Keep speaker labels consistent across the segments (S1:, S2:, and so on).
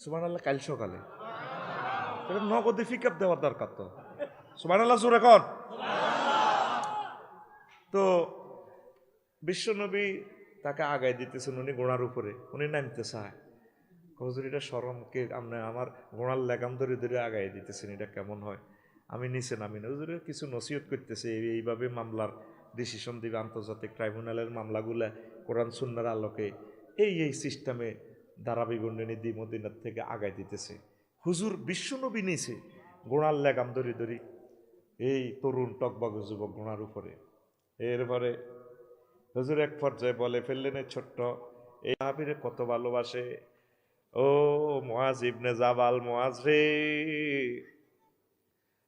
S1: সুবহানাল্লাহ কাল সকালে নগদে পিকআপ দেওয়ার দরকার তো। সুবহানাল্লাহ জোরে কর। তো বিশ্বনবী তাকে আগায় দিতেছেন, উনি ঘোড়ার উপরে, উনি নামতে চায়। হুজুর এটা শরমকে আপনি আমার ঘোড়ার লেগাম ধরে ধরে আগায় দিতেছেন, এটা কেমন হয়? আমি নিচে নামি না। হুজুরে কিছু নসিহত করতেছে, এইভাবে মামলার ডিসিশন দিবে আন্তর্জাতিক ট্রাইব্যুনালের মামলাগুলা কোরআন সুন্নাহর আলোকে এই সিস্টেমে দারাবিগণ্ডনী মদিনার থেকে আগায় দিতেছে। হুজুর বিশ্বনবী নিচে ঘোড়ার লেগাম ধরি ধরি এই তরুণ টকবগ যুবক ঘোড়ার উপরে। এরপরে হুজুর এক পর্যায়ে বলে ফেললেন, ছোট্ট এই সাহাবীরে কত ভালোবাসে। ও মুআজ ইবনে জাবাল, মুআজ রে,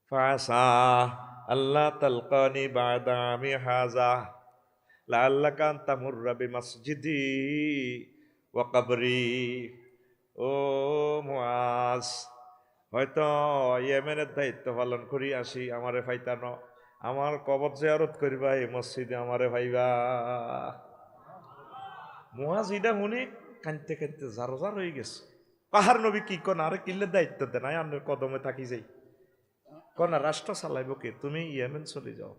S1: ফাসা আল্লাহ তালকানি বাদা আমি হাজা লাআল্লাকা আন তামুররা বিমাসজিদি ওয়া কবরি। ও মুআজ, হয়তো ইয়েমেনের দায়িত্ব পালন করি আসি, আমারে ফাইতানো, আমার কবর জিয়ারত করিবা, এই মসজিদে আমারে ভাইবা। মুআজ ইডা শুনি কানতে কানতে জারো জার হয়ে গেছে। কাহার নবী কি কোন আরে কিল্লে দায়িত্ব দেন, আপনার কদমে থাকি যাই কনা রাষ্ট্র চালাইব কে, তুমি ইয়েমেন চলে যাও।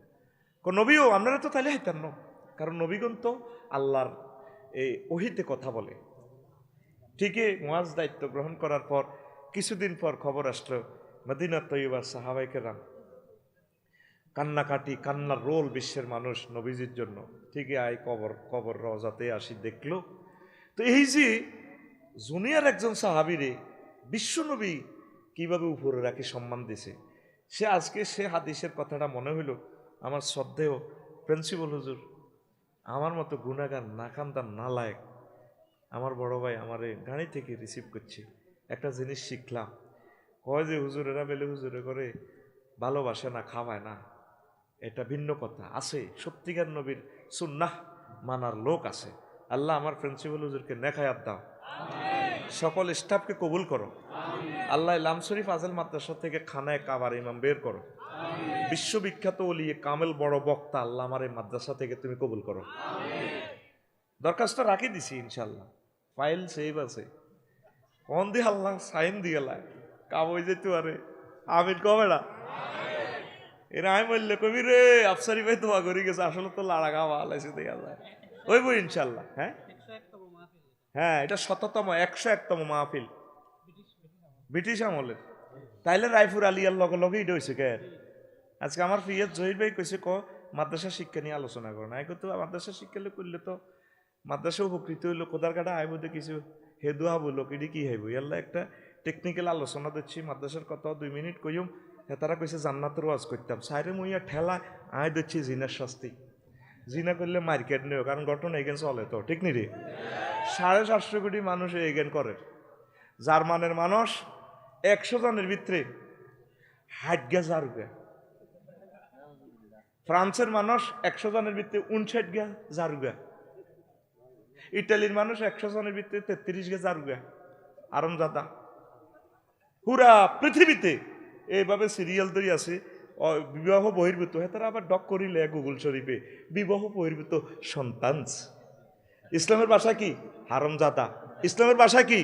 S1: নবীও আপনারা তো তাইলে হাইতেন না, কারণ নবীগণ তো আল্লাহর এই ওহিতে কথা বলে। ঠিকই মুআজ দায়িত্ব গ্রহণ করার পর কিছুদিন পর খবর আসলো মদিনা তৈয়বার সাহাবায়ে কেরাম কান্নাকাটি, কান্নার রোল বিশ্বের মানুষ নবীজির জন্য। ঠিকই আয় কবর রওজাতে আসি দেখলো। তো এই যে জুনিয়র একজন সাহাবীরে বিশ্বনবী কিভাবে উপরে রাখি সম্মান দিছে, সে আজকে সে হাদিসের কথাটা মনে হইল। আমার শ্রদ্ধেয় প্রিন্সিপাল হুজুর, আমার মতো গুনাহগার নাকান্দার নালায়েক আমার বড় ভাই আমারে গাড়ি থেকে রিসিভ করছে। একটা জিনিস শিখলাম, কয় যে হুজুরেরা বেলে হুজুরে করে ভালোবাসে না, খাওয়ায় না, এটা ভিন্ন কথা। আছে সত্যিকার নবীর সুন্নাহ মানার লোক আছে। আল্লাহ আমার প্রিন্সিপাল হুজুরকে নেখায়াত দাও, সকল স্টাফকে কবুল করো। আল্লাহ লাম শরীফ আজল মাদ্রাসা থেকে খানায় কাবার ইমাম বের করো। বিশ্ববিখ্যাত ওলিয়ে কামেল বড় বক্তা আল্লাহ আমার এই মাদ্রাসা থেকে তুমি কবুল করো। দরখাস্ত রাখি দিছি ইনশাল্লাহ, ফাইল সেভ আছে। কোন দিয়ে আল্লাহ সাইন দিয়ে কাবই যেতে পারে। আমিন কবে না এরা আমি বললে কবি রে আফসারি ভাই দোয়া করি গেছে, আসলে তো লাড়া গাওয়া আলাইছে দেখা যায়। ওই বই ইনশাল্লাহ। হ্যাঁ হ্যাঁ, এটা 101তম মাহফিল ব্রিটিশ আমলের। তাইলে রায়পুর আলিয়ার লগে লগে এটা হয়েছে কে। আজকে আমার ফিয়াদ জহির ভাই কইছে মাদ্রাসা শিক্ষা নিয়ে আলোচনা করো না। তো মাদ্রাসা শিক্ষা করলে তো মাদ্রাসা উপকৃত হইলো, কোদার কাটা আইব কিছু হেদু হবো লোক এটি কি হইব। ইয়াল্লা একটা টেকনিক্যাল আলোচনা দিচ্ছি মাদ্রাসার কথা 2 মিনিট কইম। তারা কইছে জান্নাতের ওয়াজ করতাম, সাইরে মুইয়া ঠেলা আয় দিচ্ছি জিনার শাস্তি। জিনা করলে মার্কেট নেও, কারণ ঘটনা এগেন চলে তো, ঠিক নি রে। 750 কোটি মানুষ এগেন করে। জার্মানের মানুষ 100 জনের ভিতরে 60,000 ফ্রান্সের মানুষ 100 জনের ভিতরে 59,000, ইটালির মানুষ 100 জনের ভিতরে 33,000। আরামজাদা পুরা পৃথিবীতে এইভাবে সিরিয়াল ধরে আছে বিবাহ বহির্ভূত। তারা আবার ডক করিলে গুগল শরীফে বিবাহ বহির্ভূত সন্তান। ইসলামের ভাষা কি? হারামজাদা। ইসলামের ভাষা কি?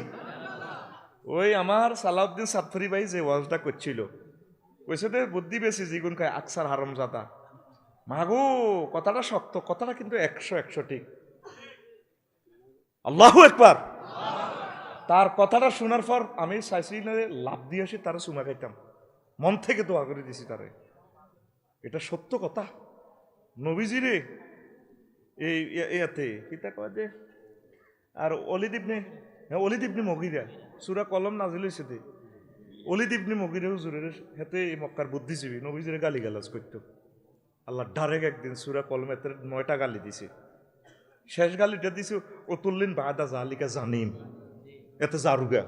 S1: ওই আমার সালাউদ্দিন সাতফরি ভাই যে ওয়াজটা করছিল, কইছে যে বুদ্ধি বেশি জিগুন খায় আকসার হারামজাদা। মাগো কথাটা শক্ত, কথাটা কিন্তু 100 ঠিক। আল্লাহু আকবার। তার কথাটা শোনার পর আমি চাইছি না লাভ দিয়ে আসি তারা চুমা খাইতাম, মন থেকে দোয়া করে দিছি তারে। এটা সত্য কথা। নবীজিরে এই ইয়াতে কিতা কয় যে আর অলিদ ইবনে মগিরা সূরা কলম নাজিল হইছে দে। অলিদ ইবনে মগিরা হুজুরের হাতে মক্কার বুদ্ধিজীবী নবীজিরে গালিগালাজ করত। আল্লাহ ডাইরেক্ট একদিন সূরা কলমে 9টা গালি দিছে। শেষ গালিটা দিছে অতুল্লিন বাদা জালিকা জানিম, এতে জারুগা।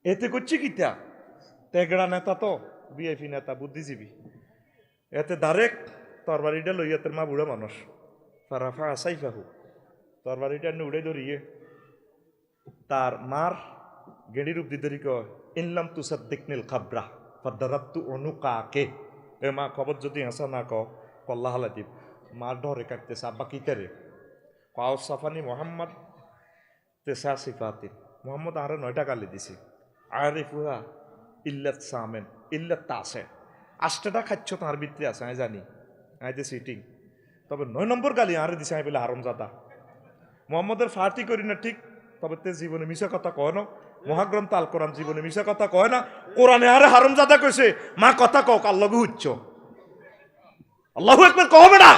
S1: এতে করছে কিতা তেগড়া নেতা তো বিএপি নেতা বুদ্ধিজীবী, এতে ডাইরেক্ট তরবারিটা লইয়াতের মা বুড়া মানুষ ফারাফা আসাইফাহু তরবারিটা উড়ে ধরিয়ে তার মার গেঁড়ি রূপ দিদি কয় ইনলাম তুসাদ্দিকনিল খাবরা ফাদারাতু অনুকাকে। এ মা খবর যদি হাসা না কল্লাহ হালাদিব। মার ডরে কাটতেছে, আব্বা কি করে? কাউ সাফানি মোহাম্মদ তেসা সিফাতিন মোহাম্মদ আরে 9টা গালি দিছে। আরে ফুয়া ইল্লাত সামেন ইল্লাত তাসে 8টা খাচ্ছ তার ভিতরে আছে আমি জানি, আইতে সিটিং। তবে 9 নম্বর গালি আরে দিছে আমি বলে হারামজাদা। মোহাম্মদের ফার্টি করি না ঠিক, তবে তে জীবনে মিশা কথা কয় না। মহাগ্রন্থ আল কোরআন জীবনে মিশা কথা কয় না। কোরআনে আরে হারামজাদা কইছে, মা কথা কও কার লগে উচ্চ। আল্লাহু আকবার কবে না।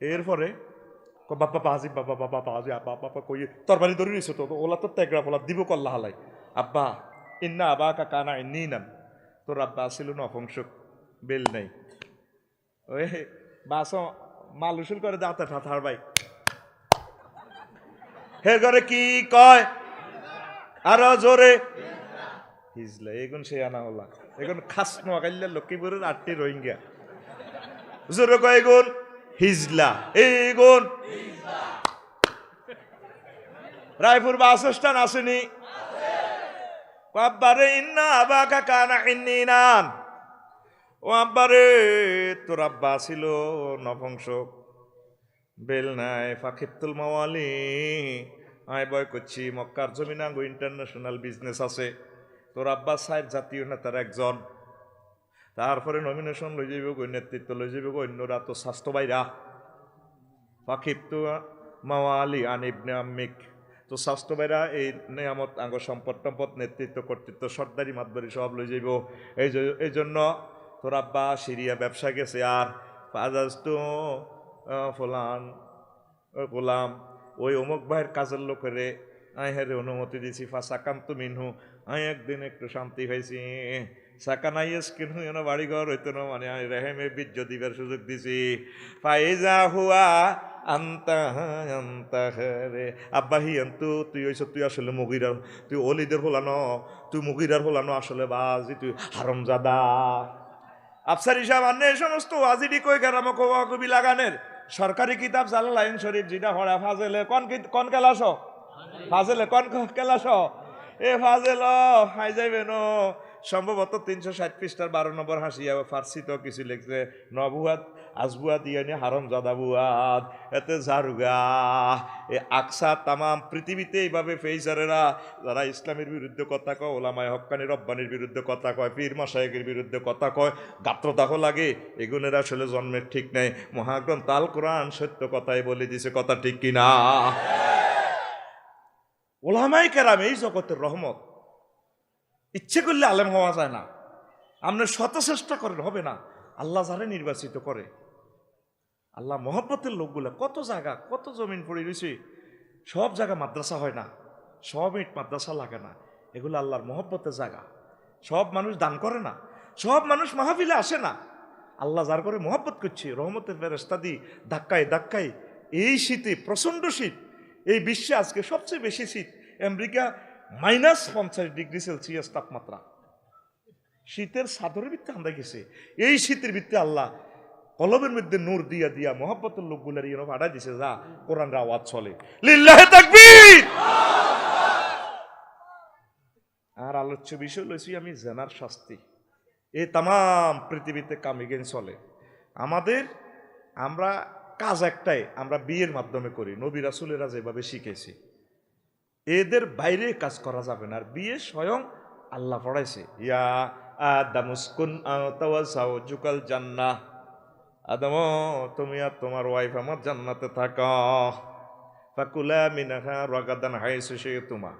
S1: এরপরে বাবা বাজি বাবা বাবা বাজি আব্বা বাবা কই তরবারি ধরে নিছো তো ওলা তো তেগরা বলা দিব কল্লা হালাই। আব্বা ইন্না আবা কানা ইন্নি নাম, তোর আব্বা ছিল নপুংসক, বেল নাই। ওই বাস মালুসুল করে দাঁতে ঠাঠার ভাই হে করে কি কয় আরো জোরে হিজলা। এগুন সে আনা হলা এগুন খাস নোয়াখাইলা লক্ষ্মীপুরের 8টি রোহিঙ্গা জোরে কয় এগুন হিজলা। এগুন রায়পুর বাস স্ট্যান্ড আসেনি আব্বারে ইন্না আবা কানা ইন্নি নান। ও আব্বারে তোর আব্বা ছিল নপুংসক, বেল নাই। ফাকিবতুল মাওয়ালি আয় বয় করছি মক্কার জমিনাঙ্গ ইন্টারন্যাশনাল বিজনেস আছে। তোর আব্বা সাহেব জাতীয় নেতার একজন। তারপরে নমিনেশন লই যাইব গই, নেতৃত্ব লই যাইব গই অন্যরা তো স্বাস্থ্য বাইরা। ফাকিবতু মাওয়ালি আন ইবনে আম্মিক, তো স্বাস্থ্য বাইরা এই নিয়ামত আঙ্গ সম্পদ টম্পদ নেতৃত্ব কর্তৃত্ব সর্দারি মাতবারি সব লই যাইব। এই জন্য তোর আব্বা সিরিয়া ব্যবসা গেছে। আর ফাজাজতু ফলান গোলাম ওই অমুক ভাইয়ের কাজের লোকেরে আই হেরে অনুমতি দিছি। ফাঁসাকান্ত মিনহু আমি একদিন একটু শান্তি হয়েছি। সাকানাইয়েস কিনু যেন বাড়িঘর হইতো না, মানে আমি রেহেমে বীর্য দিবার সুযোগ দিছি। ফাইজা হুয়া আন্তা রে আব্বা হি আন্তু তুই হইছ, তুই আসলে মুগিরার, তুই অলিদের হলানো, তুই মুগিরার হলানো আসলে বাজি, তুই হারামজাদা। আফসার হিসাব আনে এই সমস্ত ওয়াজিডি কই গেরাম কবি লাগানের সরকারি কিতাব জালালাইন শরীফ যেটা হড়া ফাজেলে কোন কেলাস, ফাজেলে কোন কেলাস এ ফাজেল হাই যাইবে ন সম্ভবত 360 পৃষ্ঠার 12 নম্বর হাসিয়া ফার্সিতেও কিছু লিখছে নবুয়াদ আজবুয়াদ ইয়ানি হারামজাদা বুয়াদ এতে জারুগা এ আকসা তামাম পৃথিবীতে এইভাবে ফেইজারেরা যারা ইসলামের বিরুদ্ধে কথা কয়, ওলামায়ে হক্কানি রব্বানির বিরুদ্ধে কথা কয়, পীর মাশায়েখের বিরুদ্ধে কথা কয়, গাত্রদাহ লাগে, এগুনের আসলে জন্মের ঠিক নেই। মহাগ্রন্থ আল কোরআন সত্য কথাই বলে দিছে, কথা ঠিক কিনা? ওলামায়ে কেরাম এই জগতের রহমত। ইচ্ছে করলে আলেম হওয়া যায় না, আপনি শত চেষ্টা করেন হবে না। আল্লাহ যারে নির্বাচিত করে, আল্লাহ মহব্বতের লোকগুলা কত জায়গা কত জমিন পড়ে রয়েছে, সব জায়গা মাদ্রাসা হয় না, সব ইট মাদ্রাসা লাগে না, এগুলো আল্লাহর মহব্বতের জায়গা। সব মানুষ দান করে না, সব মানুষ মাহফিলে আসে না। আল্লাহ যার করে মহব্বত করছে, রহমতের ফেরেশতা দিয়ে ধাক্কায় ধাক্কায়। এই শীতে প্রচণ্ড শীত, এই বিশ্বে আজকে সবচেয়ে বেশি শীত। আমেরিকা -50 ডিগ্রি সেলসিয়াস তাপমাত্রা, শীতের চাদরের ভিত্তি আমরা গেছে। এই শীতের ভিত্তি আল্লাহ কলবের মধ্যে নূর দিয়া দিয়া মহব্বতের লোকগুলার ইয়ে ভাড়া দিছে, যা কোরআনের আওয়াজ চলে। লিল্লাহি তাকবীর। আর আলোচ্য বিষয় লইছি আমি জেনার শাস্তি। এই তাম পৃথিবীতে কামিগেন চলে আমাদের। আমরা কাজ একটাই, আমরা বিয়ের মাধ্যমে করি, নবী রাসূলেরা যেভাবে শিখেছি এদের বাইরে কাজ করা যাবে না। আর বিয়ে স্বয়ং আল্লাহ পড়াইছে, ইয়া আদামুসকুন আনতা ওয়া যাওজুকাল জান্নাহ, আদম তুমি আর তোমার ওয়াইফ আমার জান্নাতে থাকো। ফাকুলা মিনহা রাগাদান হাইসু শিতুমা,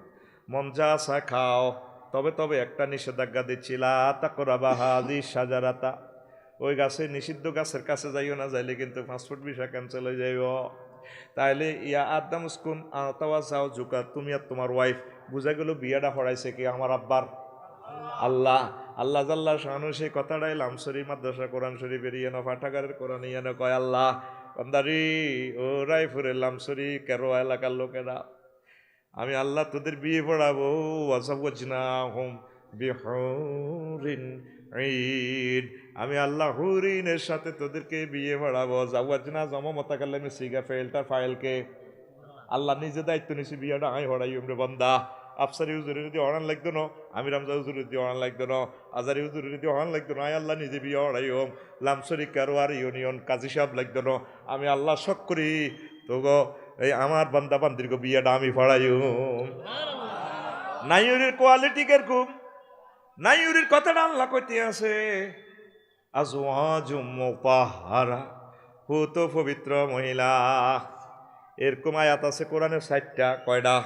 S1: মন যা চা খাও, তবে তবে একটা নিষেধাজ্ঞা দিচ্ছি, লা তাকরাবা হাযিহি শাজারাতা, ওই গাছে নিষিদ্ধ গাছের কাছে যাইও না, যাইলে কিন্তু পাসপোর্ট ভিসা ক্যান্সেল হয়ে যাইব। তাইলে ইয়া আদাম উসকুন আতাওয়া যাও জুকা, তুমি আর তোমার ওয়াইফ। বুঝা গেল বিয়েটা হরাইছে কি আমার আব্বার আল্লাহ। আল্লাহ জাল্লা শানু সেই কথাটাই লামসরি মাদ্রাসা কোরআন শরীফের ইয়ে না ফাটাগারের কোরআন ইয়ে না কয়, আল্লাহ বান্দারি ও রায়পুরের লামসরি কেরো এলাকার লোকেরা, আমি আল্লাহ তোদের বিয়ে পড়াবো। ওয়াজাওয়াজনাহুম বিহুরিন ঈদ, আমি আল্লাহ হুরিনের সাথে তোদেরকে বিয়ে পড়াবো। জাওয়াজনা জমা মতাকাল্লামে সিগা ফাইলটা ফাইলকে আল্লাহ নিজে দায়িত্ব নিছি, বিয়েটা আমি হড়াই উমরে বান্দা। আফসারি হুজুরের যদি অড়ান লাগতো না, আমি রামজা হুজুরের দিয়ে অড়ান লাগতো না, আজারি হুজুরের দিয়ে অড়ান লাগতো না, আল্লাহ নিজে বিয়ে হড়াই হোম। লামসরি কারোয়ার ইউনিয়ন কাজী সাহেব লাগতো না, আমি আল্লাহ শখ করি তো গো এই আমার বান্দা বান্দির বিয়েটা আমি পড়াইম। নাইউরির কোয়ালিটি কিরকম? নাইউরির কথাটা আল্লাহ কইতে আছে আজওয়াজুম মুতাহহারা, পুত পবিত্র মহিলা। এরকম আয়াত আছে কোরআনের 60টা। কয়টা?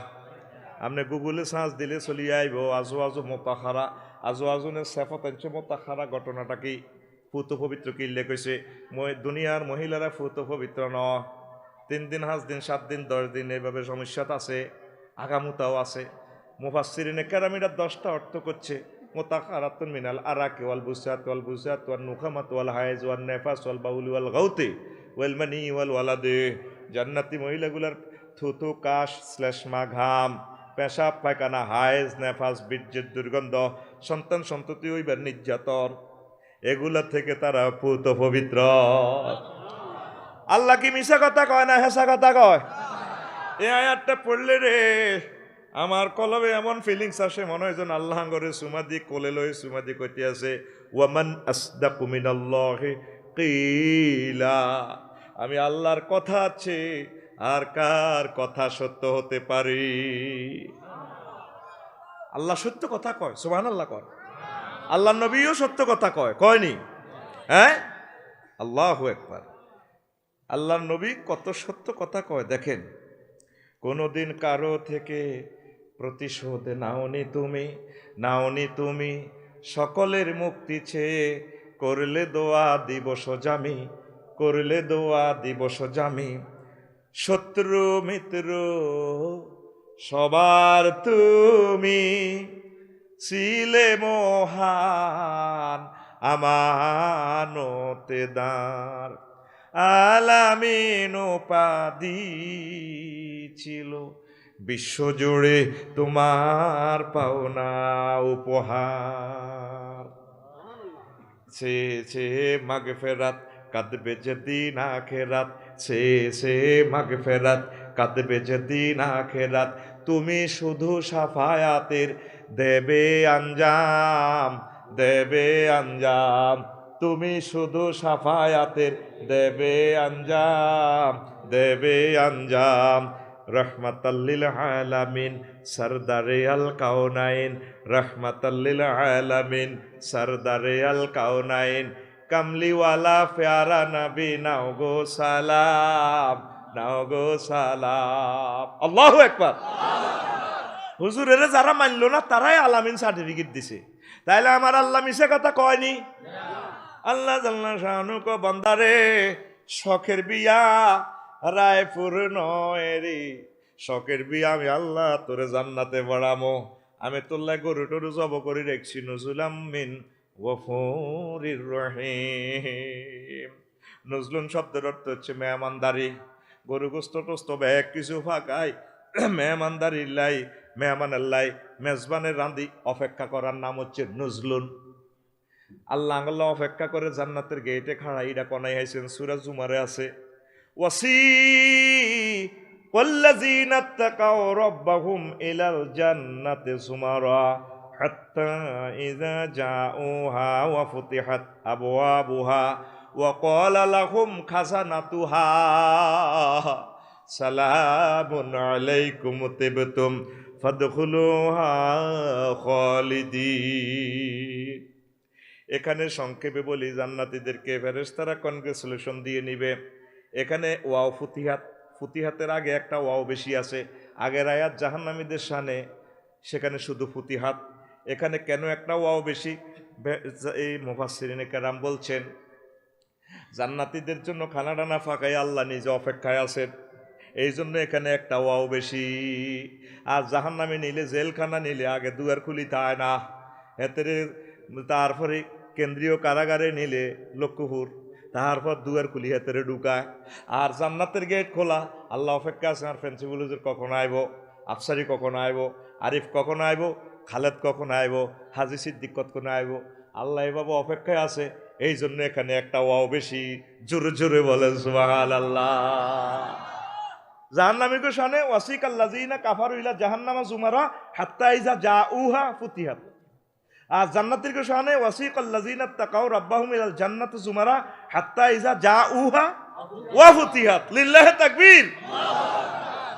S1: আপনি গুগলে সার্চ দিলে চলি আইব আজওয়াজু মুতাহহারা। আজওয়াজুনের সিফাত মুতাহহারা ঘটনাটা কি? পুত পবিত্র কি উল্লেখ কইছে? দুনিয়ার মহিলারা পুত পবিত্র ন। 3 দিন 5 দিন 7 দিন 10 দিন এইভাবে সমস্যাত আছে, আগামুতাও আছে। মুফাসসিরিনে কেরামিরা 10টা অর্থ করছে। মুতাহহারাতুন মিনাল আরাকি ওয়াল বুসাত ওয়ান নুখামাত ওয়াল হাইজ ওয়ান নেফাস ওয়াল বাউলি ওয়াল গাউতি ওয়াল মানি ওয়াল ওয়ালাদে। জান্নাতি মহিলাগুলার থুথু, কাশ, শ্লেষ্মা, ঘাম, পেশাব, পায়খানা, হাইজ, নেফাস, বীর্যের দুর্গন্ধ, সন্তান সন্ততি হইবার নির্যাতন, এগুলা থেকে তারা পুত পবিত্র। আল্লাহ কি মিশা কথা কয় না হেসা কথা কয়? এই আয়াতটা পড়লে রে আমার কলবে এমন ফিলিংস আসে, মনে হয় যেন আল্লাহ করে সুমাদি কোলে লই সুমাদি কইতে আছে ওয়ামান আসদাকু মিনাল্লাহি কিলা। আমি আল্লাহর কথা আছে, আর কার কথা সত্য হতে পারে? আল্লাহ সত্য কথা কয়, সুবহানাল্লাহ কয়। আল্লাহ নবীও সত্য কথা কয়, কয়নি? হ্যাঁ, আল্লাহু আকবার। আল্লাহ নবী কত সত্য কথা কয় দেখেন। কোনদিন কারো থেকে প্রতিশোধ নাওনি তুমি সকলের মুক্তি চেয়ে করলে দোয়া দিবস জামি শত্রু মিত্র সবার তুমি ছিলে মহান আমানতেদার। আলামিন উপাধি ছিল বিশ্বজুড়ে তোমার পাওনা উপহার। সে মাগফিরাত কাঁদবে যেদিন আখিরাত, সে মাগফিরাত কাঁদবে যেদিন আখিরাত। তুমি শুধু সাফায়াতের দেবে আঞ্জাম, তুমি শুধু সাফায়াতের দেবে আঞ্জাম। রহমাতাল্লিল আলামিন সরদারে আল কাউনাইন, রহমাতাল্লিল আলামিন সরদারে আল কাউনাইন। কামলিওয়ালা প্যারা নবী নাও গো সালাম, আল্লাহু আকবার। হুজুরের যারা মানলো না তারাই আলামিন সার্টিফিকেট দিছে। তাইলে আমার আল্লাহ মিশে কথা কয়নি? আল্লাহ জাল্লা শানু কো বান্দারে শখের বিয়া রায়পুর নয় রে, শখের বিয়া আমি আল্লাহ তোরে জান্নাতে বাড়ামো। আমি তোল্লা গরু টরু জব করে রেখছি নজুলাম মিন গফুরির রহিম। নজলুন শব্দের অর্থ হচ্ছে মেহমানদারি। গরু গোস্ত টোস্ত ব্যাগ কিছু ফাঁকাই মেহমানদারি লাই, মেহমানের লাই মেজবানের রাঁধি অপেক্ষা করার নাম হচ্ছে নজলুন। আল্লাহ আল্লাহ অপেক্ষা করে জান্নাতের গেটে খাড়া। ইটা কনাই হাইছেন সূরা জুমারে আছে ওয়াসি ওয়াল্লাযীনা তাকাউ রাব্বাহুম ইলাল জান্নাতি যুমারা হাত্তা ইযা জাউহা ওয়া ফুতিহাত আবওয়াবুহা ওয়া ক্বালা লাহুম খাযানাতুহা সালামুন আলাইকুম তিবতুম ফাদখুলুহা খালিদিন। এখানে সংক্ষেপে বলি, জান্নাতীদেরকে ফেরেশতারা কনগ্রেচুলেশন দিয়ে নিবে। এখানে ওয়াও ফুতিহাত, ফুতিহাতের আগে একটা ওয়াও বেশি আছে। আগের আয়াত জাহান্নামীদের শানে, সেখানে শুধু ফুতিহাত। এখানে কেন একটা ওয়াও বেশি? এই মুফাসসিরিনে কেরাম বলছেন জান্নাতীদের জন্য খানা ডানা ফাঁকায় আল্লাহ নিজে অপেক্ষায় আছেন, এই জন্য এখানে একটা ওয়াও বেশি। আর জাহান্নামে নিলে, জেলখানা নিলে আগে দুয়ার খুলি তাই না, এতে তারপরে কেন্দ্রীয় কারাগারে নিলে লক্ষ্যপুর, তারপর দুয়ার খুলি হেতেরে ঢুকায়। আর জান্নাতের গেট খোলা, আল্লাহ অপেক্ষা আছে। আর প্রিন্সিপাল হুজুর কখন আইব, আফসারি কখন আইব, আরিফ কখন আইব, খালেদ কখন আইব, হাজি সিদ্দিক কখন আইব, আল্লাহ এভাবে অপেক্ষায় আছে। এই জন্য এখানে একটা ওয়াও বেশি। জোরে জোরে বলেন সুবহানাল্লাহ। জাহান্নামীকে শানে ওয়াসিকাল্লাযীনা কাফারু ইলা জাহান্নামা যুমারা হাত্তা ইযা জাউহা ফুতিহাত। আর জান্নাতীকে শানে ওয়াসিকাল্লাযীনা তাকাউ রাব্বাহুম ইলাল জান্নাতি যুমারা হাত্তা ইযা জাউহা ওয়া ফুতিহাত। লিল্লাহি তাকবীর।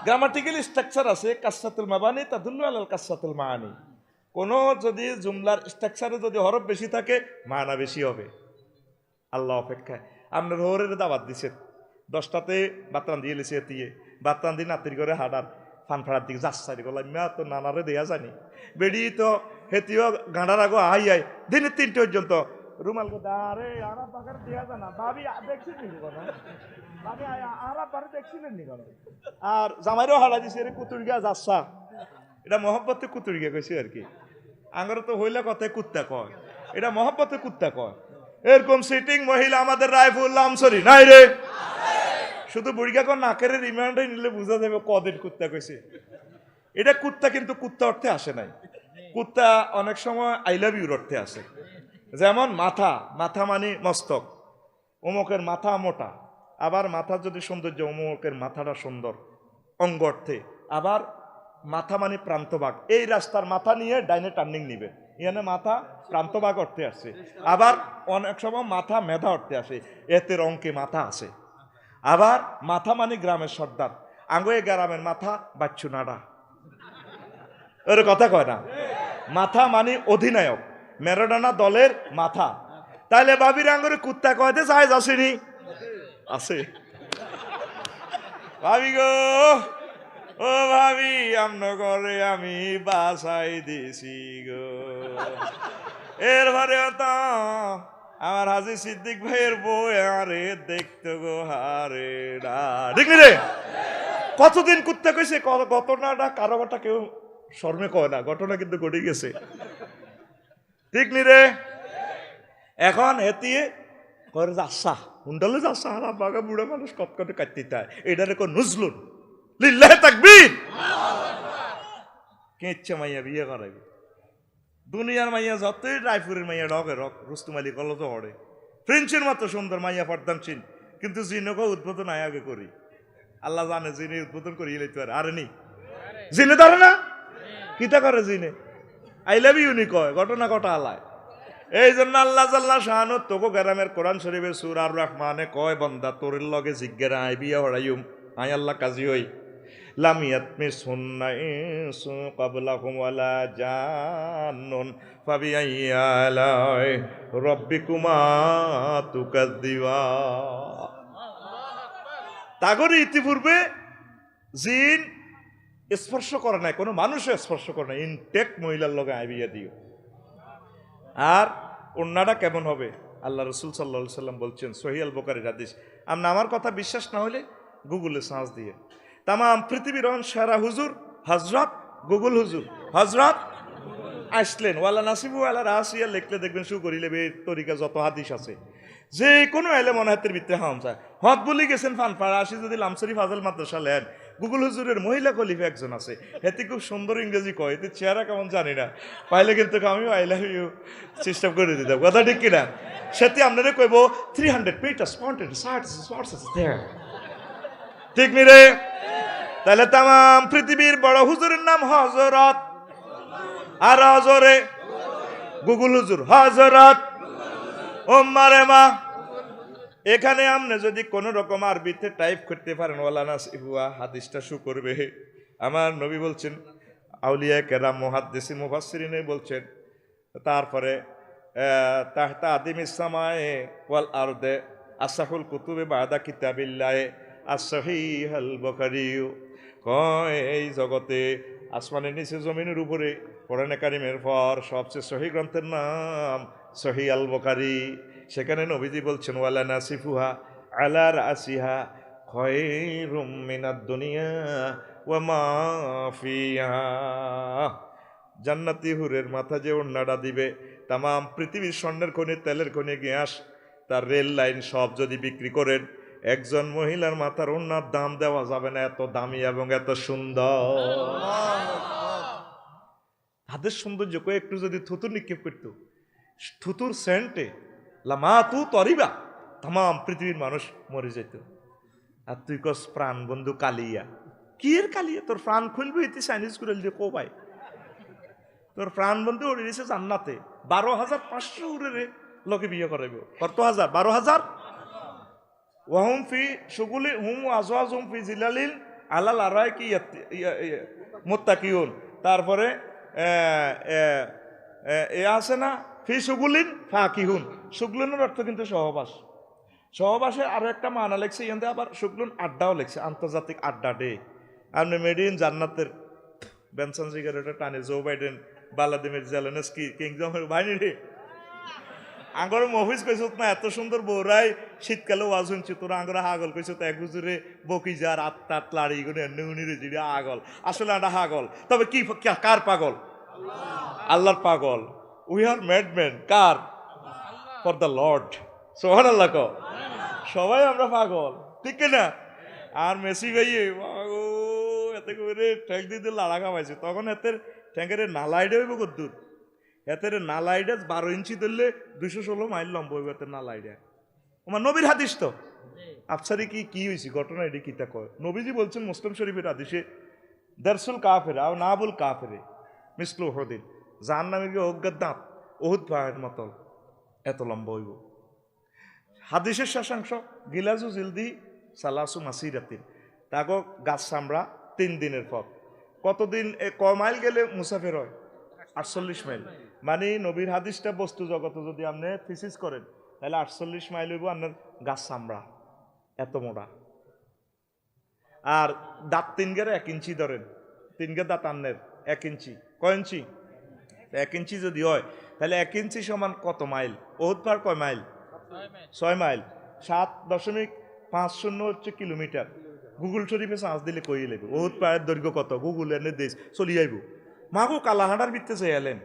S1: গ্রামাটিক্যাল স্ট্রাকচার আছে, কাসরাতুল মাবানি তাদুল্লু আলাল কাসরাতুল মাআনি। কোনো যদি জুমলার স্ট্রাকচারে যদি হরফ বেশি থাকে মানা বেশি হবে। আল্লাহ অপেক্ষায় আপনার হরের দাওয়াত দিছেন, 10টাতে বাতরান দিয়ে লিছে দিয়ে বাতরান দিয়ে নাতির করে হাডার ফানফাড়ার দিকে যাচ্ছারি গলাম তো নানারে দেয়া জানি বেড়ি তো হেতিও গাঁড়ার আগো আই আই দিনের 3টে পর্যন্ত রুমাল কথা আরে আরা বাগার দেয়া জানা ভাবি দেখছিলেন নি কোনো ভাবি আরা বারে দেখছিলেন নি কোনো আর জামাইরও হাড়া দিছে রে কুতুড়িয়া যাচ্ছা, এটা মহব্বতে কুতুড়িয়া কইছে আর কি। আঙ্গর তো হইলে কথায় কুত্তা কয়, এটা মহব্বতে কুত্তা কয়। এরকম সিটিং মহিলা আমাদের রায়ফুল লামসরি নাই রে, শুধু বুড়িকা কর নাকের রিমান্ডে নিলে বুঝা যাবে কদিন কুত্তা কইছে। এটা কুত্তা কিন্তু কুত্তা অর্থে আসে নাই, কুত্তা অনেক সময় আই লাভ ইউর অর্থে আসে। যেমন মাথা, মাথা মানে মস্তক, অমুকের মাথা মোটা, আবার মাথা যদি সৌন্দর্য অমুকের মাথাটা সুন্দর অঙ্গ অর্থে। আবার মাথা মানে প্রান্তভাগ, এই রাস্তার মাথা নিয়ে ডাইনে টার্নিং নিবে, এখানে মাথা প্রান্তভাগ অর্থে আসে। আবার অনেক সময় মাথা মেধা অর্থে আসে, এতের অঙ্কে মাথা আছে। আবার মাথা মানে গ্রামের সর্দার, আঙ্গুয়ে গ্রামের মাথা বাচ্চু নাড়া, ওর কথা কয় না। মাথা মানে অধিনায়ক, ম্যারাডোনা দলের মাথা। তাহলে বাবির আঙ্গুরে কুত্তা কয়তে সাইজ আসেনি, আছে ভাবি গো, ও ভাবি আমন করে আমি বাসাই দিছি গো। এরপরে তো আমার হাজি সিদ্দিক ভাইয়ের বউ আরে দেখতো গো হারে ঠিক রে। কতদিন কুত্তা কইছে, ঘটনাটা কারো কথা কেউ শর্মে কয় না, ঘটনা কিন্তু ঘটে গেছে, ঠিক নি রে। এখন হেতিয়ে করে যাচ্ছা হুন্ডালে যাচ্ছা হারা বাগা বুড়া মানুষ কটকটে কাটতে চায়, এটারে কো নুজলুন লিল্লাহ তাকবীর। কে ইচ্ছে মাইয়া বিয়ে করাইবে, দুনিয়ার মাইয়া যতই রায়পুরের মাইয়া ডগে রক রুস্তুম আলী কলজ হড়ে, ফ্রেঞ্চের মতো সুন্দর মাইয়া পর্দানসীন, কিন্তু জিনকে উদ্বোধন আগে করি। আল্লাহ জানে জিনে উদ্বোধন করি লইতে পারে, আরে নি জিনে ধরে না কিতা করে জিনে আই লাভ ইউ নি কয়, ঘটনা ঘটা আলায়। এই জন্য আল্লাহ জাল্লা শাহানু তোকে গ্রামের কোরআন শরীফের সূরা আর রহমানে কয় বান্দা তোর লগে জিজ্ঞেরা আই বিয়া হড়াইম আই আল্লাহ কাজী হই লাম ইয়াতমি সুন্নাইসু ক্বাবলাহুম ওয়ালা জান্নুন ফাবিআইয়ালাই রাব্বিকুমা তুকাযযিবা। তাগরে ইতিপূর্বে জিন স্পর্শ করে নাই, কোনো মানুষও স্পর্শ করে নাই, ইনটেক মহিলার লগে আই বিয়া দিও। আর ওন্নাটা কেমন হবে আল্লাহ রসুল সাল্লাল্লাহু সাল্লাম বলছেন, সহিহ আল বুখারীর হাদিস। আপনি আমার কথা বিশ্বাস না হলে গুগলে সার্চ দিয়ে তাম পৃথিবীর সেরা হুজুর হজরত গুগল হুজুর হজরত আসলেন ওয়ালা নাসিবু আলা রাসিয়া লিখলে দেখবেন শু করিলে বে তরিকা যত হাদিস আছে যে কোনো এলে মনে হাতের ভিতরে হাম যায় হদ বলি গেছেন ফানফাড়া আসি যদি লামসারি ফাজল মাদ্রাসা লেন গুগল হুজুরের মহিলা খলিফা একজন আছে, হেতি খুব সুন্দর ইংরেজি কয়, এতে চেহারা কেমন জানি না, পাইলে কিন্তু আমিও আই লাভ ইউ সিস্টেম করে দিতাম, কথা ঠিক কিনা। সেটি আপনারা কইব 300 মিটার স্পন্টেড ঠিক নি রে। তাহলে তাম পৃথিবীর বড় হুজুরের নাম হজরত, আর হজরে গুগল হুজুর হজরত ওম্মারে মা। এখানে আপনি যদি কোনো রকম আরবিতে টাইপ করতে পারেন ওয়ালা নাসিবুয়া হাদিসটা শু করবে। আমার নবী বলছেন, আউলিয়া কেরাম মুহাদ্দিসিন মুফাসসিরিনে বলছেন, তারপরে তাহতা আদিমিস সামায়ে ওয়াল আরদে আসাহুল কুতুবে বাদা কিতাবিল্লাহ as-সহিহুল বুখারী। কয় এই জগতে আসমানের নিচে জমিনের উপরে কোরআনে কারিমের পর সবচেয়ে সহিহ গ্রন্থের নাম সহিহ আল বুখারী। সেখানে নবীজি বলছেন ওয়ালা নাসিফুহা আলা রাসিহা খায়রুম মিনাদ দুনিয়া ওয়া মা ফিহা। জান্নাতি হুরের মাথা যে ওড়নাটা দিবে তাম পৃথিবীর স্বর্ণের খনি, তেলের খনি, গ্যাস, তার রেল লাইন সব যদি বিক্রি করেন, একজন মহিলার মাথার ওড়নার দাম দেওয়া যাবে না, এত দামি এবং এত সুন্দর। হাতের সৌন্দর্য কয়ে একটু যদি থুতুর নিক্ষেপ করতো, থুতুর সেন্টে লামা তু তরিবা তাম পৃথিবীর মানুষ মরে যেত। আর তুই কস প্রাণ বন্ধু কালিয়া, কি এর কালিয়া, তোর প্রাণ খুলবে ইতি চাইনিজ করে যে কো ভাই, তোর প্রাণ বন্ধু ওরে দিয়েছে জান্নাতে 12,500 উড়ে লোকে বিয়ে করাইব। কত হাজার? 12,000। ওয়াহুম ফি শুগুলি হুম আজওয়াজুম ফি জিলালিল আলাল আরাই কি মুত্তাকিউন, তারপরে এ আছে না ফি সুগুলিন ফাকিহুন, সুগুলিনের অর্থ কিন্তু সহবাস। সহবাসে আরো একটা মানা লেখছে, ইয়াতে আবার সুগুলুন আড্ডাও লেখছে, আন্তর্জাতিক আড্ডা ডে। আপনি মেড ইন জান্নাতের বেনসন সিগারেটে টানে জো বাইডেন বালাদিমির জেলেনস্কি কিং জমের বাহিনী রে আঙ্গর মফিস কইছ না এত সুন্দর বৌরাই শীতকালে ওয়াজ শুনছি তোরা আঙ্গরা হাগল কইছ তো এক হুজুরে বকি যার আত্মাত লাড়ি গুনে এমনি রে জিডি আগল, আসলে এটা হাগল। তবে কি কার পাগল? আল্লাহর পাগল। We are madman car? For the Lord. সুবহানাল্লাহ কও। সবাই আমরা পাগল, ঠিক না? আর মেসি ভাইয়ে এতে করে ট্যাঙ্ক দিয়ে লাড়া খাওয়াইছে, তখন এতে ট্যাঙ্কের নালাইডে হইব কদ্দূর? এতে নালাইডে 12 ইঞ্চি ধরলে 216 মাইল লম্বা হইব এতে নালাইডে। আমার নবীর হাদিস তো আফসারি কি হয়েছে ঘটনা, এটি কিতা কয়? নবীজি বলছেন মুসলিম শরীফের হাদিসে, দারসুল কাফের আও নাবুল কাফেরে মিসলু উহুদিন, জাহান্নামে গিয়ে অজ্ঞাত দাঁত উহুদ পাহাড়ের মতো এত লম্বা হইব। হাদিসের শেষাংশ গিলাজু জিলদি সালাসু মাসিরাতিন, তাগো গাছ চামড়া 3 দিনের পথ। কতদিন ক মাইল গেলে মুসাফির হয়? 48 মাইল। মানে নবীর হাদিসটা বস্তু জগতে যদি আপনি থিসিস করেন তাহলে 48 মাইল হইব আপনার গাছ চামড়া এত মোটা। আর দাঁত 3 গেরে 1 ইঞ্চি ধরেন, 3 গে দাঁত আন্নের 1 ইঞ্চি, কয় ইঞ্চি? 1 ইঞ্চি যদি হয় তাহলে 1 ইঞ্চি সমান কত মাইল? ওহুদ পাহাড় কয় মাইল? 6 মাইল। 7.50 হচ্ছে কিলোমিটার। গুগল শরীফে চার্জ দিলে কই লাগবে ওহুদ পাহাড়ের দৈর্ঘ্য কত, গুগল এনে দেশ চলি আইব। মাগো কালাহাটার ভিতরে চাইলেন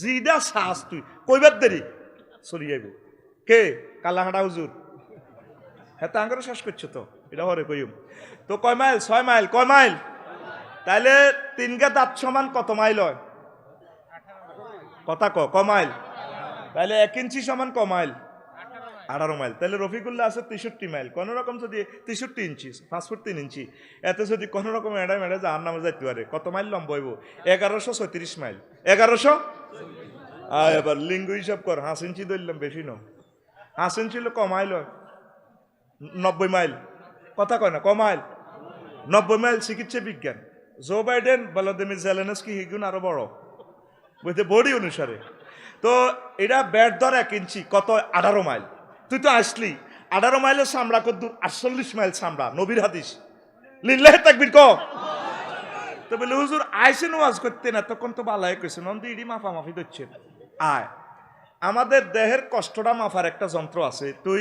S1: জিডা শ্বাস তুই কইবার দেরি চলি আইব। কে? কালাহাটা হুজুর। হ্যাঁ তা আঙ্গারও শ্বাস করছো তো, এটা হরে কইম তো। কয় মাইল? 6 মাইল। কয় মাইল? তাইলে 3 গে দাঁত সমান কত মাইল হয়? কথা ক মাইল? তাহলে 1 ইঞ্চি সমান ক মাইল? 18 মাইল। তাহলে রফিকুল্লাহ আছে 63 মাইল। কোন রকম যদি 63 ইঞ্চি 5 ফুট 3 ইঞ্চি এতে যদি কোন রকম এডা মেডা জাহান্নামে যাইতে পারে, কত মাইল লম্বা হইব? 1136 মাইল। 1100 এবার লিঙ্গ হিসাব কর। 5 ইঞ্চি ধরলাম, বেশি ন। 5 ইঞ্চি হলে ক মাইল হয়? 90 মাইল। কথা কয় না, ক মাইল? 90 মাইল। চিকিৎসা বিজ্ঞান জো বাইডেন ভলোদিমির জেলেনস্কি হিগুন আরো বড় বুঝতে বডি অনুসারে। তো এটা ব্যাট ধর 1 ইঞ্চি, কত? 18 মাইল। তুই তো আসলি 18 মাইলের চামড়া কদ্দুর? 48 মাইল চামড়া। নবীর হাদিস। লিল্লাহি তাকবীর ক। তো বলে হুজুর আইসেন ওয়াজ করতে না, তখন তো বালাই কইছেন নন্দি ইডি মাফামাফি দিচ্ছেন। আয় আমাদের দেহের কষ্টটা মাফার একটা যন্ত্র আছে, তুই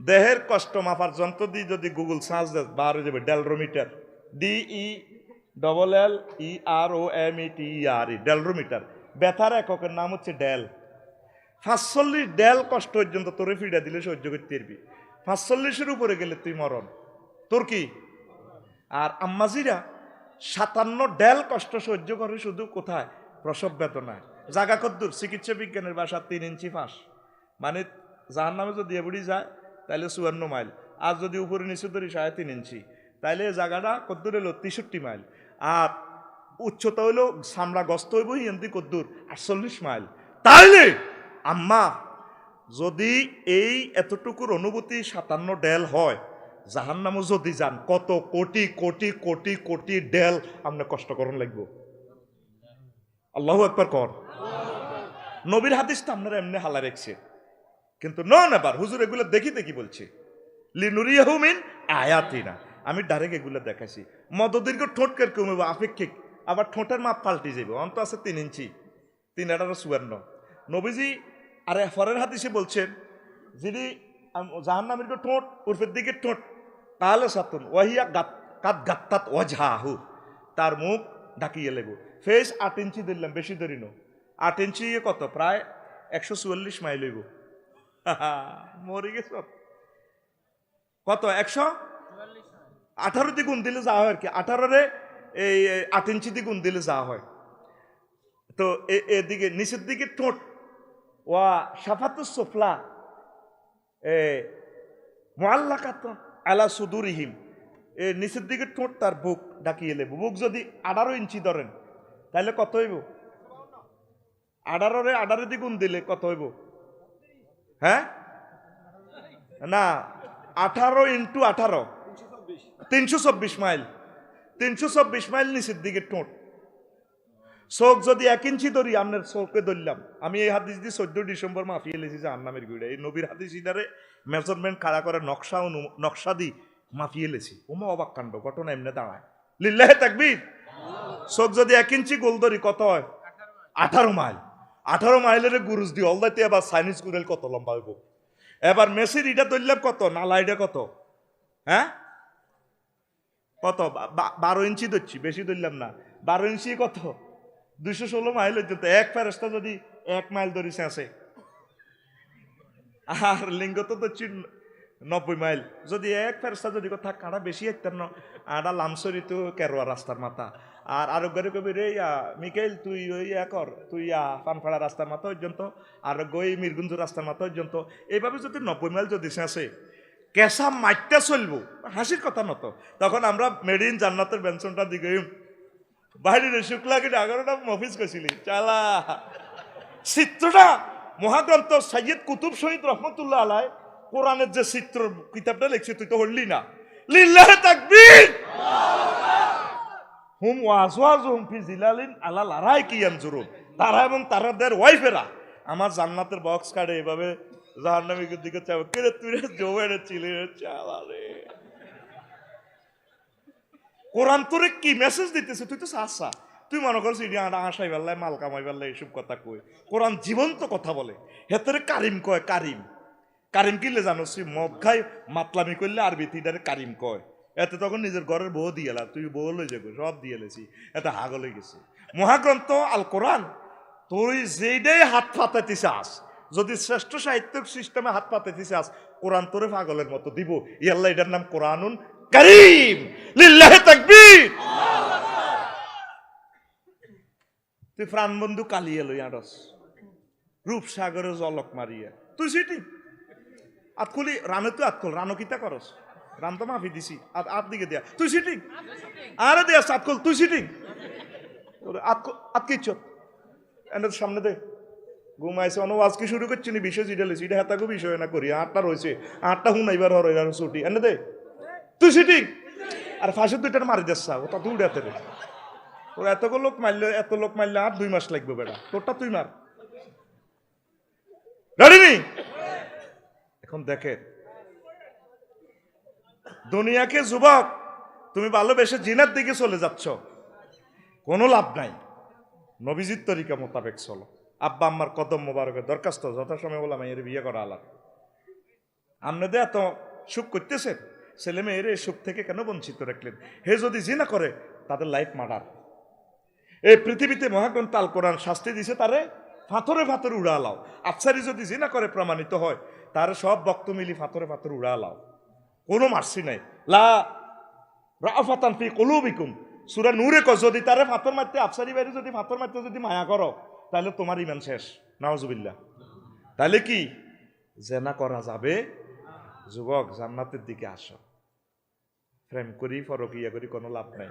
S1: দেহের কষ্ট মাফার যন্ত্র দিয়ে যদি গুগল সার্চ দেস বার হয়ে যাবে ডেলরোমিটার। DELLEROMETER ডেলরোমিটার। ব্যথার এককের নাম হচ্ছে ডেল। 45 ডেল কষ্ট পর্যন্ত তোরে ফিডা দিলে সহ্য করতে পারবি। 45-এর উপরে গেলে তুই মরণ। তোর কি? আর আম্মাজিরা 57 ডেল কষ্ট সহ্য করে শুধু কোথায়? প্রসব বেদনায়। জাগা কদ্দুর? চিকিৎসা বিজ্ঞানের ভাষা 3 ইঞ্চি ফাঁস। মানে জাহান্নামে যদি এবড়ি যায় তাহলে 54 মাইল। আর যদি উপরে নিচে ধরি 3.5 ইঞ্চি তাইলে জায়গাটা কদ্দুর হলো 63 মাইল। আর উচ্চতা হইলো চামড়া গস্ত হইব হিন্দি কদ্দুর 48 মাইল। তাইলে আম্মা যদি এই এতটুকুর অনুভূতি 57 ডেল হয়, জাহান্নামে যদি যান কত কোটি কোটি কোটি কোটি ডেল আপনি কষ্ট করন লাগবো। আল্লাহু আকবার কর। নবীর হাদিস তো আপনারা এমনি হালা রেখছে, কিন্তু নেবার হুজুর এগুলো দেখিতে কি বলছে? লিনুরিয়াহু মিন আয়াতিনা। আমি ডাইরেক্ট এগুলো দেখাইছি। মদদীর্ঘ ঠোঁটকের কমবে আপেক্ষিক, আবার ঠোঁটের মাপ পাল্টে যাবে। অন্ত আছে 3 ইঞ্চি, 3.18 নবীজি আরে ফরের হাদিসে বলছেন যিনি জাহান্নামের ঠোঁট উর্ফের দিকে ঠোঁট তাহলে সাতুন ওয়াহিয়া কাত গাত্তাত ওয়াজহাহু, তার মুখ ঢাকিয়ে লেগো। ফেস 8 ইঞ্চি দিলাম, বেশি ধরি ন। 8 ইঞ্চি কত? প্রায় 144 মাইল হইব। মরে গেছ কত? 118 দিয়ে গুণ দিলে যা হয় আর কি। 18-রে এই 8 ইঞ্চি দিয়ে গুণ দিলে যা হয়। তো এদিকে নিচের দিকে ঠোঁট ওয়া শাফাতুস সুফলা মুআল্লাকাতুন আলা সুদুরিহিম, নিচের দিকে ঠোঁট তার বুক ঢাকিয়ে লেব। বুক যদি 18 ইঞ্চি ধরেন তাহলে কত হইব? 18-রে 18 দিয়ে গুণ দিলে কত হইব? হ্যাঁ না 18 × 18 324 মাইল, 324 মাইল নিচের দিকে ঠোঁট। চোখ যদি 1 ইঞ্চি ধরি, আপনার চোখে ধরলাম, আমি এই হাদিস দিয়ে 14 ডিসেম্বর মাফিয়ে লেছি যে আন্নামের গুড়ে, এই নবীর হাদিস ইদারে মেজারমেন্ট খাড়া করে নকশা দি মাফিয়ে লেছি। ওমা অবাক কাণ্ড, ঘটনা এমনি দাঁড়ায়। লিল্লাহে তাকবীর। চোখ যদি 1 ইঞ্চি গোল ধরি কত হয়? 18 মাইল। 18 মাইলের গুরুজ দি অলদাইতে এবার চাইনিজ গুরেল কত লম্বা হইব? এবার মেসির এটা ধরলাম কত, নালা এটা কত? হ্যাঁ কত? 12 ইঞ্চি ধরছি, বেশি ধরলাম না। 12 ইঞ্চি কত? 216 মাইল পর্যন্ত। এক ফেরেশতা যদি 1 মাইল ধরিছে আছে, আর লিঙ্গ তো ধরছি 90 মাইল। যদি এক ফেরেশতা যদি কথা কাটা বেশি একটা না, আডা লামসরি তো কেরোয়া রাস্তার মাথা, আর আরোগ্যরে কবি রে মিকেল তুই ওই কর, তুই পানফাড়া রাস্তার মাথা পর্যন্ত, আরোগ্য ওই মিরগুঞ্জ রাস্তার মাথা পর্যন্ত। এইভাবে যদি 90 মাইল যদি আছে, কেসা মাইটটা চলবো, হাসির কথা নত। তখন আমরা মেড ইন জান্নাতের বেনশনটা দিকে বাইরে শুক্লাকে ডাগরটা মফিজ করছিলি চালা চিত্রটা। মহাগ্রন্থ সৈয়দ কুতুব শহীদ রহমতুল্লাহ আলাই কোরআনের যে চিত্র কিতাবটা লিখছে, তুই তো হলি না। লিল্লাহে তাকবীর। হুম ওয়াজওয়াজুহুম ফি জিলালিন আলা লারাইকি ইয়ানজুরুন। তারা এবং তাদের ওয়াইফেরা আমার জান্নাতের বক্স কাটে এভাবে জাহান্নামীর দিকে চাও, কেরে তুই জোয়ারে চিলি চালা রে। কোরআন তোরে কি মেসেজ দিতেছে? তুই তো সাসা, তুই মনে করছিস ইডি আডা হাসাই বেল্লায় মাল কামাই বেল্লায় এইসব কথা কই। কোরআন জীবন্ত কথা বলে। হেতরে কারিম কয়, কারিম। কারিম কিনলে জানো, মদ খাই মাতলামি করলে আরবি তিডারে কারিম কয়। এতে তখন নিজের ঘরের বউ দিয়ে এলা, তুই বউ লই যাবো, সব দিয়ে লেছি, এতে হাগলে গেছে। মহাগ্রন্থ আল কোরআন তুই যেইটাই হাত পাতাইতে চাস, যদি শ্রেষ্ঠ সাহিত্যিক সিস্টেমে হাত পাতাইতে চাস, কোরআন তোরে পাগলের মতো দিব। ইয়াল্লা এটার নাম কোরআনুন কারীম। লিল্লাহি তাকবীর। তুই প্রাণবন্ধু কালিয়ে লই আড়স, রূপসাগরে জলক মারিয়া তুই সিটি আতকুলি রানে, তুই আতকুল রানো কিতা করস? রান তো মাফি দিছি, আত দিকে দিয়া তুই সিটিং, আরে দেয়া আতকুল তুই সিটিং, আতকে ইচ্ছত এনের সামনে দে ঘুমাইছে। অন আজকে শুরু করছি নি, বিষয় জিডা লেছি, এটা হেতাকে বিষয় না করি। 8টা রয়েছে, 8টা হুনাইবার হর এর ছুটি এনে দে তুই সিটিং। আর ফাঁসে 2টা মারি দেসা, ও তা তুই উড়াতে রে। তোর এত লোক মারলে, এত লোক মারলে আর 2 মাস লাগবে বেটা, তোরটা তুই মার। রেডি? এখন দেখে দুনিয়াকে যুবক তুমি ভালোবেসে জিনার দিকে চলে যাচ্ছ, কোনো লাভ নাই। নবীজির তরিকা মোতাবেক চলো। আব্বা আম্মার কদম মোবারকের দরখাস্ত যথাসময় বললাম এর বিয়ে করা আলাপ। আপনাদের এত সুখ করতেছেন, ছেলে মেয়ের এই সুখ থেকে কেন বঞ্চিত রাখলেন? হে যদি জিনা করে তাদের লাইফ মার্ডার। এই পৃথিবীতে মহাগ্রন্থ আল কোরআন শাস্তি দিছে তারে ফাথরে ফাথরে উড়া লাও। আফসারি যদি জিনা করে প্রমাণিত হয়, তার সব বক্ত মিলি ফাথরে ফাথরে উড়া লাও, কোনো মার্সি নাই। লা রাফাতান ফি কুলুবিকুম, সূরা নূরে কয় যদি তারে ফাথর মারতে, আফসারি বাইরে যদি ফাথর মারতে যদি মায়া করো, তাহলে তোমার ইমান শেষ। নাউজুবিল্লাহ। তাহলে কি জেনা করা যাবে? যুবক জান্নাতের দিকে আসো। প্রেম করি ফরকিয়া করি কোনো লাভ নাই,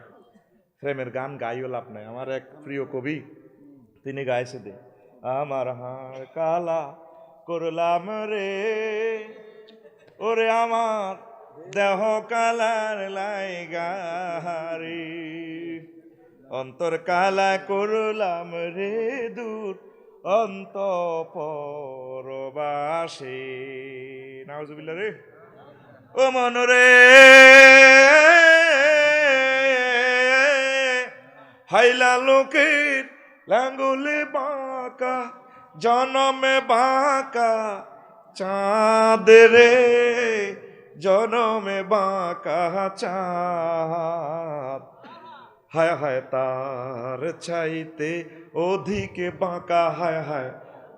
S1: প্রেমের গান গাইও লাভ নাই। আমার এক প্রিয় কবি তিনি গাইছে দে, আমার হাড় কালা করলাম রে, ওরে আমার দেহ কালার লাইগারি, অন্তর কালা করলাম রে দূর অন্তঃপরবাসে। নাউজুবিল্লাহ রে। ও মনরে হাইলা লোকের লাঙ্গুলে বাঁকা, জনমে বাঁকা চাঁদ রে, জনমে বাঁকা চাঁদ, হায় হায় তার চাইতে অধিকে বাঁকা, হায় হায়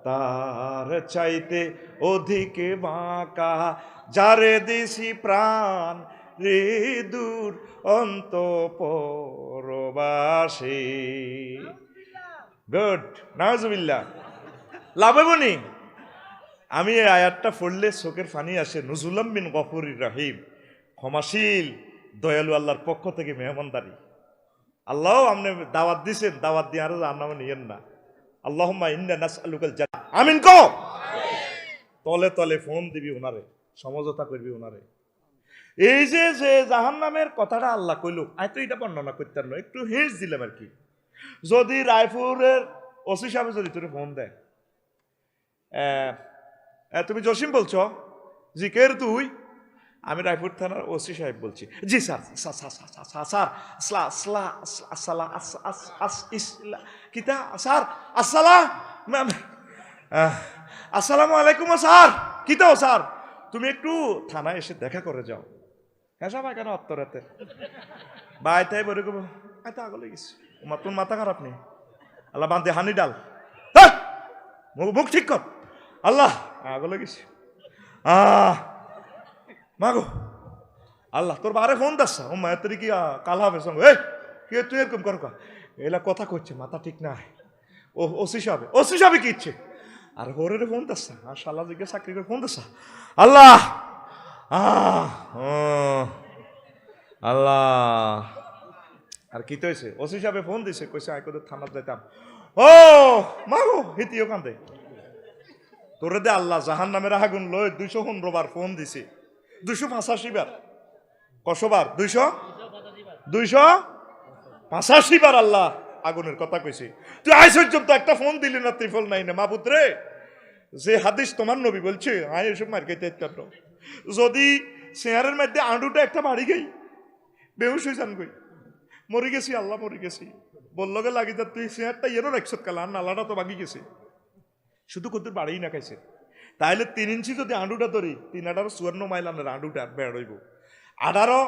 S1: তার চাইতে অধিকে বাঁকা, যারে দিছি প্রাণ রে দূর অন্তঃপরবাসে। গুড, নাউজুবিল্লাহ। লাভবনি আমি এই আয়াতটা পড়লে চোখের পানি আসে। নুজুলাম মিন গফুরির রহিম, ক্ষমাশীল দয়ালু আল্লাহর পক্ষ থেকে মেহমানদারি। আল্লাহ আপনি দাওয়াত দিছেন, দাওয়াত দিয়ে আরো জাহান্নামে নিয়েন না। আল্লাহুম্মা ইন্না নাসআলুকাল জান্নাহ, আমিন কও। তলে তলে ফোন দিবি ওনারে, সমঝোতা করবি ওনারে। এই যে যে জাহান্নামের কথাটা আল্লাহ কইল, আমি তো এটা বর্ণনা করতাম না, একটু হেস দিলাম আর কি। যদি রায়পুরের ওসি সাহেব যদি তোর ফোন দেয়, তুমি জসিম বলছো, জি কে রে তুই? আমি রায়পুর থানার ওসি সাহেব বলছি। জি স্যার, কিতা স্যার আসসালামু আলাইকুম স্যার, কিতা স্যার তুমি একটু থানায় এসে দেখা করে যাও। হ্যাঁ সবাই কেন অত্তরাতে ভাই তাই বলে গো, আয় তো আগলে গেছি, তোর মাথা খারাপ নেই, আল্লাহ বান্ধে হানি ডাল, মুখ ঠিক কর, আল্লাহ আগলে গেছি মাগো আল্লাহ তোর বারে ফোন দাসা ও মায়ের তরি কি কাল হবে সঙ্গে, এই কি তুই এরকম কর এলা কথা করছে, মাথা ঠিক না, ও ওসি সাহেব কি ইচ্ছে আর হোরের ফোন দাসা আর শালা জিজ্ঞেস চাকরি করে ফোন দাসা, আল্লাহ আল্লাহ আর কি তো হয়েছে? ওসি সাহেব ফোন দিছে, কইছে আই কোথাও থানার যাইতাম। ও মাগো হিতিও কান্দে, তোরে দে আল্লাহ জাহান নামের আগুন লয় 215 বার ফোন দিছে, 285 বার, কশবার 285 বার আল্লাহ আগুনের কথা কইছে। তুই আইসর্য তো একটা ফোন দিলি না, ত্রিফল নাই না মাহবুদ রে, যে হাদিস তোমার নবী বলছে আয় এসব মার খাইতে ইত্যাদ, যদি চেয়ারের মধ্যে আঁডুটা একটা বাড়ি গই বেহুশ হয়ে যান গই, মরে গেছি আল্লাহ মরে গেছি, বললো গে লাগি যা তুই চেয়ারটা এরও রাখছত কালা, নালাটা তো বাগি গেছে, শুধু কত বাড়ি না খাইছে। তাইলে 3 ইঞ্চি যদি আঁডুটা ধরি 3-18 মাইল আনার আঁডুটা বেড়াইব, 18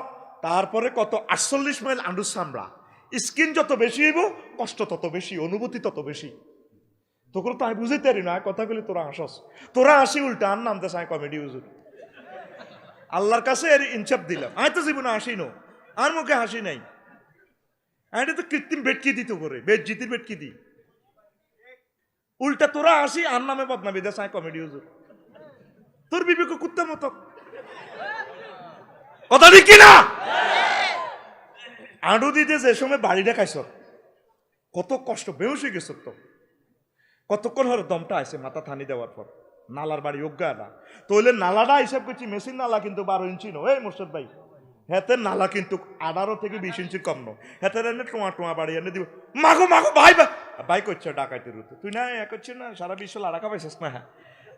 S1: তারপরে কত 48 মাইল আঁডুর সামরা, স্কিন যত বেশি হইব কষ্ট তত বেশি, অনুভূতি তত বেশি। তোকে তো আমি বুঝাইতে পারি না কথা বলি, তোরা হাসস, তোরা হাসি উল্টা আর নাম দেশ কমেডি হুজুর, আল্লাহর কাছে এর ইনসাফ দিলাম, আমি তো জীবনে হাসি নো, আর মুখে হাসি নাই, আমি তো কৃত্রিম বেটকি দিত করে বেট জিতির বেটকি দি, উল্টা তোরা হাসি আর নামে বদনামি দেশ কমেডি হুজুর, তোর বিবেক কুত্তার মতো কথা ঠিক কিনা? আঁডু দিতে যে সময় বাড়িটা খাইছ কত কষ্ট, বেহুশ হয়ে গেছ তো, কতক্ষণ হলো দমটা আছে মাথা থানি দেওয়ার পর, নালার বাড়ি অজ্ঞা না তৈলে নালাটা হিসাব করছি, মেশিন নালা কিন্তু 12 ইঞ্চি নো, এই মোর্শেদ ভাই হেতের নালা কিন্তু 18 থেকে 20 ইঞ্চি কম নো, হেতের এনে টোয়া বাড়ি এনে দিব, মাগো ভাই ভাই করছে ডাকাইতে রুতে, তুই না এক করছে না সারা বিশ্ব লাড়াকা পাইছিস না, হ্যাঁ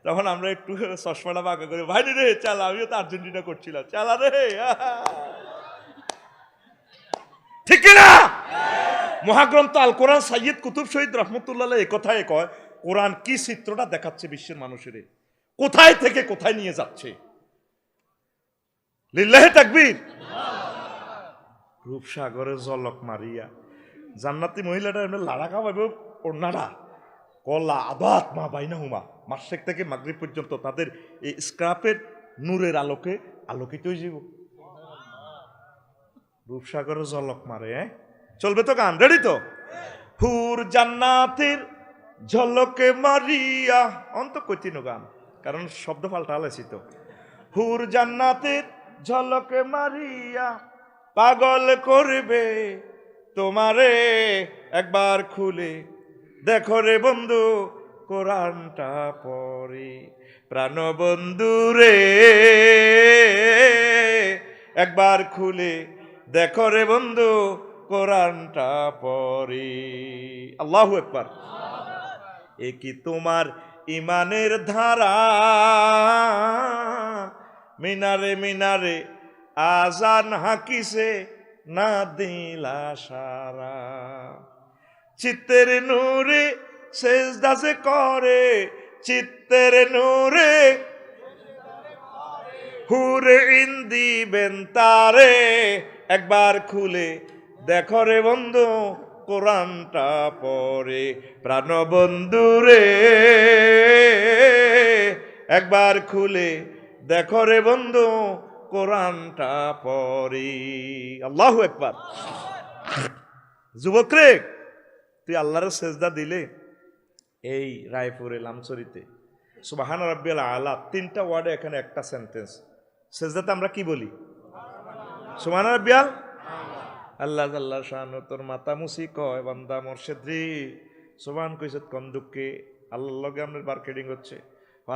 S1: তখন আমরা একটু চশমাটা বাঁকা করে, ভাই রে চালা, আমিও তো আর্জেন্টিনা করছিলাম, চালা রে, ঠিক না? মহাগ্রন্থ আল কোরআন সাইয়্যিদ কুতুব শহীদ রহমতুল্লাহ এই কথাই কয়, কোরআন কি চিত্রটা দেখাচ্ছে বিশ্বের মানুষের, কোথায় থেকে কোথায় নিয়ে যাচ্ছে, লিল্লাহি তাকবীর। রূপসাগরে জলক মারিয়া জান্নাতি মহিলাটা এমনি লাড়া খাওয়াবে, ওনারা কলা আবাদ মা বাইনা হুমা, মাসেক থেকে মাগরিব পর্যন্ত তাদের এই স্ক্রাপের নূরের আলোকে আলোকিত হয়ে যাব। রূপসাগরে জলক মারে, চলবে তো গান, রেডি তো? হুর জান্নাতের ঝলকে মারিয়া, অন্ত কইতিনো গান কারণ শব্দ পাল্টা আলেছি তো, হুর জান্নাতের ঝলকে মারিয়া পাগল করবে তোমারে, একবার খুলে দেখো রে বন্ধু কোরআনটা পড়ে, প্রাণ বন্ধু রে একবার খুলে দেখো রে বন্ধু কোরআনটা পড়ে, আল্লাহু আকবার। এ কি তোমার ইমানের ধারা, মিনারে মিনারে আজান হাকিছে না দিলা সারা, চিত্তের নূরে সেজদা যে করে, চিত্তের নূরে হুরে ইন দিবেন তারে, একবার খুলে দেখো রে বন্ধু কোরআনটা পড়ে, প্রাণ বন্ধু রে একবার খুলে দেখো রে বন্ধু কোরআনটা পড়ে, আল্লাহু আকবার। যুবক রে তুই আল্লাহর সেজদা দিলে এই রায়পুরে লামচরিতে সুবহান রাব্বিয়াল আলা 3টা ওয়ার্ডে এখানে একটা সেন্টেন্স, সেজদাতে আমরা কি বলি? সুবহান রাব্বিয়াল আল্লাহ আল্লাহ শানু, তোর মাথা মুসি কয় বান্দা মোরশেদ রে, সুবহান কইছত কোন দুঃখে আল্লাহর লগে আপনার মার্কেটিং হচ্ছে,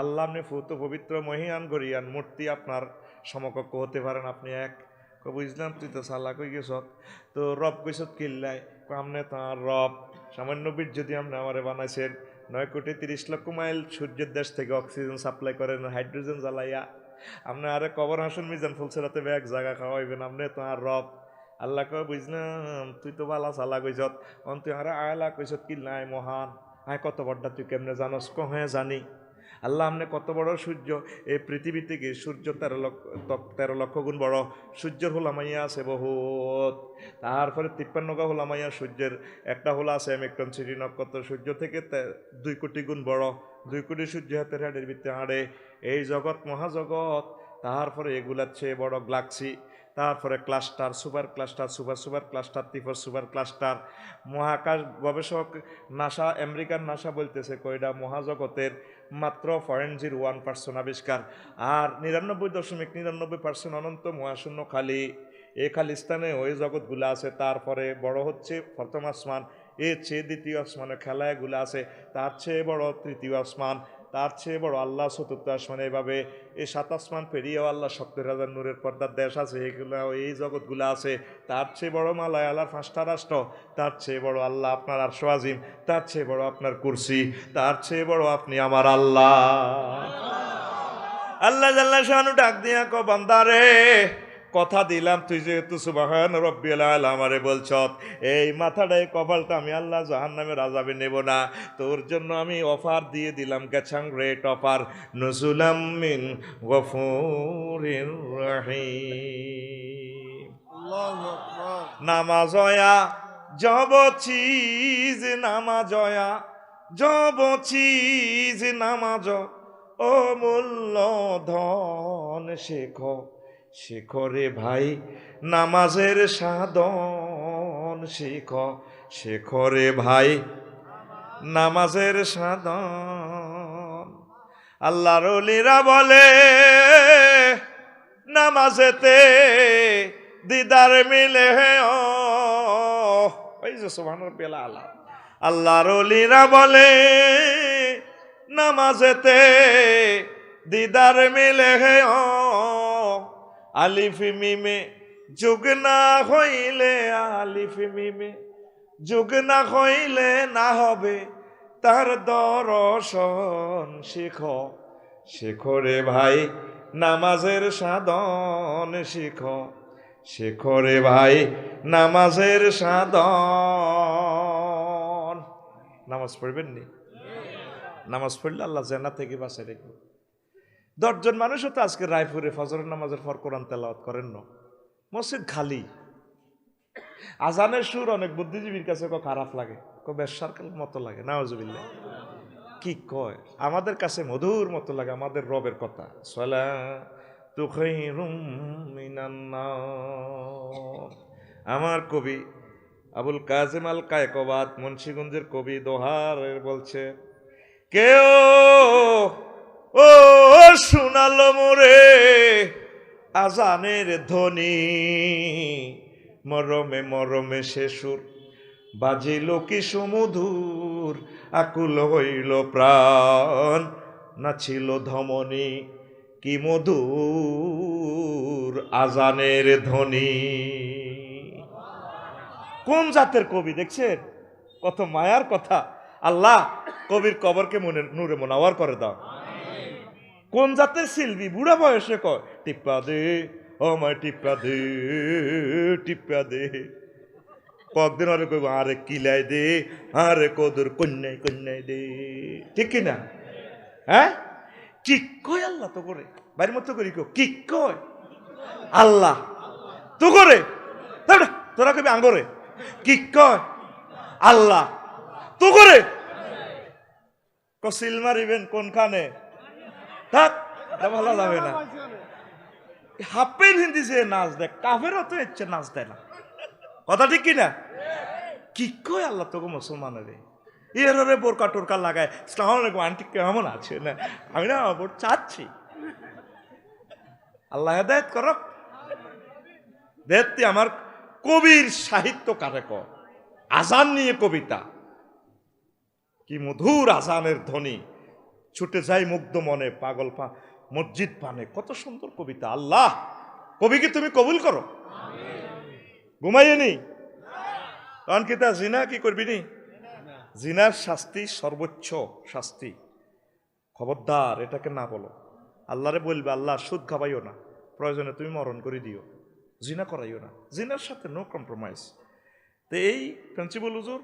S1: আল্লাহ আপনি ফুত পবিত্র মহিয়ান গরিয়ান মূর্তি আপনার সমকক্ষ হতে পারেন আপনি এক। বুঝলাম তুই তো চালাক হয়ে গেছ, তো রব কইসত কিল্লাই আমনে তাঁর রব সামান্য বীর যদি আপনি আমারে বানাইছেন 9,30,00,000 মাইল সূর্যের দেশ থেকে অক্সিজেন সাপ্লাই করেন হাইড্রোজেন জ্বালাইয়া আপনি আরে কবর হাসুন মিজান ফুলসেরাতে এক জায়গা খাওয়াইবেন আপনি তাঁর রব। আল্লাহ কয় বুঝলাম তুই তো বালা চালা কইসত তুই আরে আয়লা কইসত কিল্লাই মহান আয় কত বড়টা তুই কেমনে জানস? হ্যাঁ জানি। আল্লাহ আমনে কত বড় সূর্য, এই পৃথিবী থেকে সূর্য 13 লক্ষ গুণ বড়। সূর্যের হোলামাইয়া আছে বহুত, তারপরে 53 হোলামাইয়া সূর্যের একটা হোলা আছে মেকটন সিটি নক্ষত্র সূর্য থেকে 2 কোটি গুণ বড়। 2 কোটি সূর্য হাতের হাড়ের ভিতরে হাড়ে এই জগৎ মহাজগৎ। তারপরে এগুলার চেয়ে বড় গ্যালাক্সি, তারপরে cluster, super cluster, super super cluster, ত্রিপর সুপার ক্লাস্টার। মহাকাশ গবেষক নাসা, আমেরিকার নাসা বলতেছে কয়টা মহাজগতের মাত্র 0.01% আবিষ্কার, আর 99.99% অনন্ত মহাশূন্য খালি। এই খালি স্থানে ওই জগৎগুলো আছে। তারপরে বড় হচ্ছে প্রথম আসমান, এর চেয়ে দ্বিতীয় আসমানে খেলাগুলো আছে, তার চেয়ে বড় তৃতীয় আসমান, তার চেয়ে বড় আল্লাহ চতুর্থ আসমান। এইভাবে এই 7 আসমান পেরিয়েও আল্লাহ 70,000 নূরের পর্দার দেশ আছে, এগুলো এই জগৎগুলো আছে। তার চেয়ে বড় মালায় আল্লাহর 5টা রাষ্ট্র, তার চেয়ে বড় আল্লাহ আপনার আরশ আজিম, তার চেয়ে বড় আপনার কুরসি, তার চেয়ে বড় আপনি আমার আল্লাহ। আল্লাহ জাল্লা শানু ডাক দিয়া কো বান্দারে কথা দিলাম তুই যেহেতু সুবহান রব্বিল আলা আমারে বলছ, এই মাথাটাই কপালটা আমি আল্লাহ জাহান্নামের আযাবে নেব না। তোর জন্য আমি অফার দিয়ে দিলাম, গেছাং রেট অফার, নুজুলাম মিন গফুরির রহিম। আল্লাহু আকবার। নামাজয়া জব চিজ নামাজয়া জব চিজ নামাজ ও মূল্য ধন শেখো শেখরে ভাই নামাজের সাধন শেখো শেখরে ভাই নামাজের সাধন। আল্লাহর ওলিরা বলে নামাজেতে দিদার মিলে ওই যে সুবহানাল্লাহ আল্লাহ। আল্লাহর ওলিরা বলে নামাজেতে দিদার মিলে আলিফ মিমে যুগ না হইলে, আলিফ মিমে যুগ না হইলে না হবে তার দর্শন শিখো শেখরে ভাই নামাজের সাধন শিখো শেখরে ভাই নামাজের সাধন। নামাজ পড়বেন নি? নামাজ পড়লে আল্লাহ জান্নাত থেকে বাঁচায় রেখো। 10 জন মানুষও তো আজকে রায়পুরে ফজরের নামাজের পর কোরআন তেলাওয়াত করেন না, মসজিদ খালি। আজানের সুর অনেক বুদ্ধিজীবীর কাছে খারাপ লাগে, বেশ্যার মতো লাগে, নাউজুবিল্লাহ। কি কয় আমাদের কাছে মধুর মতো লাগে আমাদের রবের কথা। সালাতু খায়রুম মিনান নাওম। আমার কবি আবুল কাজেম আল কায়কবাদ মুন্সিগঞ্জের কবি দোহারের বলছে, কেউ ও শোনালো মোরে আজানের ধ্বনি, মরমে মরমে সে সুর বাজিল কি সুমধুর, আকুল হইল প্রাণ নাছিল ধমনী, কি মধুর আজানের ধ্বনি। কোন জাতের কবি দেখছেন, কত মায়ার কথা। আল্লাহ কবির কবরকে নূরে মুনাওয়ার করে দাও। কোন জাতের শিল্পী, বুড়া বয়সে কয় টিপ্পা দে ও মাই টিপ্পা দে টিপ্পা দে। কয়েকদিন আরে কইব আরে কিলাই দে, আরে কদর কন্যাই কন্যাই দে, ঠিক কিনা? হ্যাঁ কি কয় আল্লাহ তো করে বাড়ির মতো করি কি কয় আল্লাহ তো করে, তোরা কবি আঙ্গরে কি কয় আল্লাহ তো করে। কসিল মারিবেন কোনখানে, থাক ভালো যাবে না। হাফের হিন্দি যে নাচ দেয়, কাফেরও তো ইচ্ছে নাচ দেয় না, কথা ঠিক কিনা? কি কয় আল্লাহ তোকে মুসলমানের এর বোরকা টোরকা লাগায় সালাম আলাইকুম আন্টি কেমন আছে না, আমি না ভোট চাচ্ছি। আল্লাহ হেদায়েত করক। দেখতে আমার কবির সাহিত্য কারে ক, আজান নিয়ে কবিতা, কি মধুর আজানের ধ্বনি, ছুটে যাই মুগ্ধ মনে পাগল মসজিদ পানে, কত সুন্দর কবিতা। আল্লাহ কবিকে তুমি কবুল করো। ঘুমাইয়ে নি কারণ কি তা জিনা কি করবি নি? জিনার শাস্তি সর্বোচ্চ শাস্তি। খবরদার এটাকে না বলো। আল্লাহরে বলবে আল্লাহ সুদ খাবাইও না, প্রয়োজনে তুমি মরণ করে দিও, জিনা করাইও না, জিনার সাথে নো কম্প্রোমাইজ। তো এই প্রিন্সিপাল হুজুর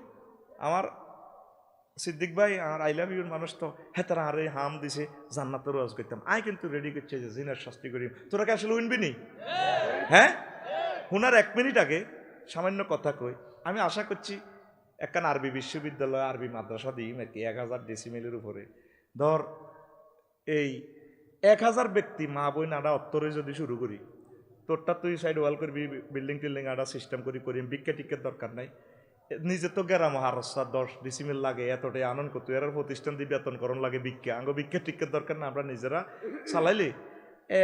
S1: আমার সিদ্দিক ভাই আর আই লাভ ইউর মানুষ তো হ্যাঁ তারা আরে হাম দিছে জান্নাতের ওয়াজ করতাম, আই কিন্তু রেডি করছে যে জিনার শাস্তি করি। তোরা কি আসলে উইনবি নি? হ্যাঁ, হুনার 1 মিনিট আগে সামান্য কথা কই। আমি আশা করছি একখান আরবি বিশ্ববিদ্যালয় আরবি মাদ্রাসা দিই আর কি 1000 ডেসিমেলের উপরে ধর এই 1000 ব্যক্তি মা বই নাড়া অত্তরে যদি শুরু করি, তোরটা তুই সাইড ওয়াল করবি, বিল্ডিং টিল্ডিং আড়া সিস্টেম করি ভিক্ষা টিক্ষের দরকার নাই। নিজে তো গেরাম হারসা 10 ডিসিমেল লাগে, এতটাই আনন্দ করতো এর প্রতিষ্ঠান দিয়ে বেতন করণ লাগে ভিক্ষা, আঙ্গ ভিক্ষা টিক্ষের দরকার না, আমরা নিজেরা চালাইলে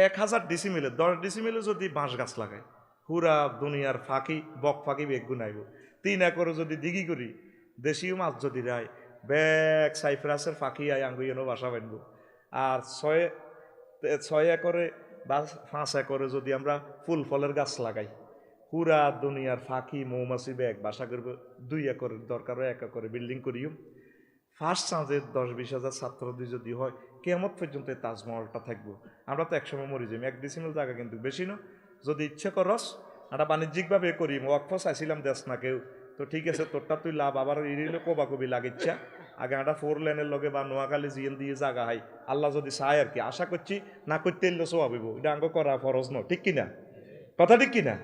S1: 1000 ডিসিমেলে 10 ডিসিমেলে যদি বাঁশ গাছ লাগাই, পুরা দুনিয়ার ফাঁকি বক ফাঁকি বেগ গুনাইব। 3 একর যদি দিঘি করি, দেশীয় মাছ যদি রায় ব্যাগ সাইফ্রাসের ফাঁকি আয় আঙ্গুইয়েনও বাসা বাঁধব। আর 6 একরে বা 5 একরে যদি আমরা ফুল ফলের গাছ লাগাই, পুরা দুনিয়ার ফাঁকি মৌমাছি ব্যাগ বাসা করবো। 2 একরের দরকার 1 একরে বিল্ডিং করিও। ফার্স্ট চাঁজের 10-20 হাজার ছাত্র যদি হয়, কেয়ামত পর্যন্ত এই তাজমহলটা থাকবো। আমরা তো একসময় মরি যাই। 1 ডিসিমেল জায়গা কিন্তু বেশি না। যদি ইচ্ছে করস একটা বাণিজ্যিকভাবে করি, ওয়াকফ চাইছিলাম দেশ না কেউ, তো ঠিক আছে তোরটা তুই লাভ আবার ইরিলে কবা কবি লাগিচ্ছা আগে একটা 4 লেনের লগে বা নোয়াখালী জিএন দিয়ে জায়গা হাই আল্লাহ যদি চায় আর কি। আশা করছি না করতে এলে সব হইব, এটা আঙ্গ করা ফরজ ন, ঠিক কিনা কথা, ঠিক কিনা?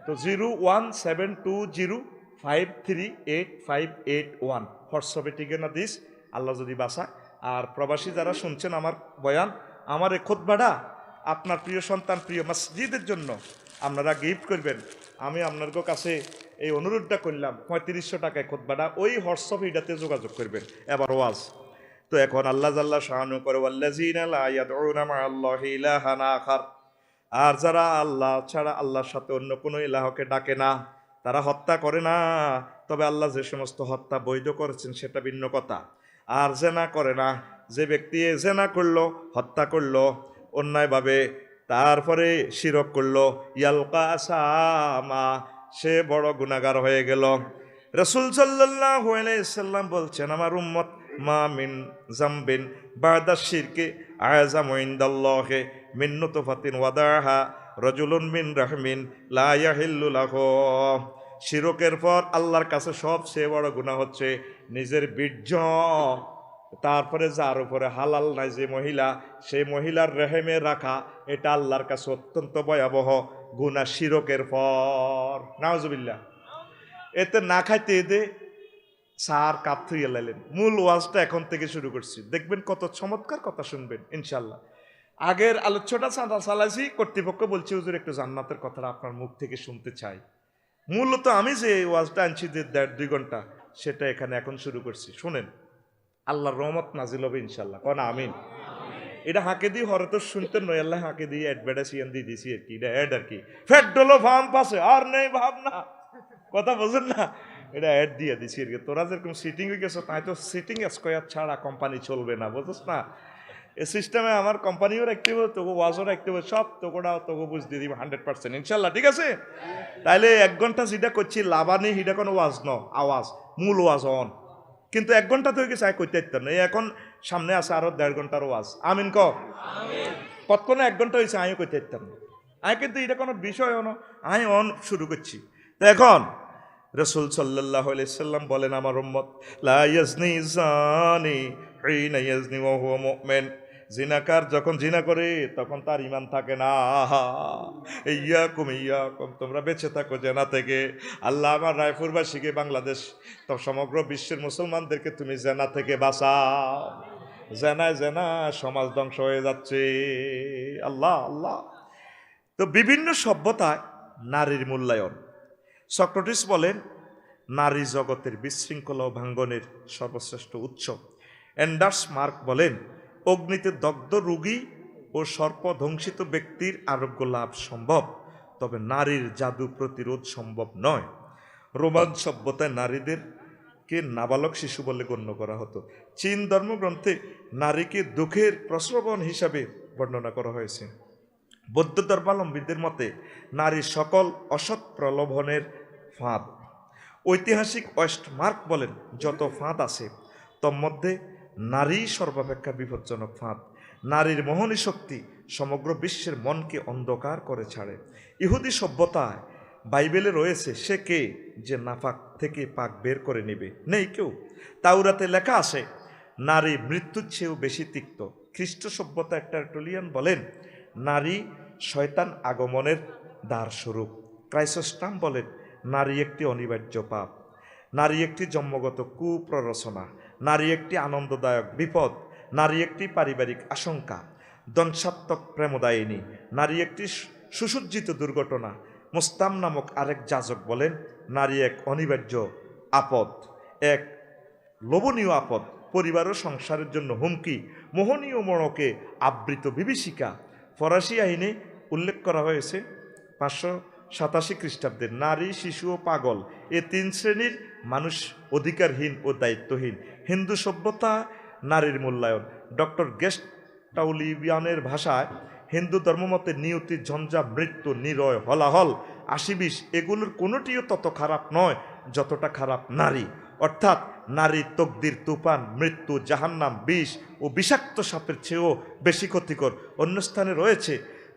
S1: তো 01720538581 হোয়াটসঅ্যাপে ঠিকানা দিস, আল্লাহ যদি বাসা। আর প্রবাসী যারা শুনছেন আমার বয়ান, আমার এই খুতবাটা আপনার প্রিয় সন্তান প্রিয় মসজিদের জন্য আপনারা গিফট করবেন। আমি আপনার কাছে এই অনুরোধটা করলাম 3500 টাকায় খুতবাটা ওই হোয়াটসঅ্যাপ এটাতে যোগাযোগ করবেন। এবার ওয়াজ তো এখন আল্লাহ জাল্লা শাহানু করে ওয়াল্লাযীনা লা ইয়াদউনা মা'আল্লাহি ইলাহান আখার, আর যারা আল্লাহ ছাড়া আল্লাহর সাথে অন্য কোনো ইলাহকে ডাকে না, তারা হত্যা করে না। তবে আল্লাহ যে সমস্ত হত্যা বৈধ করেছেন সেটা ভিন্ন কথা। আর জেনা করে না, যে ব্যক্তি জেনা করলো, হত্যা করলো অন্যায়ভাবে, তারপরে শিরক করলো, ইয়ালকা আসামা, সে বড় গুনাহগার হয়ে গেল। রাসূল সাল্লাল্লাহু আলাইহি সাল্লাম বলছেন আমার উম্মত মা মিন জামবিন বাদা শিরকে আযামু ইনদাল্লাহি মিন নুতফাতিন ওয়াদাহা রাজুলুন মিন রাহমিন লা ইয়াহিল্লু লাহু। শিরকের পর আল্লাহর কাছে সবচেয়ে বড় গুনাহ হচ্ছে নিজের বীর্য, তারপরে যার উপরে হালাল নাই যে মহিলা, সেই মহিলার রেহেমে রাখা, এটা আল্লাহর কাছে অত্যন্ত ভয়াবহ গুনাহ শিরকের পর। নাউজুবিল্লাহ। এতে না খাইতে এদে সার কাপ থুইয়া লাইলেন। মূল ওয়াজটা এখন থেকে শুরু করছি, দেখবেন কত চমৎকার কথা শুনবেন ইনশাল্লাহ। আগের আলোচ্যটা চালাইছি, কর্তৃপক্ষ বলছে হুজুর একটু জান্নাতের কথাটা আপনার মুখ থেকে শুনতে চাই। মূলত আমি যে ওয়াজটা আনছি যে 1.5-2 ঘন্টা, সেটা এখানে এখন শুরু করছি। শুনেন, আল্লাহর রহমত নাজিল হবে ইনশাল্লাহ, কোন আমিন। এটা হাঁকে দিয়ে হরে তো শুনতেন নয়, আল্লাহ হাঁকে দিয়ে অ্যাডভার্টাইজিয়ান দিয়ে দিছি আর কি, এটা অ্যাড আর কি। ফ্যাট ডলো ফার্ম পাশে আর নেই ভাবনা, কথা বোঝেন না, এটা অ্যাড দিয়ে দিছি আর কি। তোরা যেরকম সিটিং হয়ে গেছো, তাই তো সিটিং স্কোয়ার ছাড়া কোম্পানি চলবে না, বুঝছ না? এই সিস্টেমে আমার কোম্পানিও রাখতে হবে, তোকে ওয়াজও রাখতে হবে, সব তোকোটা তোকে বুঝ দিয়ে দিব 100% ইনশাল্লাহ, ঠিক আছে? তাইলে 1 ঘন্টা যেটা করছি লাভানি, সেটা কোনো ওয়াজ ন, আওয়াজ মূল ওয়াজ অন। কিন্তু 1 ঘন্টা তো হয়ে গেছে, করতে পারতাম না। এখন সামনে আছে আরো 1.5 ঘন্টার ওয়াজ, আমিন ক কতক্ষণে 1 ঘন্টা হয়েছে, আমিও করতে পারতাম না। আমি কিন্তু এটা কোনো বিষয় অন, আমি অন শুরু করছি। তো এখন রাসূল সাল্লাল্লাহু আলাইহি সাল্লাম বলেন আমার উম্মত লা ইয়াজনি জানি হিনা ইয়াজনি ওয়া হুয়া মুমিন, জিনাকার যখন জিনা করে তখন তার ঈমান থাকে না। ইয়াকুম তোমরা বেঁচে থাকো জেনা থেকে। আল্লাহ আমার রায়পুরবাসীকে, বাংলাদেশ তো সমগ্র বিশ্বের মুসলমানদেরকে তুমি জেনা থেকে বাঁচাও। জেনায় জেনা সমাজ ধ্বংস হয়ে যাচ্ছে। আল্লাহ আল্লাহ। তো বিভিন্ন সভ্যতায় নারীর মূল্যায়ন। সক্রেটিস বলেন নারী জগতের বিশৃঙ্খলা ও ভাঙ্গনের সর্বশ্রেষ্ঠ উৎস। অ্যান্ডার্স মার্ক বলেন অগ্নিতে দগ্ধ রোগী ও সর্পধ্বংসিত ব্যক্তির আরোগ্য লাভ সম্ভব, তবে নারীর জাদু প্রতিরোধ সম্ভব নয়। রোমান সভ্যতায় নারীদেরকে নাবালক শিশু বলে গণ্য করা হতো। চীন ধর্মগ্রন্থে নারীকে দুঃখের প্রশ্রবণ হিসাবে বর্ণনা করা হয়েছে। বৌদ্ধ ধর্মাবলম্বীদের মতে নারী সকল অসৎ প্রলোভনের ফাঁদ। ঐতিহাসিক ওয়েস্টমার্ক বলেন, যত ফাঁদ আছে তন্মধ্যে নারী সর্বাপেক্ষা বিপজ্জনক ফাঁদ। নারীর মোহনী শক্তি সমগ্র বিশ্বের মনকে অন্ধকার করে ছাড়ে। ইহুদি সভ্যতায় বাইবেলে রয়েছে, সে কে যে নাপাক থেকে পাক বের করে নেবে? নেই কেউ। তাওরাতে লেখা আছে, নারী মৃত্যুর চেয়েও বেশি তিক্ত। খ্রিস্ট সভ্যতা টার্টুলিয়ান বলেন, নারী শয়তান আগমনের দ্বার স্বরূপ। ক্রাইসোস্টাম বলেন, নারী একটি অনিবার্য পাপ, নারী একটি জন্মগত কুপ্ররচনা, নারী একটি আনন্দদায়ক বিপদ, নারী একটি পারিবারিক আশঙ্কা, দংশাত্মক প্রেমদায়িনী, নারী একটি সুসজ্জিত দুর্ঘটনা। মুস্তাম নামক আরেক যাজক বলেন, নারী এক অনিবার্য আপদ, এক লোভনীয় আপদ, পরিবার ও সংসারের জন্য হুমকি, মোহনীয় মনকে আবৃত বিভীষিকা। ফরাসি আইনে উল্লেখ করা হয়েছে 587 খ্রিস্টাব্দে, নারী, শিশু ও পাগল এ 3 শ্রেণীর মানুষ অধিকারহীন ও দায়িত্বহীন। হিন্দু সভ্যতা নারীর মূল্যায়ন। ডক্টর গেস্টাউলিভিয়ানের ভাষায়, হিন্দু ধর্মমতে নিয়তি, ঝঞ্ঝা, মৃত্যু, নিরয়, হলাহল, 80-20 এগুলোর কোনোটিও তত খারাপ নয় যতটা খারাপ নারী। অর্থাৎ নারী তকদির, তুফান, মৃত্যু, জাহান্নাম, বিষ ও বিষাক্ত সাপের চেয়েও বেশি ক্ষতিকর। অন্য স্থানে রয়েছে,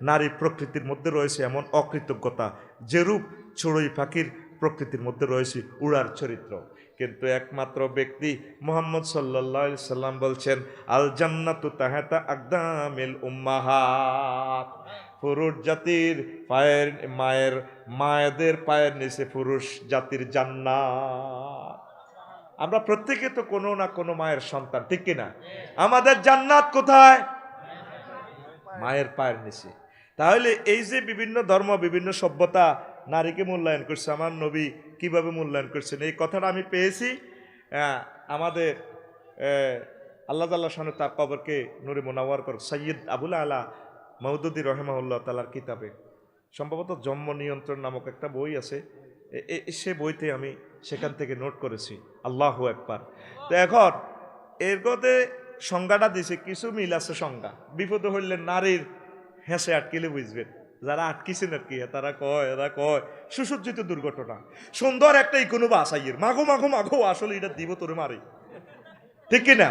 S1: নারী প্রকৃতির মধ্যে রয়েছে এমন অকৃতজ্ঞতা যেরূপ চড়ুই পাখির প্রকৃতির মধ্যে রয়েছে উড়ার চরিত্র। কিন্তু একমাত্র ব্যক্তি মুহাম্মদ সাল্লাল্লাহু আলাইহি সাল্লাম বলছেন, আল জান্নাতু তাহাতা আকদামিল উম্মাহাত। পুরুষ জাতির পায়ের মায়েদের পায়ের নিচে পুরুষ জাতির জান্নাত। আমরা প্রত্যেকে তো কোনো না কোনো মায়ের সন্তান, ঠিক কিনা? আমাদের জান্নাত কোথায়? মায়ের পায়ের নিচে। তাহলে এই যে বিভিন্ন ধর্ম, বিভিন্ন সভ্যতা নারীকে মূল্যায়ন করছে, আমার নবী কিভাবে মূল্যায়ন করছেন এই কথাটা আমি পেয়েছি আমাদের আল্লাহ তাআলা শানে তার কবরকে নূরে মুনাওয়ার কর সৈয়দ আবুল আলা মওদুদী রহিমাহুল্লাহ তাআলার কিতাবে, সম্ভবত জন্ম নিয়ন্ত্রণ নামক একটা বই আছে, সে বইতে আমি সেখান থেকে নোট করেছি। আল্লাহু আকবার। তো এখন এর গতে সংজ্ঞাটা দিছে, কিছু মিল আছে সংজ্ঞা। বিপদ হইলে নারীর হেসে আটকিলে বুঝবেন, যারা আটকিছেন আর কি, এরা কয় সুসজ্জিত দুর্ঘটনা, সুন্দর একটা ইকোনো বাসাইয়ের মাগো মাগো মাগো, আসলে এটা দিব তোরে মারি, ঠিক কিনা?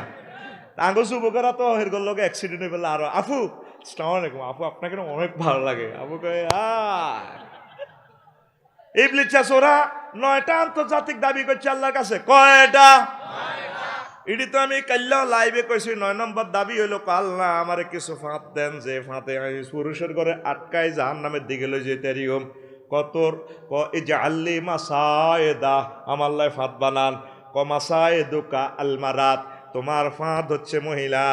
S1: আঙ্গো যুবকেরা তো এর লগে অ্যাক্সিডেন্ট হয়ে পেলে আরো, আপু আসসালামু আলাইকুম, আপু আপনাকে অনেক ভালো লাগে, আপু কয়ে ইবলিস ওরা 9টা আন্তর্জাতিক দাবি করছে আল্লাহর কাছে। কয়টা? এটি তো আমি কাল্লা লাইভে কইছি। 9 নম্বর দাবি হইল, আল্লাহ আমারে কিছু ফাঁদ দেন, যে ফাঁদে আমি পুরুষের ঘরে আটকায় জাহান্নামের দিকে লই যেতে পারিম। কতর এই যে আল্লি মাসায়েদা, আমার লাই ফাঁদ বানান। মাসায়েদুকা আলমারাত, তোমার ফাঁদ হচ্ছে মহিলা,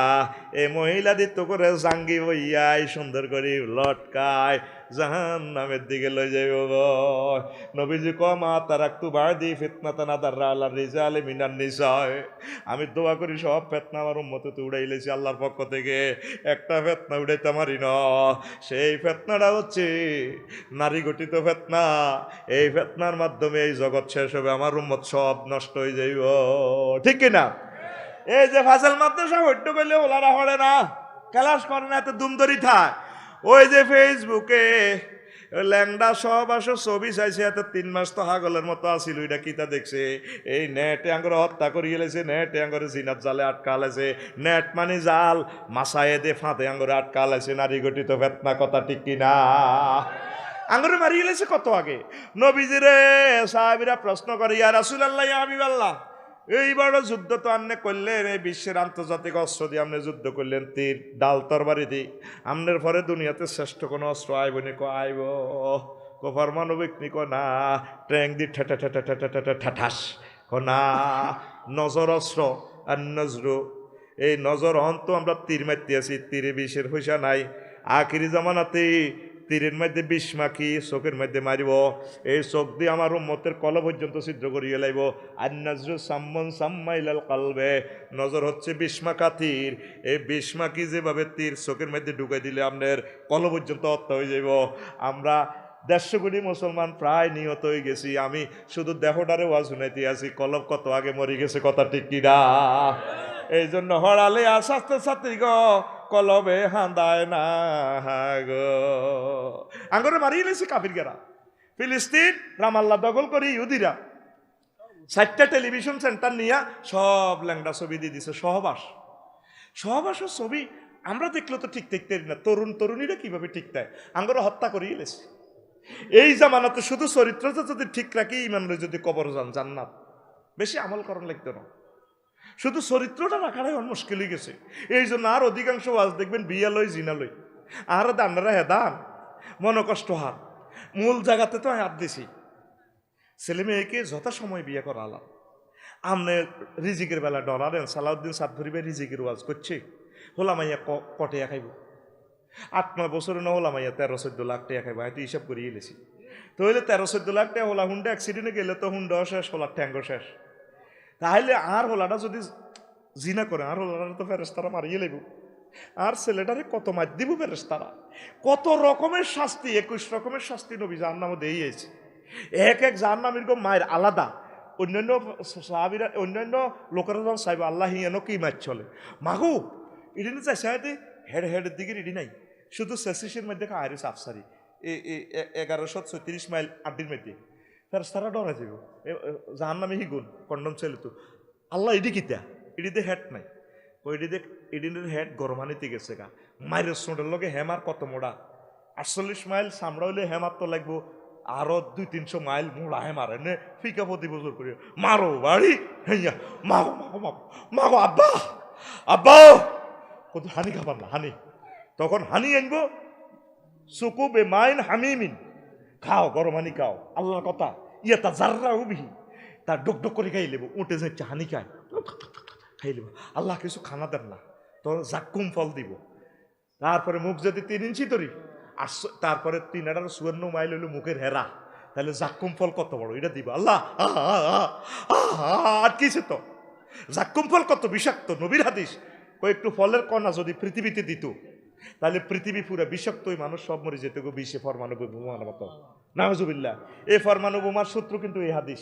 S1: এই মহিলা দিত করে জাঙ্গি বইয়াই সুন্দর করে লটকায় জাহান্নামের দিকে লই যাইব গো। নবীজি কমা তারাকতু বাদি ফিতনাতান আদাররা আলা রিজালি মিনান নিসায়। আমি দোয়া করি সব ফিতনা আমার উম্মতে উড়াইলেছি আল্লাহর পক্ষ থেকে, একটা ফিতনা উড়াইতে পারি না। সেই ফিতনাটা হচ্ছে নারী গঠিত ফিতনা। এই ফিতনার মাধ্যমে এই জগৎ শেষ হবে, আমার উম্মত সব নষ্ট হয়ে যাইব, ঠিক কিনা? এই যে ফাজল মাদ্রাসা হইতে করলে ওলারা হরে না, ক্লাস করে না, এত দুমদরি থাক। ওই যে ফেসবুকে ল্যাংডা সব আসো ছবি চাইছে, এত 3 মাস তো হাগলের মতো আসিল, এটা কিতা দেখছে? এই নেটে আঙ্গর হত্যা করিয়ে লেছে, নেটে আঙ্গর জিনাত জালে আটকা লেছে। নেট মানে জাল, মাসায়ে দে ফাঁদে আঙ্গরে আটকা লেছে। নারী গঠিত ফিতনা, কথা ঠিক কিনা? আঙ্গরে মারিয়ে লেছে কত আগে। নবীজিরে সাহাবীরা প্রশ্ন করে, ইয়া রাসূলুল্লাহ, ইয়া হাবিবাল্লাহ, এই বড় যুদ্ধ তো আপনি করলেন, এই বিশ্বের আন্তর্জাতিক অস্ত্র দিয়ে আপনি যুদ্ধ করলেন, তীর ডাল তরবারি দিয়ে, আপনার পরে দুনিয়াতে শ্রেষ্ঠ কোনো অস্ত্র আইব নি? আইব পারমাণবিক নি? না ট্যাঙ্ক দিয়ে ঠেটা ঠেটা ঠেটা ঠেটা ঠাঠাস না নজর অস্ত্র। আর নজরু, এই নজর হন তো আমরা তীর মারতে আছি, তীরে বিষের পয়সা নাই। আখিরি জামানাতে তীরের মধ্যে বিষ মাখি চোখের মধ্যে মারিব, এই চোখ দিয়ে আমার উম্মতের কলা পর্যন্ত ছিদ্র করিয়ে লাইব। আর নজরু সাম্মন সাম্মাইলাল কালবে, নজর হচ্ছে বিষ্মাকা তীর। এই বিষ্মাকি যেভাবে তীর চোখের মধ্যে ঢুকাই দিলে আপনার কলা পর্যন্ত হত্যা হয়ে যাইব। আমরা 150 কোটি মুসলমান প্রায় নিহত হয়ে গেছি, আমি শুধু দেহটারে ওয়াজ শুনাইতে আছি, কলব কত আগে মরে গেছে, কথা ঠিক কিনা? এই জন্য হরালে আস্তে ছাত্রী গো, কলবে হাঁদায় না গো। আঙ্গরে মারিয়ে লেছে কাফির গেরা। ফিলিস্তিন রামাল্লাহ দখল করে ইহুদিরা 4টা টেলিভিশন সেন্টার নিয়ে সব ল্যাংডা ছবি দিয়ে দিছে। সহবাসের ছবি আমরা দেখলে তো ঠিক দেখতে না, তরুণীরা কিভাবে ঠিক দেয়, আঙ্গরে হত্যা করিয়ে লেছে। এই জামানাতে শুধু চরিত্রটা যদি ঠিক রাখি, ইমানরে যদি কবর যান জান্নাত, বেশি আমল করার লাগতো না, শুধু চরিত্রটা রাখাটাই মুশকিল হয়ে গেছে। এই জন্য আর অধিকাংশ ওয়াজ দেখবেন বিয়া লই জিনা লই, আর দান্নারা হেদান মন কষ্ট হার মূল জায়গাতে তো হাত দিছি। ছেলে মেয়েকে যথাসময় বিয়ে করা আলাম। আমনে রিজিকের বেলা ডরারেন, সালাউদ্দিন সাদভরি ভাই রিজিকের ওয়াজ করছে, হোলামাইয়া কটিয়া খাইব, 8-9 বছরে না হোলামাইয়া 13-14 লাখ টাকা খাইব, হয়তো হিসাব করিয়ে গেছি। তো হইলে 13-14 লাখ টাকা হোলা হুন্ডা অ্যাক্সিডেন্টে গেলে তো হুন্ডাও শেষ, হোলার ট্যাঙ্গও শেষ। তাহলে আর হোলাটা যদি জিনা করে, আর হোলাটা তো ফেরেশতারা মারিয়ে লেব। আর ছেলেটারে কত মার দিব ফেরেশতারা, কত রকমের শাস্তি, 21 রকমের শাস্তি নবী জাহান্নামে দিয়েছে। এক জাহান্নাম এরকম মায়ের আলাদা। অন্যান্য সাহাবীরা, অন্যান্য লোকেরা যখন চাইব আল্লাহ হিয়ানো কি মার চলে মাগো, এটি না চাইছে হয়তো হেডের দিকে রেডি নাই, শুধু সেসিসের মধ্যে আইরিস আফসারি 1136 মাইল আড্ডির মধ্যে ফেরেশতারা ডরা যাব। জাহান্নামে হিগুন কন্ডম ছেলে তো আল্লাহ এডি কিতা, এডিতে হেড নাই, ওইডিতে এডিনের হেড গরমানিতে গেছে গা, মাইরের সোঁটের লগে হেমার কত মোড়া, 48 মাইল সামরা হইলে হেমার তো লাগবো আরো 200-300 মাইল মোড়া হেমার, এনে ফিকা প্রতি বছর করি মারো বাড়ি হইয়া মাগো মাগো মাগো মাগো আব্বা আব্বা, কত হানি খাবার না হানি, তখন হানি আনবো সুকু বে মাইন হামিমিন, খাও গরম হানি খাও, আল্লাহর কথা ইয়া তা জাররা উবিহি, তার ডক ডক করে খাই লেব, উঠে যাচ্ছে হানি খায় খাই লেব, আল্লাহ কিছু খানা দেন না, তখন জাক্কুম ফল দিব। তারপরে মুখ যদি 3 ইঞ্চি ধরি, আর তারপরে 3.54 মাইল হইল মুখের হেরা, তাহলে জাক্কুম ফল কত বড় এটা দিব আল্লাহ। আটকিছে তো, জাক্কুম ফল কত বিষাক্ত, নবীর হাদিস কয়েকটু ফলের কণা যদি পৃথিবীতে দিত, তাহলে পৃথিবী পুরো বিষাক্ত, ওই মানুষ সব মরে যেত গো, বিষে পরমাণু বোমার মতো, নাউজুবিল্লাহ। এই পরমাণু বোমার শত্রু কিন্তু এই হাদিস।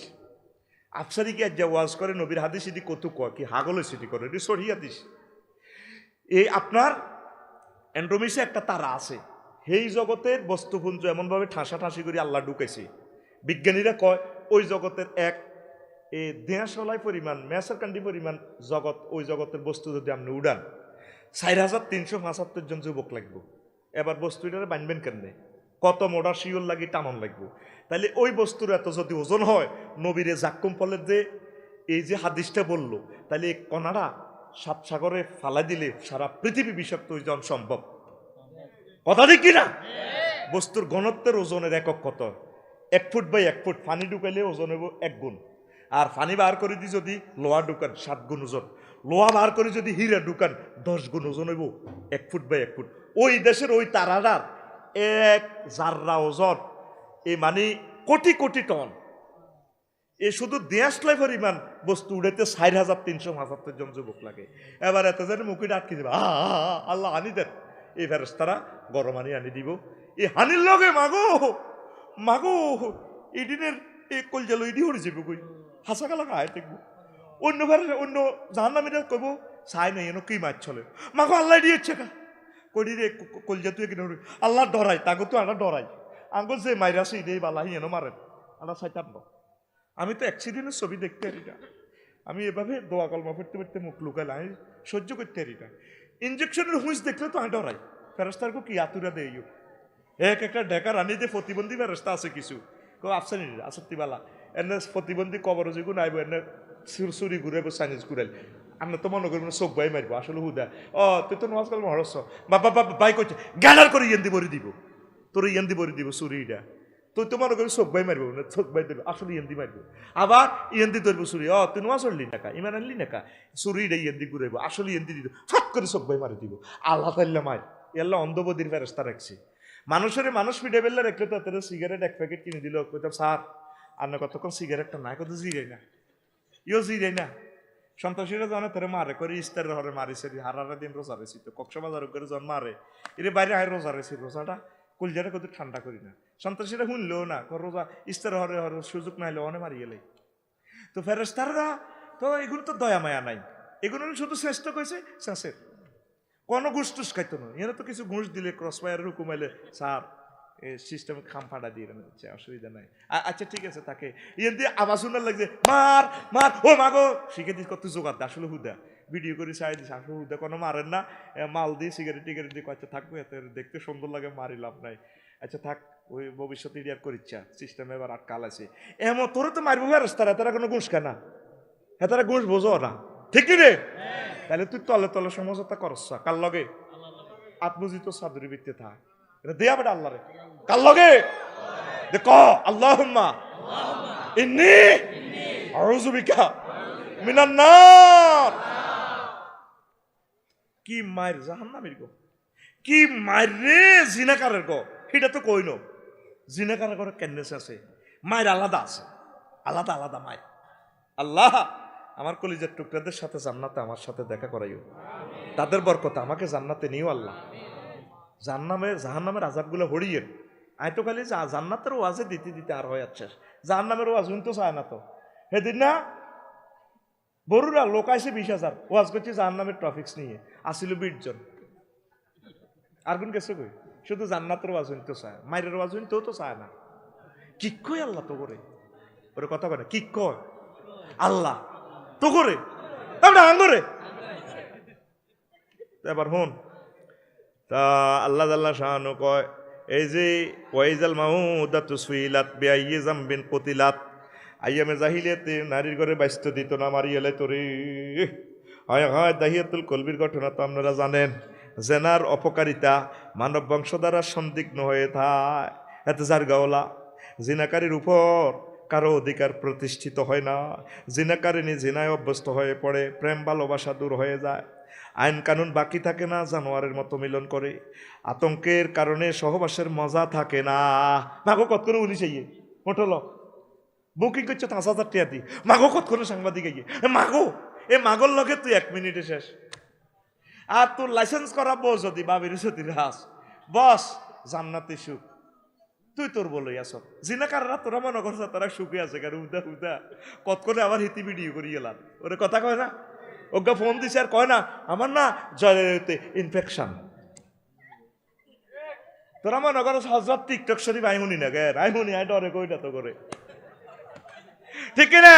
S1: আফসারি কি আজ ওয়াজ করে নবীর হাদিস এটি কত কয় কি হাগলে সেটি করে, এটি সহি হাদিস। এই আপনার অ্যান্ড্রোমিসে একটা তারা আছে, সেই জগতের বস্তুপুঞ্জ এমনভাবে ঠাঁসাঠাঁসি করে আল্লাহ ঢুকেছে, বিজ্ঞানীরা কয় ওই জগতের এক দেহাশলাই পরিমাণ মেসার কান্ডি পরিমাণ জগৎ, ওই জগতের বস্তু যদি আপনি উড়ান 4375 জন যুবক লাগবো। এবার বস্তুটারে বানবেন কেমনে, কত মোড়া শিওর লাগি টানন লাগবো, তাহলে ওই বস্তুর এত যদি ওজন হয়, নবীরে জাক্কুম ফলের যে এই যে হাদিসটা বললো, তাহলে এই কণাটা 7 সাগরে ফালা দিলে সারা পৃথিবী বিষাক্ত হয়ে যাওয়া সম্ভব, কথা ঠিক কিনা? বস্তুর ঘনত্বের ওজনের একক কত, 1 ফুট বাই 1 ফুট, পানি ঢুকাইলে ওজন হইব 1 গুণ, আর পানি বার করে দি যদি লোহা ঢুকান 7 গুণ ওজন, লোহা বার করে যদি হীরা ঢুকান 10 গুণ ওজন হইব 1 ফুট বাই 1 ফুট। ওই দেশের ওই তারাটার 1 জাররা ওজন মানে কোটি কোটি টন। এ শুধু দেশলাই পরিমাণ বস্তু উড়াইতে 4375 জন যুবক লাগে। এবার এত জানি মুখে আটকে দেবে, আল্লাহ হানি দেন, এই ফেরেশতারা গরম হানি আনি দিব, এই হানির লগে মাগো মাগো এদিনের এই কলজালো ইডি হরে যাবে কই, হাসা কালা খায় দেখবো। অন্য অন্য জাহান্নামীরা কইব চাই নাই এনো কি মাছ চলে, মাগো আল্লাহ দিয়েছে কা কই রে কলজা তুই কিনে আল্লাহ ডরাই, তাগো তো আনা ডরাই, আঙ্গল যে মাইরাছে ইডেই বালাহি এনো মারেন আল্লাহ চাইতাম না। আমি তো অ্যাক্সিডেন্টের ছবি দেখতে পারি না, আমি এভাবে দোয়া কলমা পড়তে পড়তে মুখ লুকাইলে আমি সহ্য করতে পারি না। ইঞ্জেকশনের হুঁশ দেখলে তো আমি ডরাই, ফেরেশতারকে কি আতুরা দেই একটা ঢেকার আনি দিয়ে প্রতিবন্ধী ফেরেশতা আছে কিছু কেউ আসছে নি আসত্তিবালা, এনে প্রতিবন্ধী কবর যেগুলো আইব, এনে চুরি ঘুরাইব, চাইনিজ ঘুরাইল, আমরা তো মনে করবো চোখ বাই মারবো, আসলে হুদা তুই তো নওয়াজ কালাম হরস বাবা বাই করছে গ্যালার করে ইয়েন্দি বরি দিব, তোর ইয়েন্দি বরি দিব চুরিটা, তুই তো মনে করবি চোখ বাই মারবো না, চোখ বাই ধরবো, আসলে ইয়েন্দি মারবো, আবার ইয়েন্দি ধরবো চুরি, তুই নওয়াজ হরলি নাকা ইমান আনলি নাকা, চুরিটা ইয়েন্দি ঘুরাইবো, আসলে ইয়েন্দি দিত ফট করে চোখ বাই মারি দিব, আল্লাহ তাল্লা মার এল্লা অন্ধবদির ফেরেশতা রাখছে। মানুষের মানুষ পিঠে বেললে রেখলে তো তাদের সিগারেট 1 প্যাকেট কিনে দিল, কইতাম স্যার আপনার কতক্ষণ সিগারেটটা নাই, কত জিরাই না ইও জিরাই না, সন্ত্রাসীরা জানে তোরে মারে করে ইস্তারের হরে মারিছে, হারারা দিন রোজা রেছি তো কক্সবাজার করে জন মারে এর বাইরে আয় রোজা রেছি, রোজাটা কলজাটা কত ঠান্ডা করি না, সন্ত্রাসীরা শুনলেও না রোজা ইস্তারের হরে হরে সুযোগ নাইলে অনে মারি গেলে। তো ফেরেশতারা তো এগুলো তো দয়া মায়া নাই, এগুলো শুধু শ্রেষ্ঠ কইছে শেষের কোনো ঘুষ টুস খাইতো না, এরা তো কিছু ঘুষ দিলে ক্রস ফায়ারের হুকুম এলে স্যার সিস্টেমে খাম ফাটা দিয়ে দিচ্ছে, অসুবিধা নাই। আচ্ছা ঠিক আছে, তাকে ইয়ে দিয়ে আবার শুনার লাগছে মার মার, ও মাগো শিখে দিস কত জোগাড় আসলে হুদা ভিডিও করে চাই দিস, আসলে হুদা কোনো মারেন না, মাল দিয়ে সিগারেট টিগারেট দিয়ে কয়েকটা থাকবো, এতে দেখতে সুন্দর লাগে, মারি লাভ নাই। আচ্ছা থাক, ওই ভবিষ্যতে ইডিয়ার করিচ্ছা সিস্টেমে এবার আটকাল আছে এমন তোর তো মারবো রাস্তারা, তারা কোনো ঘুষ খানা, হ্যাঁ তারা ঘুষ বোঝো না, ঠিক রে? তাহলে তুই তলে তলে সমঝোতা করছ কার লগে? আত্মজিত সাদুরি বৃত্তে থাক, এটা দেয়া বেটা আল্লাহ রে, কার লগে? দেখ আল্লাহুম্মা ইন্নী আউযু বিকা মিনান নার। কি মায়ের জাহান্নামের গো, কি মায়ের রে জিনাকারের গো, এটা তো কইন জিনাকারের ঘরে কেন্দ্রেস আছে, মায়ের আলাদা আছে, আলাদা আলাদা মায়ের। আল্লাহ আমার কলিজার টুকরাদের সাথে জান্নাতে আমার সাথে দেখা করাইও, তাদের বরকতে আমাকে জান্নাতে নিও আল্লাহ। জাহান্নামের আযাবগুলো হরিয়ে আই তো খালি জান্নাতের ওয়াজে দিতে দিতে আর হয়ে যাচ্ছে, জাহান্নামের ওয়াজ তো চায় না। তো সেদিন না বড়ুরা লোক আইসে 20,000 ওয়াজ করছে জাহান্নামের টপিক্স নিয়ে, আসিল 20 জন, আর কোন গেছে কই, শুধু জান্নাতের ওয়াজ তো চায়, মায়ের ওয়াজ তো চায় না। কি কই আল্লাহ তো করে ওরে কথা কয় না, কি কয় আল্লাহ তো করে আঙ্গরে। এবার হন তা আল্লাহ আল্লাহ শাহানু কয়, এই যে ওয়াইজাল মাউদাতু সুইলাত বিআইয়ি যামবিন কুতিলাত, আইয়ামে জাহিলিয়াতে নারীর ঘরে বাইস্ত দিত না, মারিয়ে লাইত রে। হয় হয় দাহিয়াতুল কলবির ঘটনা তো আপনারা জানেন, জেনার অপকারিতা মানব বংশ দ্বারা সন্দিগ্ধ হয়ে থাকে, এতে জারগাওলা জিনাকারীর উপর কারো অধিকার প্রতিষ্ঠিত হয় না, জিনাকারিনী জিনায় অভ্যস্ত হয়ে পড়ে, প্রেম ভালোবাসা দূর হয়ে যায়, আইন কানুন বাকি থাকে না, জানোয়ারের মতো মিলন করে, আতঙ্কের কারণে সহবাসের মজা থাকে না। মাগো কত করে উলি চাইয়ে হোটেল বুকিং করছো 5,000 টাকা দি, মাগো কত করে সাংবাদিক আইয়ে, মাগো এ মাগর লগে তুই 1 মিনিটে শেষ। আর তোর লাইসেন্স করাবো যদি বাবির যদি রাস বস জান্নাতে সুখ, তুই তোর বলই আস জিনাকাররা তোরা মনে করছ তারা সুখে আছে, কারণ উদা উদা কত করে আবার হিতি ভিডিও করি গেলাম, ওরে কথা কয় না, ওকে ফোন দিছে আর কয় না আমার না জয়তে ইনফেকশন, তোরা মনে করো হযরত টিকটক শরীফ আইমুনি না গে আইমুনি আই ডরে কইটা তো করে, ঠিক না?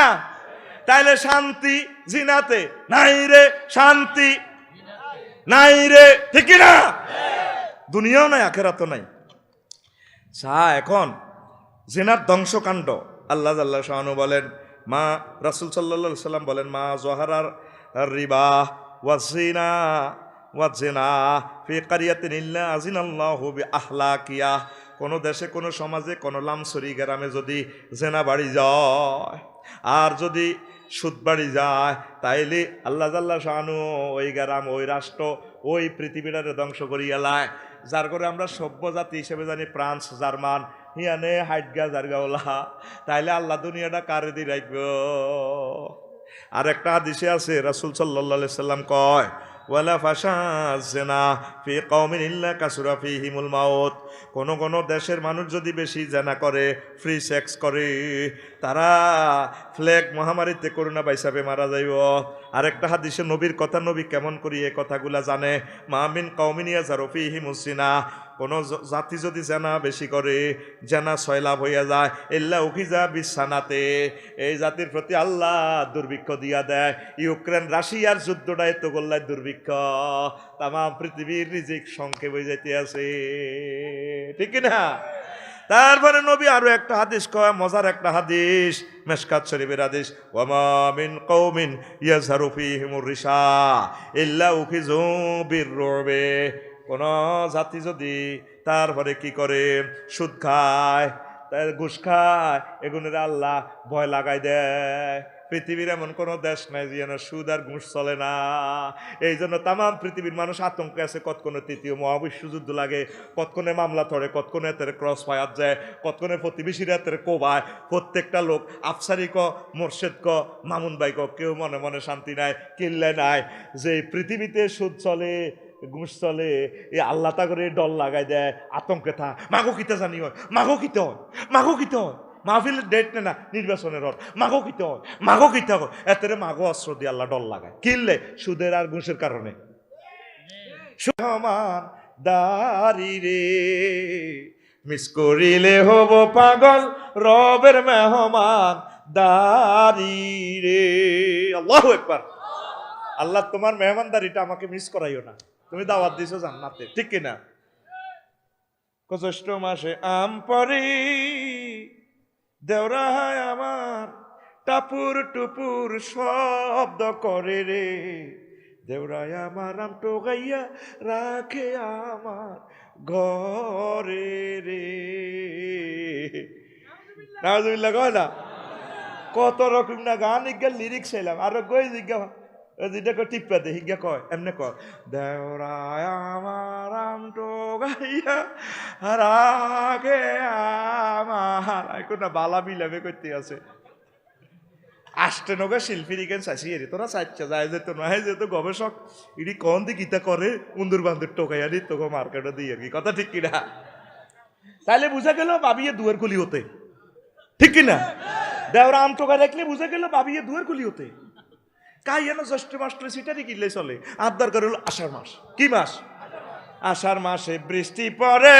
S1: তাইলে শান্তি জিনাতে নাই রে, শান্তি নাই রে, ঠিক না? দুনিয়াও নাই আখেরাতও নাই। এখন জিনার ধ্বংসকাণ্ড আল্লাহ আল্লাহ শাহানু বলেন, মা রাসূল সাল্লাল্লাহু আলাইহি সাল্লাম বলেন, মা জহারার রিবা ওয়াজিনা ওয়াজিনা ফি কারিয়াতিন ইল্লা আযিনাল্লাহু বিআহলাকিয়া, কোন দেশে কোন সমাজে কোন লামসরি গ্রামে যদি জেনা বাড়ি যায় আর যদি সুদ বাড়ি যায়, তাইলে আল্লাহ জাল্লা শাহানু ওই গ্রাম ওই রাষ্ট্র ওই পৃথিবীটারে ধ্বংস করিয়া লায়। যার করে আমরা সভ্য জাতি হিসেবে জানি ফ্রান্স জার্মান হিয়ানে হাইটগা জারগাওলা, তাইলে আল্লাহ দুনিয়াটা কারে দি রাখব। আর একটা হাদিসে আছে রাসূল সাল্লাল্লাহু আলাইহি সাল্লাম কয়, ওয়ালা ফাশাযনা ফি কওমিন ইল্লা কাসুরা ফিহিমুল মাউত, কোন কোন দেশের মানুষ যদি বেশি জেনা করে, ফ্রি সেক্স করে, তারা ফ্লেগ মহামারীতে করোনা বাইসাবে মারা যাইব। আরেকটা হাদিসে নবীর কথা, নবী কেমন করি এই কথাগুলা জানে, মা মিন কওমিন ইয়াযারু ফিহিমুস সিনা, কোন জাতি যদি জেনা বেশি করে, জেনা সয়লাভ হইয়া যায়, ইল্লা উখিজা বিসানাতে, এই জাতির প্রতি আল্লাহ দুর্ভিক্ষ দিয়া দেয়। ইউক্রেন রাশিয়ার যুদ্ধটা এত গোল্লায় দুর্ভিক্ষ, তামাম পৃথিবীর রিজিক সংক্ষেপ হয়ে যাইতে আছে, ঠিক না? তারপরে নবী আরো একটা হাদিস কয়, মজার একটা হাদিস, মিশকাত শরীফের হাদিস, ওয়ামা মিন কওমিন ইয়াযহারু ফীহিমুর রিশা ইল্লা উখিযু বিররুবে, কোন জাতি যদি তারপরে কি করে, সুদ খায়, তার ঘুষ খায়, এগুলোর আল্লাহ ভয় লাগাই দেয়। পৃথিবীর এমন কোন দেশ নাই যেন সুদ আর ঘুষ চলে না। এই জন্য তামাম পৃথিবীর মানুষ আতঙ্কে আছে, কতক্ষণে তৃতীয় মহাবিশ্বযুদ্ধ লাগে, কতক্ষণে মামলা ধরে, কতক্ষণে এতে ক্রস ফায়ার যায়, কতক্ষণে প্রতিবেশীরা এতে কোবায়। প্রত্যেকটা লোক আফসারি ক, মোর্শেদ ক, মামুন ভাই ক, কেউ মনে মনে শান্তি নাই, কিল্লে নাই যে পৃথিবীতে সুদ চলে, ঘুষ চলে, এই আল্লাহ তা করে ডল লাগাই দেয়, আতঙ্কে থা। মাগো কিতে জানি হয়, মাগো কিতে হয়, মাগো কিতে হয়, মাহফিলের ডেট নে না নির্বাচনের হল, মাগো কিতে হয়, মাগো কিতে হয়, এতে মাগো অস্ত্র দিয়ে আল্লাহ ডল লাগায়, কিনলে সুদের আর ঘুষের কারণে। সমান দারি রে, মিস করিলে হব পাগল রবের মেহমান দারি রে। আল্লাহু আকবার। আল্লাহ তোমার মেহমানদারিটা আমাকে মিস করাইও না, তুমি দাওয়াত দিছো জান্নাতে, ঠিক কিনা? জ্যৈষ্ঠ মাসে আম পরি দেওরায় আমার টাপুর টুপুর শব্দ করে রে, দেওরায় আমার আম টোগাইয়া রাখে আমার ঘরে রে। নাউজুবিল্লাহ কয় না? কত রকম না গান ইজ্ঞা লিরিক্স এলাম, আরো কই জিজ্ঞা যেটা কয় টিপ্পা দে হিজ্ঞা কয় এমনি কয়, দেওরায় আমার আম টোগাইয়া রাখে আমার, এখন না বালা বিলাবে করতে আছে। আসতে নগা শিল্পীর ইকেন চাইছি এরি তোরা চাইছে যায় যেত নয় যেত গবেষক ইডি কন দি গীতা করে উন্দুর বান্দুর টোকাইয়া দি তোকে মার্কেটে দিয়ে কি কথা ঠিক কিনা? তাইলে বুঝা গেল বাবিয়ে দুয়ার কুলি হতে, ঠিক কিনা? দেওরা আম টোকা রাখলে বুঝা গেল বাবিয়ে দুয়ার কুলি হতে। কাই যেন জ্যৈষ্ঠ মাস্টার সিটারই কিনলে চলে। আর দরকার হলো আষাঢ় মাস। কি মাস? আষাঢ় মাসে বৃষ্টি পড়ে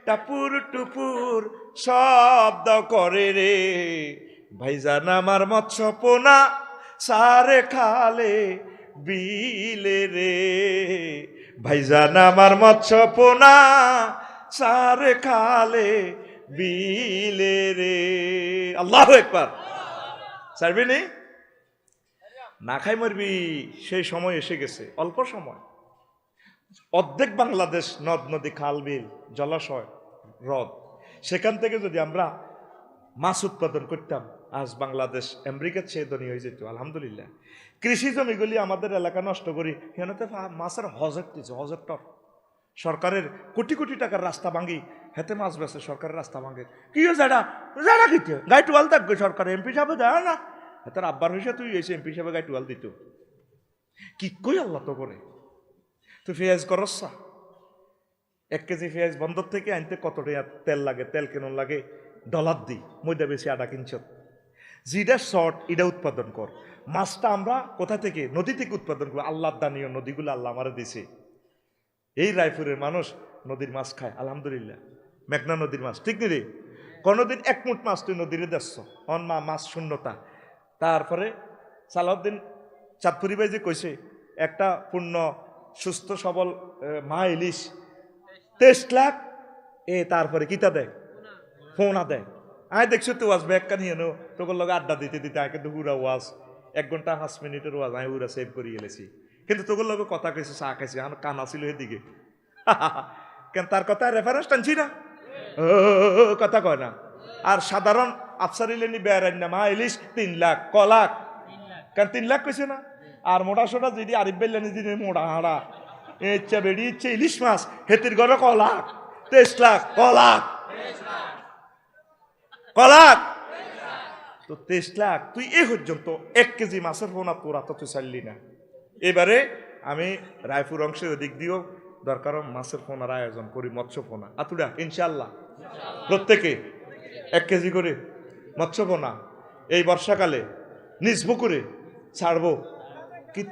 S1: টাপুর টুপুর শব্দ করে রে, ভাইজান আমার মৎস্য পোনা সারে খালে বিলে রে, ভাইজান আমার মৎস্য পোনা সারে খালে বিলে রে। আল্লাহু আকবার। ছাড়বি নি? না খাই মরবি, সেই সময় এসে গেছে, অল্প সময়। অর্ধেক বাংলাদেশ নদ নদী খাল বিল জলাশয় হ্রদ, সেখান থেকে যদি আমরা মাছ উৎপাদন করতাম আজ বাংলাদেশ আমেরিকার চেয়ে ধনী হয়ে যেত। আলহামদুলিল্লাহ। কৃষি জমিগুলি আমাদের এলাকা নষ্ট করি হেনতে মাছের হজের দিচ্ছে, হজের টর সরকারের কোটি কোটি টাকার রাস্তা ভাঙি হেতে মাছ বেছে, সরকারের রাস্তা ভাঙে কি যারা যারা কিতে গাই টুয়াল থাকবে সরকার, এমপি সাহেব দেয় না, হেতার আব্বার হয়েছে তুই এসে এমপি সাহেব গাই টুয়াল দিত কি কই আল্লাহ তো করে। তুই পেঁয়াজ করসা 1 কেজি পেঁয়াজ বন্দর থেকে আনতে কত টাকা তেল লাগে, তেল কেন লাগে ডলার দি, ময়দা বেশি আটা কিনছ, যেটা শর্ট এটা উৎপাদন কর। মাছটা আমরা কোথা থেকে? নদী থেকে উৎপাদন করবো। আল্লাহর দানীয় নদীগুলো আল্লাহ আমার দিছে। এই রায়পুরের মানুষ নদীর মাছ খায় আলহামদুলিল্লাহ, মেঘনা নদীর মাছ, ঠিক নি রে? কোনোদিন 1 মুঠ মাছ তুই নদীরে দেখছ? মাছ শূন্যতা। তারপরে সালাউদ্দিন চাঁদপুরি ভাই যে কইছে একটা পূর্ণ সুস্থ সবল মা ইলিশ 23 লাখ, তারপরে কিতা দেয়? ফোনা দেয়। আয় দেখছো তো ওয়াজ ব্যাগকা নিয়ে নো তোর লগে আড্ডা দিতে দিতে আয় কিন্তু উড়া ওয়াজ 1 ঘন্টা 5 মিনিটের ওয়াজ আমি উড়া সেভ করে গেলেছি, কিন্তু তোর লগে কথা কইছে, চা খাইছি, আমার কানা ছিল এদিকে কেন তার কথা রেফারেন্স টানছি না, কথা কয় না। আর সাধারণ আফসারি লেনি বেড়াই না মা ইলিশ 3 লাখ, ক লাখ? কেন 3 লাখ কইছে না? আর মোটা সোটা যদি আরিফ বেল্লানি যদি মোটা হাড়া ইচ্ছা বেড়ি ইচ্ছে ইলিশ মাছ হেতির ঘরে ক লাখ? 23 লাখ। ক লাখ? ক লাখ? তো 23 লাখ তুই এ পর্যন্ত 1 কেজি মাছের ফোনা তোরা তো তুই চাইলি না। এবারে আমি রায়পুর অংশের ওদিক দিয়েও দরকার মাছের ফোনার আয়োজন করি, মৎস্য ফোনা আতুরা ইনশাল্লাহ প্রত্যেকে 1 কেজি করে মৎস্য ফোনা এই বর্ষাকালে নিজ পুকুরে ছাড়বো।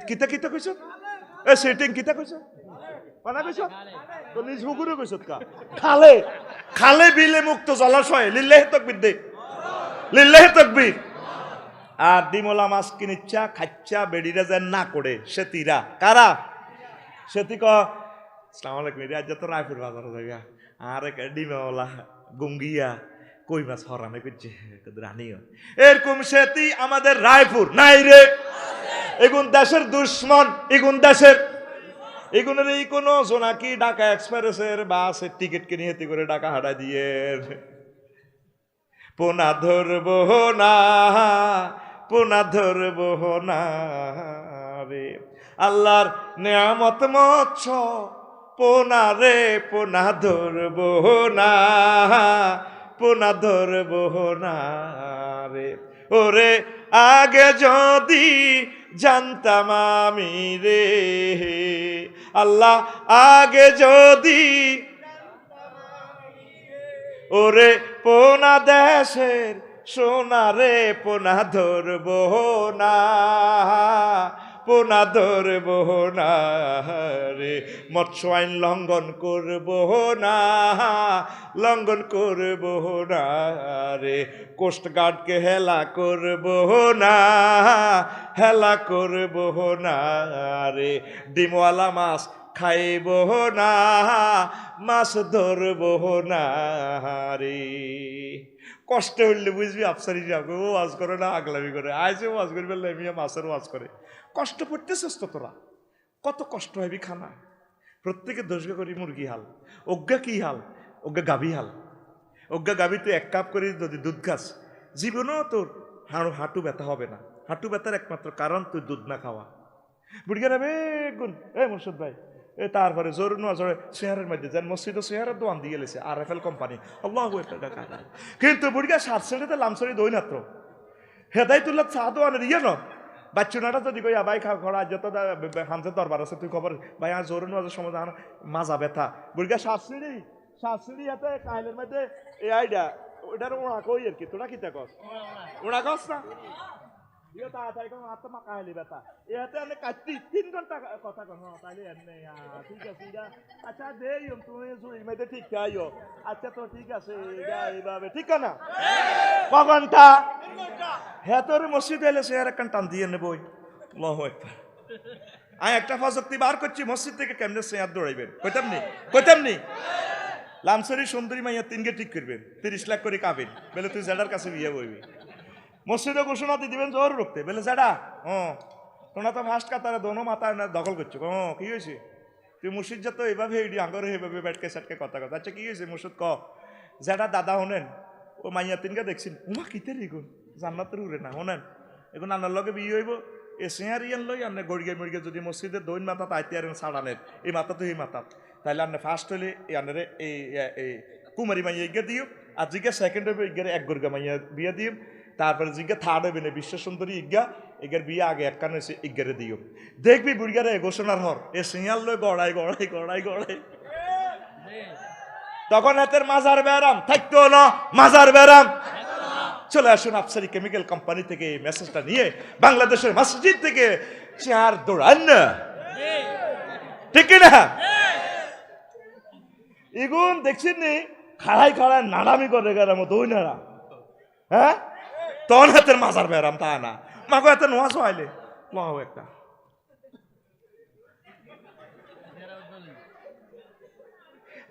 S1: কিতা কিতা কইছ? সেটিং কিতা কইছ? পানা কইছ তো নিজ পুকুরে কইছ? খালে খালে বিলে মুক্ত জলাশয় লিল্লাহি তাকবীর দে, লিল্লাহি তাকবীর। আর ডিমলা মাছ কিনিচ্ছা খাচ্ছা বেড়িরা যেন না করে সেতিরা কারা? সেতি ক আসসালামু আলাইকুম, আজ তো রায়পুর বাজার জায়গা আর ডিমলা গুঙ্গিয়া কই মাছ হরামে করছে রানিও এরকম সেতি আমাদের রায়পুর নাই রে। এগুন দেশের দুশ্মন, এগুন দেশের এগুনের এই কোনো জোনাকি ঢাকা এক্সপ্রেসের বাসের টিকিট কিনে হেতি করে ঢাকা হাঁটা দিয়ে পোনা ধরবো না, পোনা ধরবো না রে। আল্লাহর নেয়ামত মৎস্য পোনা রে, পোনা ধরবো না, পোনা ধরবো না রে। ওরে আগে যদি জানতাম আমি রে আল্লাহ, আগে যদি ওরে পোনা দেশের সোনা রে, পোনা ধরবো না, পোনা ধরব না রে, মৎস্য আইন লঙ্ঘন করব না, লঙ্ঘন করব না রে, কোস্টগার্ডকে হেলা করব না, হেলা করব না রে, ডিমওয়ালা মাছ খাইব না, মাছ ধরব না রে। কষ্ট হইলে বুঝবি আফসারি যাবে, ও ওয়াজ করে না আগলামি করে, আইসে ওয়াজ করে ফেললে মিয়া মাছের ওয়াজ করে। কষ্ট পড়তেছিস তো তোরা, কত কষ্ট হবি খানা। প্রত্যেকে দোষগা করি মুরগি হাল, অজ্ঞা কি হাল, অজ্ঞা গাভী হাল। অজ্ঞা গাভী তুই 1 কাপ করে যদি দুধ খাস, জীবনেও তোর হাঁটু ব্যথা হবে না। হাঁটু ব্যথার একমাত্র কারণ তুই দুধ না খাওয়া। বুড়িয়ারা বেগুন এ মুর্শিদ ভাই, তারপরে জোর নোয়া জোরে শেয়ারের মধ্যে যান, মসজিদ শেয়ারের দোয়ান দিয়ে গেছে RFL কোম্পানি, আল্লাহ। কিন্তু বুড়িয়া 7 সেন্টিতে লামসরি দই নাত্র হেদায়তুল্লাহ চা দোয়ানের ইয়ে ন বাচ্চুনাটা যদি কই ভাই খড়া যত হামসের দরবার আছে, তুই খবর ভাই আর জোর নোয়াজের সময় মাজা ব্যথা। বুড়িয়া 7 সিঁড়ি এতে কাহিলের মধ্যে এই আইডা ওইটার ওড়া কই আর কি, তোরা কি দেখস ওড়া কস না তাড়াতাড়ি আত্মা কাহিলি ব্যথা এতে আমি কাটতি 3 ঘন্টা কথা কন তাইলে এমনি ঠিক আছে। আচ্ছা দেই তুমি জুই মধ্যে ঠিক আইও, আচ্ছা তো ঠিক আছে এইভাবে ঠিক না ক ঘন্টা হ্যাঁ তোর মসজিদ এলে সে আর একটা টান দিয়ে নেবই। আল্লাহু আকবার। আমি একটা ফজরতি বার করছি মসজিদ থেকে, কেমনে সে আর দৌড়াইবেন কইতাম নি লামসরি সুন্দরী মাইয়া 3 গে ঠিক করবেন, 30 লাখ করে কাবেন বলে তুই জেডার কাছে বিয়ে বইবি। মসজিদে ঘোষণা দিয়ে দিবেন জোর রুখতে বলে জেডা তোমরা তো ফার্স্ট কাতারে দোনো মাথায় না দখল করছো। কি হয়েছে তুই মুর্শিদ যা তো এইভাবে আঙ্গরে এইভাবে ব্যাটকে সাটকে কথা কথা। আচ্ছা কি হয়েছে মুর্শিদ ক জেডা দাদা হনেন ও মাইয়া 3 গে দেখছেন উমা কিতে রেগুন জান্নাতের উড়ে না হনেন এখন আনার লগে বিয়ে হইব এ সেয়ার ইয়ান লই আনে গড়িয়ে মরিগে যদি মসজিদের দৈন মাথা তাইতে আরেন সাড়ানের এই মাথা তো এই মাথা তাইলে আনে ফার্স্ট হইলে এই আনারে এই কুমারী মাইয়া ইগে দিও, আর জিজ্ঞা সেকেন্ড হবে ইগের 1 গর্গা মাইয়া বিয়ে দিও, তারপরে জিজ্ঞা থার্ড হবে না বিশ্ব সুন্দরী ইজ্ঞা এগের বিয়ে আগে এক কানে এসে ইজ্ঞারে দিও। দেখবি বুড়িয়ারে ঘোষণার হর এ সিয়াল লই গড়াই তখন এতের মাজার ব্যারাম থাকতো না, মাজার ব্যারাম। চলে আসুন আফসারি কেমিক্যাল কোম্পানি থেকে এই মেসেজটা নিয়ে বাংলাদেশের মসজিদ থেকে চেয়ার দৌড়ান না, ঠিক না? এগুন দেখছেন নি খাড়াই নাড়ামি করে গেলাম দই নাড়া, হ্যাঁ তখন হাতের মাজার বেড়াম তা না মাগো এত নোয়াজ আইলে মাও একটা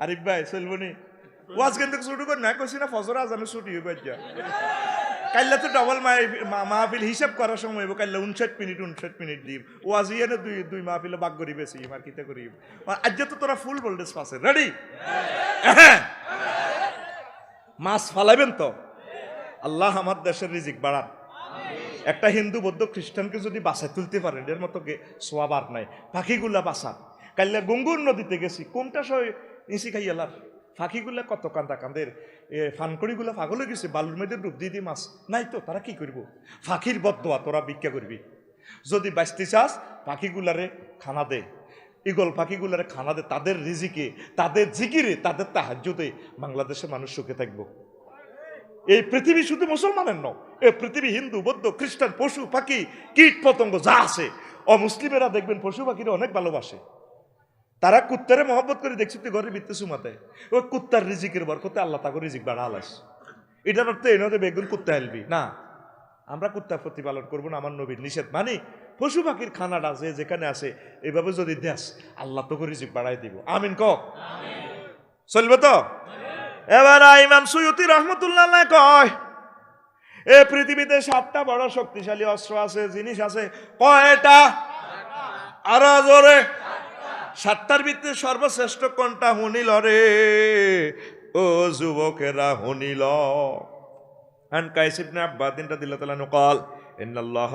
S1: আরিফ ভাই চলবনি ওয়াজ কিন্তু ছুটি করে না কইছি না ফজর আজানে ছুটি হইব যা কাইলা তো ডবল মাহফিল হিসাব করার সময় হইব কাইলা 59 মিনিট দিব ওয়াজ ইয়েনে দুই মাহফিলে বাগ করি বেশি আর কিতে করি আজ তো তোরা ফুল ভোল্টেজ পাছে রেডি মাছ ফালাইবেন তো আল্লাহ আমার দেশের রিজিক বাড়ান। একটা হিন্দু বৌদ্ধ খ্রিস্টানকে যদি বাসায় তুলতে পারেন এর মতো সোয়াব আর নাই। পাখিগুলা বাসা কাইলা গঙ্গুর নদীতে গেছি কোনটা সই ইসি খাইয়ালার পাখিগুলা কত কান্দের ফানকড়িগুলা পাগল হয়ে গেছে বালুর মধ্যে ডুব দিয়ে মাছ নাই তো তারা কি করবো ফাঁকির বদোয়া তোরা ভিক্ষা করবি। যদি বাঁচতে চাস পাখিগুলারে খানা দে, ইগল পাখিগুলারে খানা দে, তাদের রিজিকে তাদের জিকিরে তাদের তাহাজ্জুদে বাংলাদেশের মানুষ সুখে থাকবো। এই পৃথিবী শুধু মুসলমানের নয়, এই পৃথিবী হিন্দু বৌদ্ধ খ্রিস্টান পশু পাখি কীট পতঙ্গ যা আছে অমুসলিমেরা দেখবেন পশু পাখিরা অনেক ভালোবাসে। তারা কুত্তারে মহব্বত করে দেখছি তুই ঘরে বিত্তে সুমাতে ওই কুত্তার রিজিকের বরকতে আল্লাহ তাকে রিজিক বাড়া আলাস। এটার অর্থ এই নয় বেগুন কুত্তা হেলবি না, আমরা কুত্তা প্রতিপালন করবো না, আমার নবীর নিষেধ মানে পশু পাখির খানাটা যে যেখানে আছে এইভাবে যদি দেশ আল্লাহ তোকে রিজিক বাড়াই দিব। আমিন ক চলবে তো। এবার ইমাম সুয়ুতি রহমতুল্লাহ কয় এ পৃথিবীতে 7টা বড় শক্তিশালী অস্ত্র আছে, জিনিস আছে কয়টা? আরো জোরে। 7টার ভিতরে সর্বশ্রেষ্ঠ কোনটা হুনিল রে ও যুবকেরা হুনিল। আন কাইস ইবনে আব্বাদিন রাদিয়াল্লাহু তাআলা قال ان الله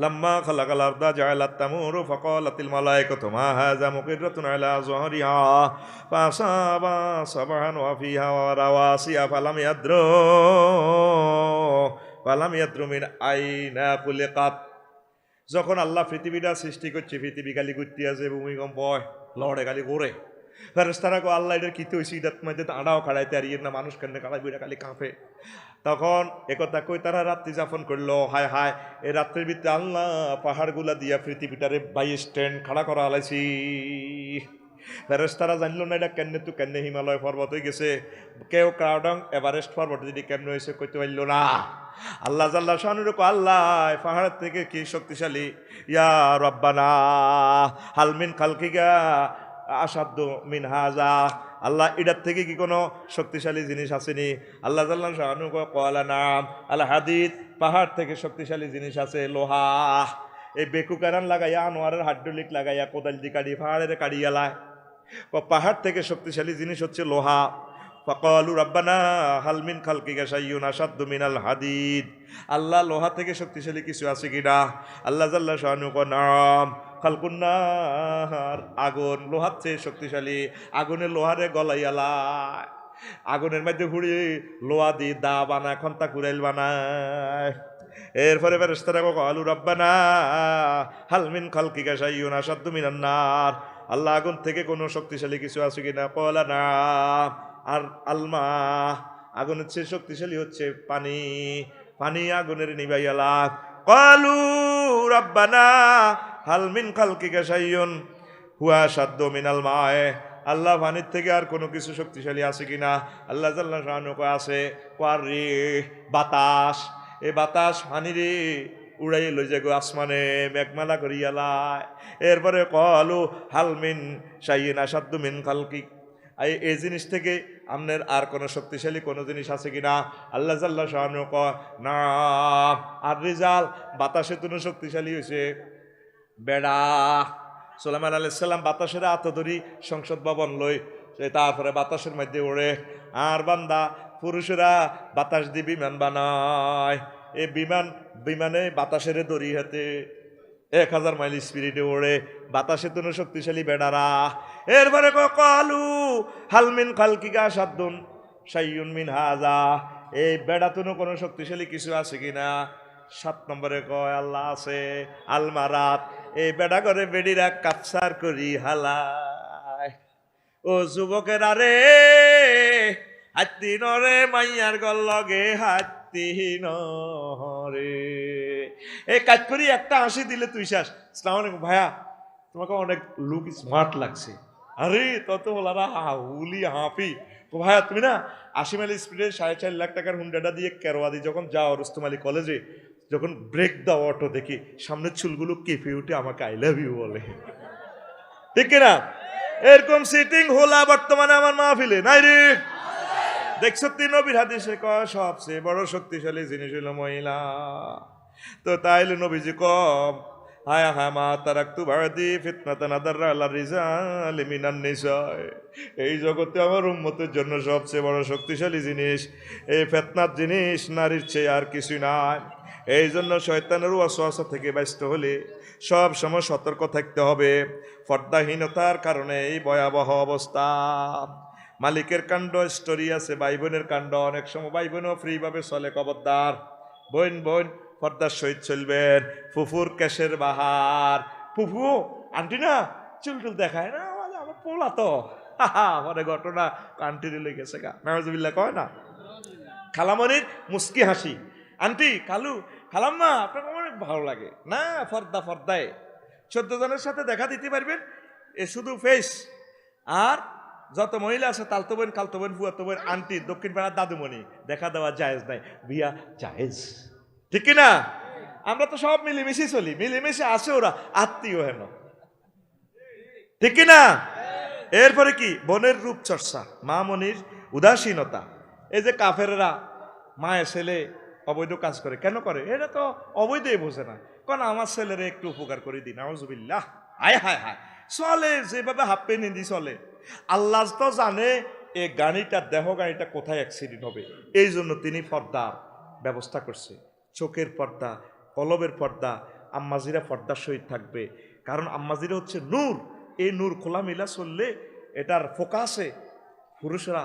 S1: لما خلق الارض جعل التمور فقالت الملائكه ما هذا مقرة على ظهرها فاصاب صبحا وفيها رواسي فلم يدروا من اين خلقت। যখন আল্লাহ পৃথিবীটা সৃষ্টি করছে পৃথিবী খালি ঘুরতে আছে, ভূমিকম্প হয়, লড়ে খালি ঘোরে, ফেরেশতারা কো আল্লাহ এটার কিতে হইছে, এটার মধ্যে দাঁড়াও খাড়াইতে আর না মানুষ কেন খাড়াই বইটা খালি কাঁপে। তখন একথা কই তারা রাত্রি যাপন করলো। হায় হায়, এই রাত্রির ভিতরে আল্লাহ পাহাড়গুলা দিয়া পৃথিবীটারে বাই স্ট্যান্ড খাড়া করা আলাইছি। ফেরেশতারা জানলো না এটা কেমনে হিমালয় পর্বত হয়ে গেছে। কেউ কাউডং এভারেস্ট পর্বত যদি কেমনে হয়েছে কইতে পারল না। আল্লাহ জাল্লা শানুর আল্লাহ পাহাড় থেকে কি শক্তিশালী। ইয়া রব্বানা হালমিন খালকিগা আসাধ্য মিন হাজা, আল্লাহ এটার থেকে কি কোনো শক্তিশালী জিনিস আসেনি? আল্লাহ জাল্লা শানু কওয়ালা নাম আল হাদিদ, পাহাড় থেকে শক্তিশালী জিনিস আছে লোহা। এই বেকু কারান লাগাইয়া আনোয়ারের হাড্ডলিক লাগাইয়া কোদাল দি কাড়ি পাহাড়ের কাড়িয়ালায়। পাহাড় থেকে শক্তিশালী জিনিস হচ্ছে লোহা। ফাকালু রাব্বানা হাল মিন খালকিকা শাইউন আসাদ্দু মিনাল হাদিদ, আল্লাহ লোহা থেকে শক্তিশালী কিছু আছে কিনা? আল্লাহ জাল্লা শানু কো নাম খালকুন নার, আগুন লোহার চেয়ে শক্তিশালী। আগুনের লোহারে গলাইয়ালায়, আগুনের মধ্যে ঘুরি লোহা দি দা বানায়, খন্তা কুড়াইল বানায়। এরপরে ফেরেশতারা কো আলু রাব্বানা হাল মিন খালকিকা শাইউন আসাদ্দু মিনান নার, আল্লাহ আগুন থেকে কোনো শক্তিশালী কিছু আছে কিনা? কলা না। আর আলমা, আগুনের চেয়ে শক্তিশালী হচ্ছে পানি। পানি আগুনের নিবাইয়ালা। কালু রাব্বানা হাল মিন খালকিকা শাইউন হুয়া আসাদ্দু মিনাল মায়ে, আল্লাহ পানির থেকে আর কোনো কিছু শক্তিশালী আছে কিনা? আল্লাহ জাল্লা শানু কো আছে। কারি বাতাস, এ বাতাস পানি রে উড়াই লই যাগো আসমানে, মেঘমালা করিয়ালায়। এরপরে কলু হালমিন শাইইন আসাদ্দু মিন খালকি, এই জিনিস থেকে আপনার আর কোনো শক্তিশালী কোনো জিনিস আছে কিনা? আল্লাহ জাল্লা শানু ক না। আর রিজাল, বাতাসে তুনো শক্তিশালী হয়েছে বেড়া। সুলাইমান আলাইহিস সালাম বাতাসের আতদরি সংসদ ভবন লই, তারপরে বাতাসের মধ্যে ওড়ে। আর বান্দা পুরুষেরা বাতাস দিয়ে বিমান বানায়। এই বিমানে বাতাসের দড়ি হাতে 1000 মাইল স্পিরিটে ওড়ে। বাতাসে তুনো শক্তিশালী বেড়ারা। এরপরে কালু হালমিন খালকিকা সাদ্দুন শাইউন মিন হাজা, এই বেড়া তুনো কোনো শক্তিশালী কিছু আছে কিনা? 7 নম্বরে কয় আল্লাহ আছে। আলমারাত, এই বেড়া করে বেড়িরা কাপসার করি হালায়। ও যুবকেরা রে, হাতি নরে মাইয়ার গল লগে হাতি নরে, এই কাজ করি একটা হাসি দিলে তুই শেষ। আসসালামু আলাইকুম ভাইয়া, তোমাকে অনেক লুক স্মার্ট লাগছে। আরে তত বলারা হাউলি হাঁপি। ভাইয়া তুমি না 80 মাইল স্পিডে 4.5 লাখ টাকার হুন্ডাটা দিয়ে কেরোয়াদি যখন যাও রুস্তম আলী কলেজে, যখন ব্রেক দাও অটো দেখি সামনের চুলগুলো কেঁপে উঠে আমাকে আই লাভ ইউ বলে, ঠিক না? এরকম সিটিং হোলা বর্তমানে আমার মাহফিলে নাই রে। দেখছো তিন নবীর হাদিসে কয় সবচেয়ে বড় শক্তিশালী জিনিস হলো মহিলা। তো তাইলে নবীজি কম হায় হায় মা তারাকতু বাদি ফিতনাতান আদাররা আলা রিজাল মিনান নিসা, এই জগতে আমার উম্মতের জন্য সবচেয়ে বড় শক্তিশালী জিনিস এই ফিতনার জিনিস নারীর চেয়ে আর কিছু নাই। এই জন্য শয়তানের ওয়াসওয়াসা থেকে বাঁচতে হলে সব সময় সতর্ক থাকতে হবে। পর্দাহীনতার কারণে এই ভয়াবহ অবস্থা। মালিকের কাণ্ড স্টোরি আছে, ভাই বোনের কাণ্ড। অনেক সময় ভাই বোনও ফ্রিভাবে চলে, খবরদার বোন পর্দার সহিত চলবেন। ফুফুর কেশের বাহার, ফুফু আন্টি না চুল দেখায় না, আমার পোলা তো আমার ঘটনা আন্টির লেগেছে গা, নাউজুবিল্লাহ কয় না। খালামণির মুস্কি হাসি, আন্টি খালু খালাম্মা আপনাকে অনেক ভালো লাগে না, ফর্দায় 14 জনের সাথে দেখা দিতে পারবেন, এ শুধু ফেস। আর যত মহিলা আছে তালতো বোন, খালতো বোন, ফুয়াতো বোন, আন্টি, দক্ষিণ পাড়ার দাদুমণি, দেখা দেওয়া জায়েজ নাই, বিয়া জায়েজ, ঠিক কিনা? আমরা তো সব মিলেমিশে চলি, মিলেমিশে আসে ওরা আত্মীয় হেন, ঠিক কিনা? এরপরে কি বোনের রূপচর্চা, মা মনির উদাসীনতা। এই যে কাফেররা মায়ের ছেলে অবৈধ কাজ করে, কেন করে? এটা তো অবৈধই বোঝে না, কারণ আমার ছেলেরে একটু উপকার করে দিন। নাউজুবিল্লাহ, হায় হায় হায়, চলে যেভাবে হাফ নিদি চলে। আল্লাহ তো জানে এই গাড়িটা গাড়িটা কোথায় অ্যাক্সিডেন্ট হবে, এই জন্য তিনি পর্দার ব্যবস্থা করছে। চোখের পর্দা, কলবের পর্দা, আম্মাজিরা পর্দার সহিত থাকবে, কারণ আম্মাজিরা হচ্ছে নূর। এই নূর খোলামেলা চললে এটার ফোকাসে পুরুষরা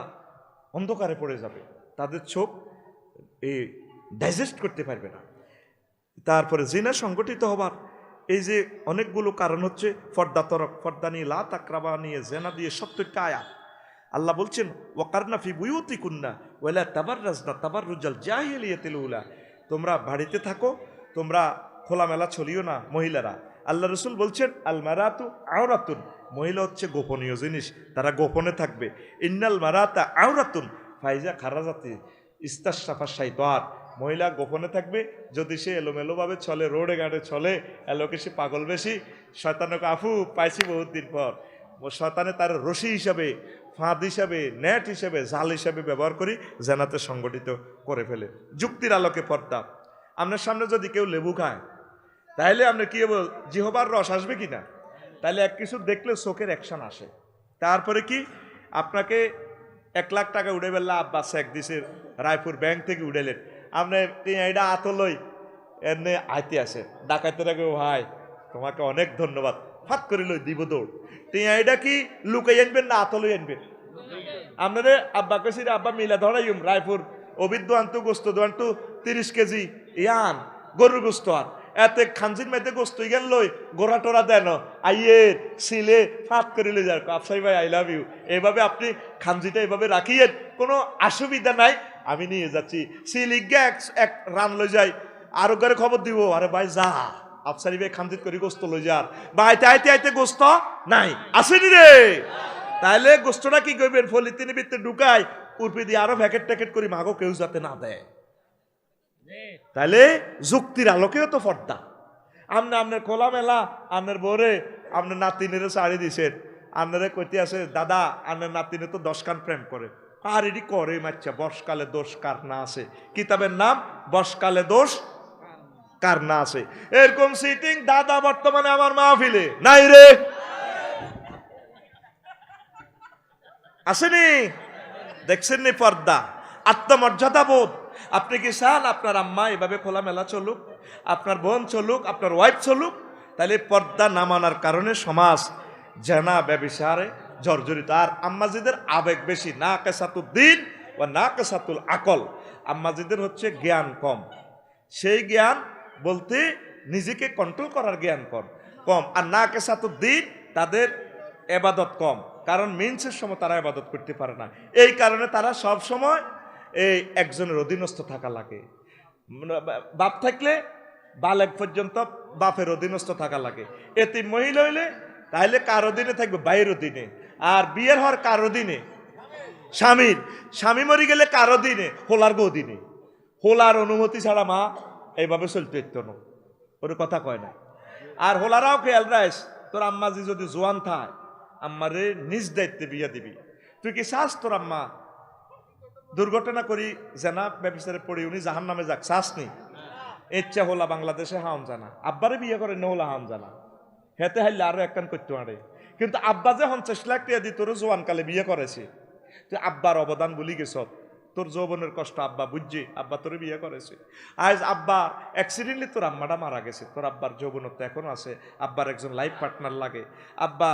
S1: অন্ধকারে পড়ে যাবে, তাদের চোখ এই ডাইজেস্ট করতে পারবে না। তারপরে জিনা সংগঠিত হবার এই যে অনেকগুলো কারণ হচ্ছে ফর্দা তরক, ফর্দা নিয়ে লাত আক্রাবা নিয়ে জেনা দিয়ে 70টা আয়াত। আল্লাহ বলছেন ওয়াকারনা ফি বুয়ুতিকুন্না, ওয়ালা তাবাররাজনা তাবাররুজাল জাহিলিয়াতিল উলা, তোমরা বাড়িতে থাকো, তোমরা খোলামেলা চলিও না মহিলারা। আল্লাহ রসুল বলছেন আল মারাতু আওরাতুন, মহিলা হচ্ছে গোপনীয় জিনিস, তারা গোপনে থাকবে। ইন্নাল মারাতা আওরাতুন ফাইজা খারাজাতি ইস্তাশাফা শাইতান, মহিলা গোপনে থাকবে যদি সে এলোমেলোভাবে চলে, রোডে ঘাটে চলে, এলোকে সে পাগল বেশি, শয়তানকে আফু পাইছি বহুত দিন পর, শয়তানে তার রশি হিসাবে, ফাঁদ হিসাবে, নেট হিসাবে, জাল হিসাবে ব্যবহার করি, জানাতে সংগঠিত করে ফেলে। যুক্তির আলোকে পর্দা। আপনার সামনে যদি কেউ লেবু খায়, তাহলে আপনি কি বল, জিহবার রস আসবে কি না? তাহলে এক কিছু দেখলে চোখের অ্যাকশন আসে। তারপরে কি আপনাকে 1 লাখ টাকা উড়ে বেললা, আব্বাস এক দিছে রায়পুর ব্যাংক থেকে উড়েলেন, আপনি এটা আতলই এমনি আইতে আসে, ডাকাতের আগে ভাই তোমাকে অনেক ধন্যবাদ, ফাত করে লই দিব দৌড়। এটা কি লুকাই আনবেন না আতলই আনবেন? আপনারে আব্বা কেছি আব্বা মিলা ধরাইম রায়পুর অবিদ্য আনতু গোস্ত দোয়ান্তু 30 কেজি ইয়ান গরুর গোস্ত, আর এতে খানজির মেয়েতে গোস্ত গেল লই গোড়া টোরা দেন আইয়ে সিলে ফাত করে লই যার আফসাই ভাই আই লাভ ইউ, এইভাবে আপনি খানজিটা এইভাবে রাখিয়েন, কোনো অসুবিধা নাই, আমি নিয়ে যাচ্ছি। সিলিগা এক রান লই যাই, আরো ঘরে খবর দিব, আরে ভাই যা আফসারি ভাই খানজিত করে গোস্ত লই যার, বা আইতে আইতে আইতে গোস্ত নাই আসেনি রে, তাহলে গোস্তটা কি করবেন, পলিথিনের ভিতরে ঢুকায় উর্পি দিয়ে আরো প্যাকেট ট্যাকেট করি, মাগো কেউ যাতে না দেয়। তাহলে যুক্তির আলোকেও তো পর্দা। আপনার খোলামেলা আপনার বরে আপনার নাতিনের শাড়ি দিছেন, আপনারে কইতে আছে দাদা আপনার নাতিনে তো 10 কান প্রেম করে, আর এটি করে মাচ্ছা, বর্ষকালে দোষ কার না আছে, কিতাবের নাম বর্ষকালে দোষ কার না আছে। এরকম সিটিং দাদা বর্তমানে আমার মাহফিলে নাই রে, আসেনি? দেখছেন নি পর্দা, আত্মমর্যাদা বোধ। আপনি কি চান আপনার আম্মা এভাবে খোলামেলা চলুক, আপনার বোন চলুক, আপনার ওয়াইফ চলুক? তাহলে পর্দা না মানার কারণে সমাজ জেনা ব্যভিচারে জর্জরিত। আর আম্মাজিদের আবেগ বেশি, না কেসাতুল দিন ও না কেসাতুল আকল। আম্মাজিদের হচ্ছে জ্ঞান কম, সেই জ্ঞান বলতে নিজেকে কন্ট্রোল করার জ্ঞান কম, আর না কেসাতুল দিন তাদের এবাদত কম, কারণ মিন্সের সময় তারা এবাদত করতে পারে না, এই কারণে তারা সব সময় এই একজনের অধীনস্থ থাকা লাগে। বাপ থাকলে বালেক পর্যন্ত বাপের অধীনস্থ থাকা লাগে। এতিম মহিলা হইলে তাহলে কার অধীনে থাকবে? বাইরের অধীনে। আর বিয়ের হওয়ার কার অধীনে? স্বামীর। স্বামী মরি গেলে কার অধীনে? হোলার গো অধীনে। হোলার অনুমতি ছাড়া মা এইভাবে চলতে ইত্য না, ওর কথা কয় না। আর হোলারাও খেয়াল রাখ, তোর আম্মাজি যদি জোয়ান থায় আম্মারে নিজ দায়িত্বে বিয়া দিবি। তুই কি চাস তোর আম্মা দুর্ঘটনা করি জেনা ব্যবসারে পড়ি উনি জাহান নামে যাক, চাস নি? ইচ্ছা হোলা বাংলাদেশে হাম জানা, আব্বারে বিয়ে করে না হোলা হাম জানা, হেতে হাইলে আরো একখান করতে পারে। কিন্তু আব্বা যে 50 লাখ টাকা দিয়ে তোর জোয়ান কালে বিয়ে করেছে, তুই আব্বার অবদান ভুলি গেছ, তোর যৌবনের কষ্ট আব্বা বুঝছে, আব্বা তোর বিয়ে করেছে। আজ আব্বা অ্যাক্সিডেন্টলি তোর আম্মাটা মারা গেছে, তোর আব্বার যৌবনত্ব এখনো আছে, আব্বার একজন লাইফ পার্টনার লাগে। আব্বা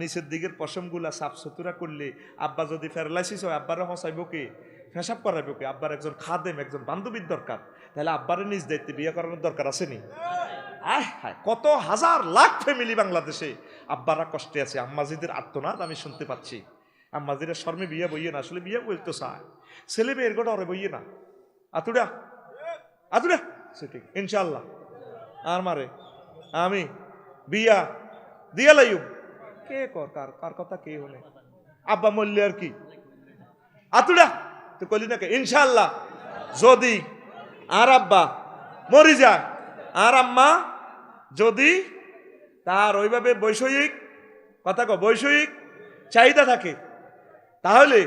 S1: নিচের দিকের পশমগুলা সাফ সুতরা করলে, আব্বা যদি প্যারালাইসিস হয় আব্বারে হসাইব কে, পেশাব করাইব কে? আব্বার একজন খাদেম, একজন বান্ধবীর দরকার, তাহলে আব্বারে নিজ দায়িত্বে বিয়ে করানোর দরকার আসেনি? কত হাজার লাখ ফ্যামিলি বাংলাদেশে আব্বারা কষ্টে আছে, আম্মাজিদের আত্মনাদ আমি শুনতে পাচ্ছি। আম্মাজিরা শর্মে বিয়ে বইয়ে না, আসলে বিয়ে বলতে চায়, ছেলে মেয়ের গোটা ওরে বইয়ে না, আতুরা আতুরা সেটি ইনশাল্লাহ আর মারে আমি বিয়া দিয়া লাইব। কে কর কার কথা কে হলে আব্বা মল্লি আর কি আতুরা তুই কলি না কে? ইনশাল্লাহ যদি আর আব্বা মরি যায় আর আম্মা যদি তার ওইভাবে বৈষয়িক কথা বৈষয়িক চাহিদা থাকে, তাহলে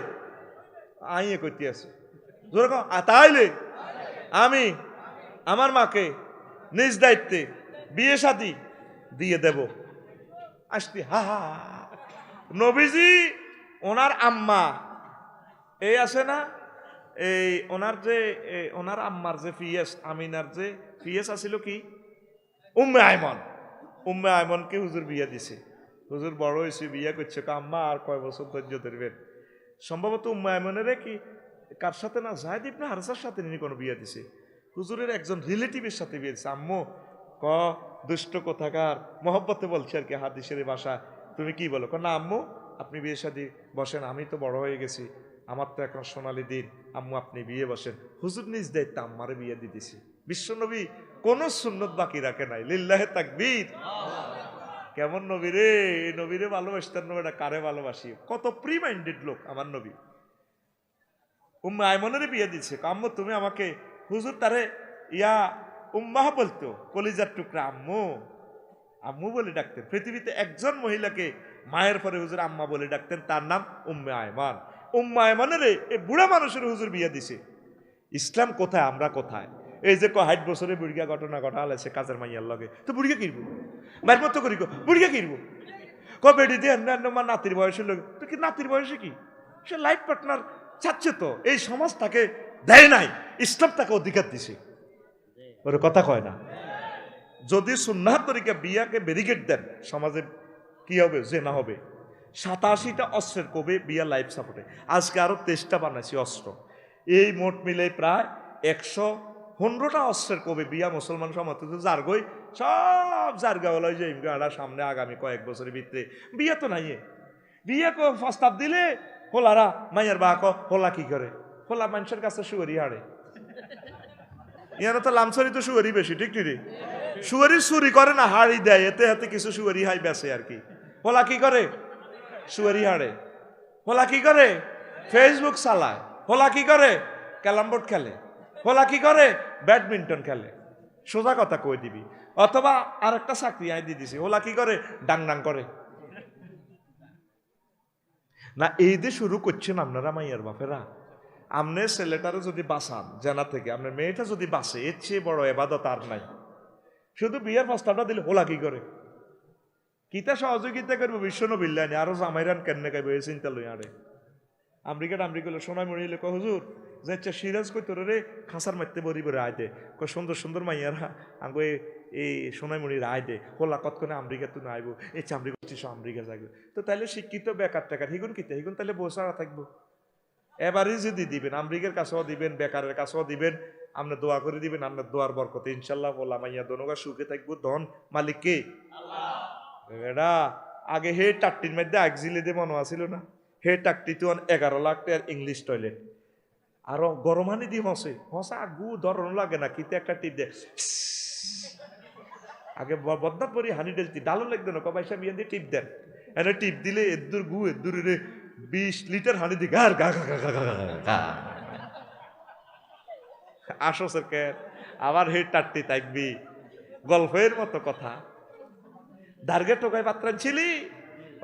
S1: আইয়ে করতে আছে তাহলে আমি আমার মাকে নিজ দায়িত্বে বিয়ে শাদী দিয়ে দেব। আসতে হা হা। নবীজি ওনার আম্মা এই আছে না, এই ওনার যে ওনার আম্মার যে পিএস আমিনার যে পিএস আছিল কি উম্মে আইমন, উম্মে আইমনকে হুজুর বিয়ে দিছে। হুজুর বড় হয়েছে, বিয়ে করছে, আম্মা আর কয় বছর ধৈর্য ধরবেন। সম্ভবত উম্মে আইমনের কি কার সাথে না জায়েদ ইবনে হারেসার সাথে নিয়ে কোনো বিয়ে দিছে, হুজুরের একজন রিলেটিভের সাথে বিয়ে দিছে। আম্মু ক দুষ্ট কোথাকার, মহব্বতে বলছে আর কি হাদিসের ভাষা, তুমি কি বলো? না আম্মু আপনি বিয়ে শাদী বসেন, আমি তো বড় হয়ে গেছি, আমার তো এখন সোনালী দিন, আম্মু আপনি বিয়ে বসেন। হুজুর নিজ দায়িত্ব আম্মারে বিয়ে দিতেছি। বিশ্বনবী কোন সুন্নত বাকি রাখে নাই। লিল্লাহে তাকবীর। কেমন নবী রে, এই নবীরে ভালোবাসতেন নবীটা কারে ভালোবাসি, কত প্রি মাইন্ডেড লোক আমার নবী। উম্মে আয়মনের বিয়ে দিচ্ছে, আম্মু তুমি আমাকে, হুজুর তারে ইয়া উম্মাহ বলতো, কলিজার টুকরা আম্মু, আম্মু বলে ডাকতেন। পৃথিবীতে একজন মহিলাকে মায়ের পরে হুজুর আম্মা বলে ডাকতেন, তার নাম উম্মে আয়মান। উম্মে আয়মানের এই বুড়া মানুষের হুজুর বিয়ে দিছে। ইসলাম কোথায়, আমরা কোথায়? এই যে 60 বছরে বুড়িয়া ঘটনা ঘটালেছে কাজের মাইয়ার লগে, তো বুড়িয়া কিনবো মায়ের মতো করি, বুড়িয়া কিনবো বেডি দিয়ে মা নাতির বয়সের লোক, তো কি নাতির বয়সে কি, সে লাইফ পার্টনার চাচ্ছে। তো এই সমাজ তাকে দেয় নাই, ইসলাম তাকে অধিকার দিছে। ওর কথা কয় না। যদি সুন্নাহ তরিকা বিয়াকে ব্যারিকেড দেন, সমাজে কি হবে, জেনা হবে। 87টা অস্ত্রের কবে বিয়া লাইফ সাপোর্টে, আজকে আরো 23টা বানাইছি অস্ত্র। এই মোট মিলে প্রায় 115টা অস্ত্রের কবে বিয়া মুসলমান সমাজ জারগই সব জারগা হলো যে ইমগাড়া সামনে আগামী কয়েক বছরের ভিতরে বিয়া তো নাই। বিয়ে প্রস্তাব দিলে হোলারা মাইয়ার বা হোলা কি করে, হোলা মানুষের কাছে শুয়ারি হাড়ে। ইয়ানো তো লামসরি তো শুয়ারি বেশি, ঠিক রে? শুয়ারি চুরি করে না, হাড়ি দেয়, এতে হাতে কিছু শুয়ারি হাই বেছে আর কি। হোলা কি করে, শুয়ারি হাড়ে। হোলা কি করে, ফেসবুক চালায়। হোলা কি করে, ক্যারাম বোর্ড খেলে। হোলা কি করে, ব্যাডমিন্টন খেলে। সোজা কথা কই দিবি। অথবা আর একটা চাকরি আই দিয়ে দিছি, হোলা কি করে, ডাং ডাং করে। না এই দিয়ে শুরু করছেন আপনারা মাইয়ার বাপেরা। আপনি ছেলেটারও যদি বাঁচান জানা থেকে, আপনার মেয়েটা যদি বাঁচে, এর চেয়ে বড় এবাদত আর নাই। শুধু বিয়ের প্রস্তাবটা দিলে হোলা কি করে, কিতা সহযোগিতা করবো বিশ্বনবিল্লাহ আরো জামাইরান কেন খাইব, এই চিন্তা লই আরে। আমেরিকা সোনাই মরিলে হুজুর যে সিরাজ কই তোর রে খাঁচার মারতে বরি বরে আয় দে, সুন্দর সুন্দর মাইয়ারা আঙ্গ এই সোনাইমণির আয় দে, হোলা কতক্ষণে আমেরিকা তুই আইব, এই চামড়ি করছিস আমেরিকা যাইব। তো তাহলে শিক্ষিত বেকার টেকার হিগুন কিতা, হিগুন তাহলে বসারা থাকবো। এবারই যদি দিবেন, আমেরিকার কাছেও দিবেন, বেকারের কাছেও দিবেন, আপনি দোয়া করে দিবেন, আপনার দোয়ার বরকতে ইনশাল্লাহ বলা মাইয়া দোনোগা সুখে থাকবো। ধন মালিক কে? এটা আগে হে টাট্টির মধ্যে একজিলে দিয়ে মনে আসিল না, হে টাকটি তো 11 লাখ টাকার ইংলিশ টয়লেট, আরো গরম হানি দিয়ে হসে হসা গু ধরন লাগে না, কিতে একটা টিপ দে আগে বদনাথ পরি হানি ডেলতি ডালও লাগতো না, কবাইসা বিয়ে দিয়ে টিপ দেন। এনে টিপ দিলে এদ্দুর গু এদ্দুর রে 20 লিটার হানি দি গার গা গা আসো সরকার আবার হে টাট্টি থাকবি গল্পের মতো কথা। দার্গে টোকায় পাত্রান ছিলি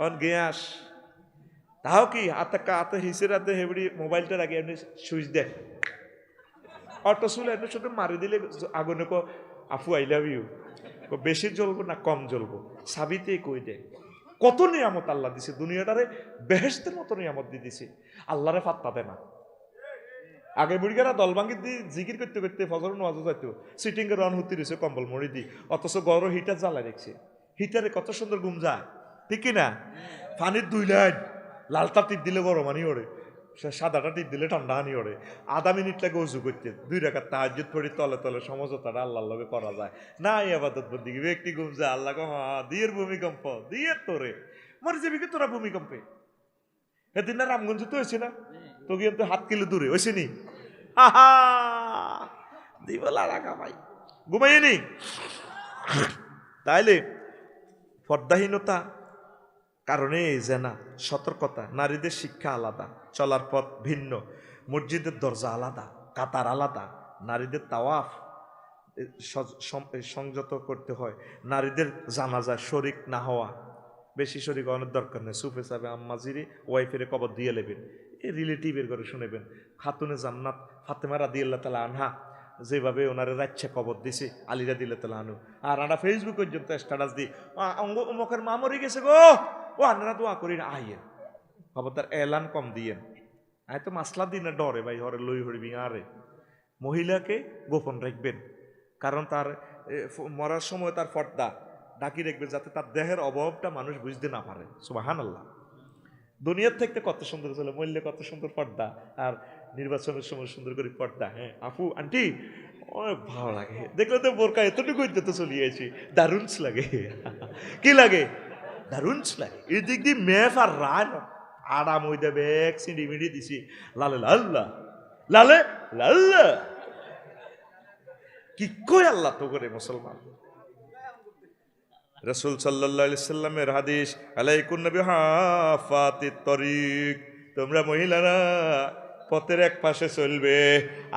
S1: অন গিয়াস তাও কি হাতে হিসের হাতে হেবড়ি মোবাইলটা রাখি এমনি সুইচ দেয়, অটো চুলে এমনি শুধু মারি দিলে আগুনে কো আফু আই লাভ ইউ, বেশি জ্বলবো না কম জ্বলবো, সাবিতে কই দেয়। কত নিয়ামত আল্লাহ দিছে, দুনিয়াটারে বেহেশতের মতো নিয়ামত দিয়ে দিছে, আল্লাহরে ফাত্তা দেয় না। আগে বুড়িগারা দল ভাঙ্গি দিয়ে জিকির করতে করতে ফজর নামাজ যাইতো, সিটিং এর রান হতে রয়েছে কম্বল মরি দি, অথচ গরম হিটার জ্বালা দেখছে, হিটারে কত সুন্দর ঘুম যায়, ঠিক কিনা? পানির 2 লাইন, লালটা টিপ দিলে গরম আনি ওরে, সাদাটা টিপ দিলে ঠান্ডা আনি ওরে। আধা মিনিট লাগে উজু করতে, 2 রাকাত তাহাজ্জুদ পড়ি তলে তলে সমঝোতাটা আল্লাহর লগে করা যায় না। এই আবাদত বন্দেগি ব্যক্তি ঘুম যায়, আল্লাহ কো দিয়ের ভূমিকম্প দিয়ে তোরে মরে যাবি কি তোরা ভূমিকম্পে। সেদিন না রামগঞ্জ তো হয়েছে না, তো গিয়ে তো 7 কিলো দূরে হয়েছে নি, আহা দিবলা রাখা ভাই ঘুমাইনি। তাইলে পর্দাহীনতা কারণে জেনা, সতর্কতা, নারীদের শিক্ষা আলাদা, চলার পথ ভিন্ন, মসজিদের দরজা আলাদা, কাতার আলাদা, নারীদের তাওয়াফ সংযত করতে হয়, নারীদের জানাজায় শরিক না হওয়া, বেশি শরিক অনেক দরকার নেই, সুফে সাহেব আম্মাজিরি ওয়াইফের কবর দিয়ে নেবেন, এই রিলেটিভের করে শুনেবেন। খাতুনে জান্নাত ফাতেমা রাদিয়াল্লাহু তাআলা আনহা যেভাবে ওনারে রাচ্ছা কবর দিছে আলী রাদিয়াল্লাহু তাআলা আনহু, আর আমরা ফেসবুক পর্যন্ত স্ট্যাটাস দিই অমুকের মা মরে গেছে গো, ও আপনারা দোয়া করি না আইয়েন, খবরদার এলান কম দিয়েন। আয় তো মাসলা দিন না ডরে ভাই, হরে লই হরিবি। আরে মহিলাকে গোপন রাখবেন, কারণ তার মরার সময় তার পর্দা ঢাকি রাখবেন, যাতে তার দেহের অভাবটা মানুষ বুঝতে না পারে। সুবহানাল্লাহ। দুনিয়ার থেকে কত সুন্দর ছিল, মূল্যে কত সুন্দর পর্দা, আর নির্বাচনের সময় সুন্দর করে পর্দা। হ্যাঁ আপু আন্টি অনেক ভালো লাগে, দেখলে তো বোরকা এতটুকু তো চলিয়েছি, দারুণ লাগে। কি লাগে? দারুণ লাগে। এই দিক দিয়ে মেফ আর রায় আড়া মইদা বেগ সিঁড়ি মিড়ি দিছি, লালে লাল্লা লালে লাল্লা। কি কই আল্লাহ তো করে মুসলমান। রাসূল সাল্লাল্লাহু আলাইহি সাল্লামের হাদিস, আলাইকুন নবী হাফাতিত তরিক, তোমরা মহিলারা পথের এক পাশে চলবে,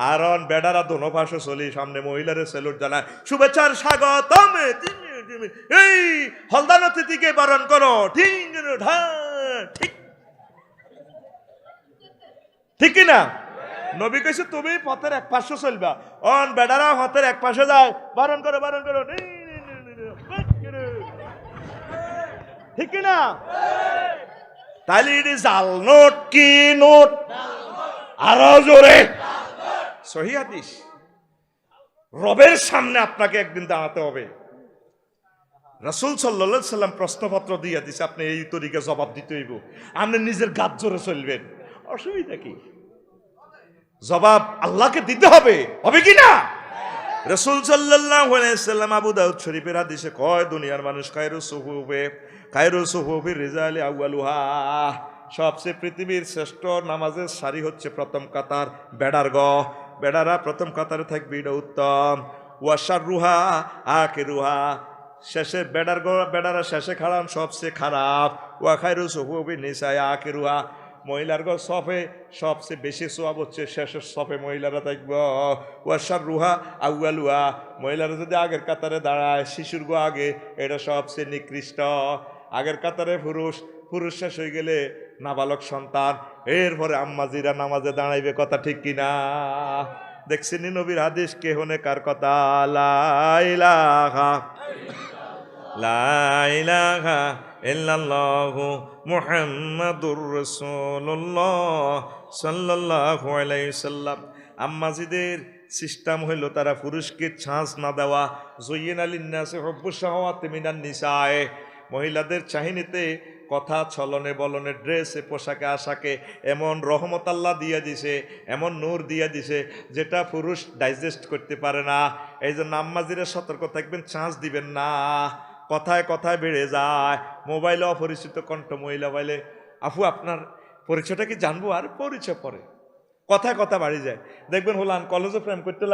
S1: আর বেডারা দোনো পাশে চলি। সামনে মহিলারে সেলুট জানায়, শুভেচ্ছার স্বাগতম, এই হলদান অতিথিকে বরণ করো, ঠিক ঠিক ঠিক কিনা? নবী কইছে তুমি পথের এক পাশে চলবা, অন বেডারা পথের এক পাশে যায়, বরণ করো বরণ করো, ঠিক কিনা? তাহলে এটি জাল নোট কি নোট? আরো জোরে সহি হাদিস। রবের সামনে আপনাকে একদিন দাঁড়াতে হবে। রাসূল সাল্লাল্লাহু আলাইহি সাল্লাম প্রশ্নপত্র দিয়ে দিছে, আপনি এই তরিকে জবাব দিতে হইব। আপনি নিজের গাত জোরে চলবেন, অসুবিধা কি? জবাব আল্লাহকে দিতে হবে, হবে কি না? রাসূল সাল্লাল্লাহু আলাইহি সাল্লাম আবু দাউদ শরীফের হাদিসে কয়, দুনিয়ার মানুষ খায়রু সুহুফি রিজালি আউয়ালুহা, সবচেয়ে পৃথিবীর শ্রেষ্ঠ নামাজের সারি হচ্ছে প্রথম কাতার, বেড়ারা প্রথম কাতারে থাকবে, এটা উত্তম। ওয়াশাররুহা আখিরুহা, শেষে বেড়ারা শেষে খারাপ, সবচেয়ে খারাপ। ওয়া খায়রু সুহুফি নিসাই আখিরুহা, মহিলার গো সফে সবচেয়ে বেশি সোয়াব হচ্ছে শেষের সফে মহিলারা থাকব। ওয়াশাররুহা আউয়ালুহা, মহিলারা যদি আগের কাতারে দাঁড়ায়, শিশুর গো আগে, এটা সবচেয়ে নিকৃষ্ট। আগের কাতারে পুরুষ শেষ হয়ে গেলে নাবালক সন্তান, এরপরে আম্মাজিরা নামাজে দাঁড়াইবে, কথা ঠিক কিনা? দেখছেন নবীর হাদিস, কে হনে কার কথা, লা ইলাহা ইল্লাল্লাহু মুহাম্মাদুর রাসূলুল্লাহ সাল্লাল্লাহু আলাইহি সাল্লাম। আম্মাজিদের সিস্টেম হইল তারা পুরুষকে ছাঁচ না দেওয়া। যুয়িনা লিন্নাসি হুব্বুশ শাহাওয়াতি মিনান নিসায়ে, মহিলাদের চাহিনিতে কথা, ছলনে বলনে, ড্রেসে, পোশাকে আশাকে এমন রহমত আল্লাহ দিয়ে দিছে, এমন নূর দিয়ে দিছে, যেটা পুরুষ ডাইজেস্ট করতে পারে না। এই জন্য আম্মাজিরা সতর্ক থাকবেন, ছাঁচ দিবেন না। কথায় কথায় বেড়ে যায়। মোবাইলে অপরিচিত কণ্ঠ মহিলা বলে, আপু আপনার পরিচয়টা কি জানবো? আর পরিচয় পরে, কথায় কথা বাড়ি যায়। দেখবেন হলান কলেজে প্রেম করতে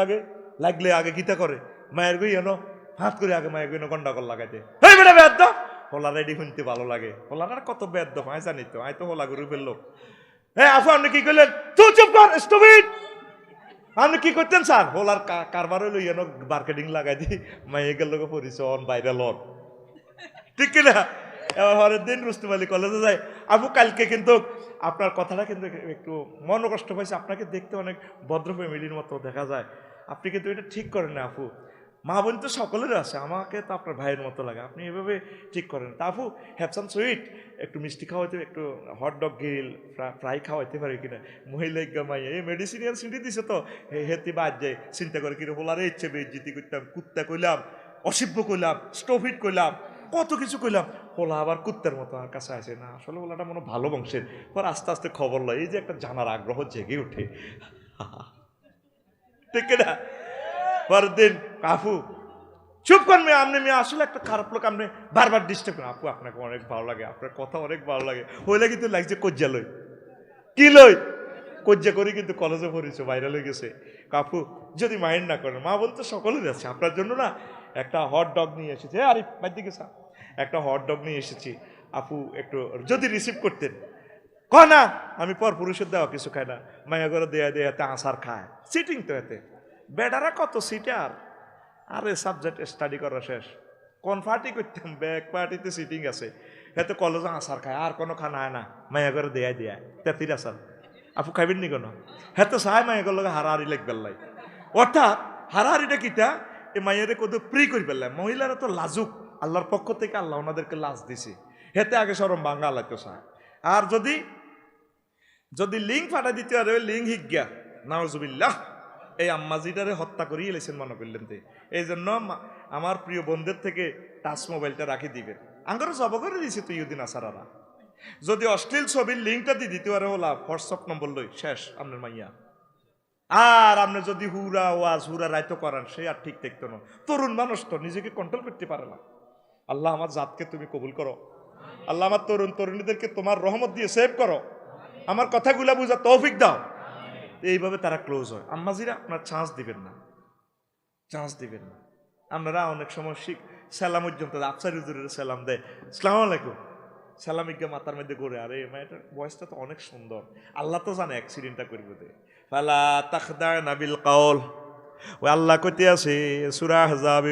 S1: লাগলে আগে গীতা করে, মায়ের গই এনো হাত করে আগে মায়ের গই গন্ডাগল লাগাইতে, এই বেটা বেদ্য হোলা রেডি শুনতে ভালো লাগে। হোলার কত বেদ্য আয় জানি তো, আয় তো হোলা গরু ফেললো। হ্যাঁ আপু আপনি কি করলেন? তুই চুপ কর, স্টুপিড। আপনি কি করতেন স্যার? হোলার কারবার লই এনো মার্কেটিং লাগাই দি, মাইয়ে গেল পরিচয় বাইরে লন, ঠিক কিনা? এবার হরের দিন রুস্তুম আলী কলেজে যায়, আপু কালকে কিন্তু আপনার কথাটা কিন্তু একটু মন কষ্ট পাইছে, আপনাকে দেখতে অনেক ভদ্র ফ্যামিলির মতো দেখা যায়, আপনি কিন্তু এটা ঠিক করেন না আপু। মা বোন তো সকলের আছে, আমাকে তো আপনার ভাইয়ের মতো লাগে, আপনি এভাবে ঠিক করেন। তা আপু হ্যাপসাম সুইট, একটু মিষ্টি খাওয়াইতে, একটু হট ডগ গ্রিল ফ্রাই খাওয়াইতে পারে কিনা? মহিলা গামাইয়া এই মেডিসিনিয়াল সিটি দিছে তো হেতি বাদ যায়, চিন্তা করে কিনা বলারে ইচ্ছে বেজিতি করতাম, কুত্তা কইলাম, অসিব্য কইলাম, স্টোফিট কইলাম, কত কিছু কইলাম। হোলা আবার কুত্তার মতো আমার কাছে আসে না, আসলে ওলাটা মনে ভালো বংশের। পর আস্তে আস্তে খবর লয়, এই যে একটা জানার আগ্রহ জেগে ওঠে, ঠিক না? পরের দিন আপু চুপ কর মেয়ে, আপনি মেয়ে আসলে একটা খারাপ লোক, আপনি বারবার ডিস্টার্ব করেন। আপু আপনাকে অনেক ভালো লাগে, আপনার কথা অনেক ভালো লাগে। হইলে কিন্তু লাগছে কজ্জা লই, কি লই কজ্জা করি, কিন্তু কলেজে পড়েছে, ভাইরাল হয়ে গেছে। কাপু যদি মাইন্ড না করেন, মা বলতে সকলের আছে, আপনার জন্য না একটা হট ডগ নিয়ে এসেছি। আরে বাইর দিকে স্যার, একটা হট ডগ নিয়ে এসেছি, আপু একটু যদি রিসিভ করতেন। কয় না, আমি পর পুরুষের দেওয়া কিছু খাই না, মায়া করে দেয়া দেয়াতে আসার খায়, সিটিং তো এতে বেডারা কত সিটার। আরে সাবজেক্ট স্টাডি করা শেষ, কোন পার্টি করতাম, ব্যাক পার্টিতে সিটিং আছে, এতে কলেজে আসার খায়, আর কোনো খানা হয় না, মায়া করে দেয়া দেয়া তেতির আসার। আপু খাইবেন নি কোনো? হ্যাঁ তো সাহায় মায়া করলো হারাহারি লেগ বেল্লাই, অর্থাৎ হারাহারিটা কিটা, এ মাইয়ারে কত প্রি করে ফেললাম। মহিলারা তো লাজুক, আল্লাহর পক্ষ থেকে আল্লাহ ওনাদেরকে লাজ দিছে, হেতে আগে সরম বাঙ্গা আল্লাহ সাহায়। আর যদি লিঙ্ক ফাটা দিতে পারে, লিঙ্ক হিজ্ঞা নাউজুবিল্লাহ, এই আম্মাজিটারে হত্যা করিয়ে এলেছেন মনে করলেন। এই জন্য আমার প্রিয় বন্ধুদের থেকে টাচ মোবাইলটা রাখি দিবেন। আঙ্গরও জব করে দিয়েছে তুই ইউদিন আসারারা, যদি অশ্লীল ছবির লিঙ্কটা দিয়ে দিতে পারে হলা হোয়াটসঅ্যাপ নম্বর লই শেষ আপনার মাইয়া। আর আপনি যদি হুরা ওয়াজ হুরা রাইতো করান, সে আর ঠিক দেখতো না। তরুণ মানুষ তো নিজেকে কন্ট্রোল করতে পারে না। আল্লাহ আমার জাতকে তুমি কবুল করো, আল্লাহ আমার তরুণ তরুণীদেরকে তোমার রহমত দিয়ে সেভ করো, আমার কথাগুলা বুঝা তৌফিক দাও। এইভাবে তারা ক্লোজ হয়। আম্মাজিরা আপনার চান্স দিবেন না, চান্স দিবেন না। আপনারা অনেক সময় সালাম পর্যন্ত আফসার হুজুরের সালাম দেয়, আসসালামু আলাইকুম, সালামিকা মাথার মধ্যে করে, আরে মেয়েটার বয়সটা তো অনেক সুন্দর, আল্লাহ তো জানে অ্যাক্সিডেন্টটা করবে দে। ফালা তাখদানা বিল কাউল, ওই আল্লাহ কইতে আছে সূরা আহজাব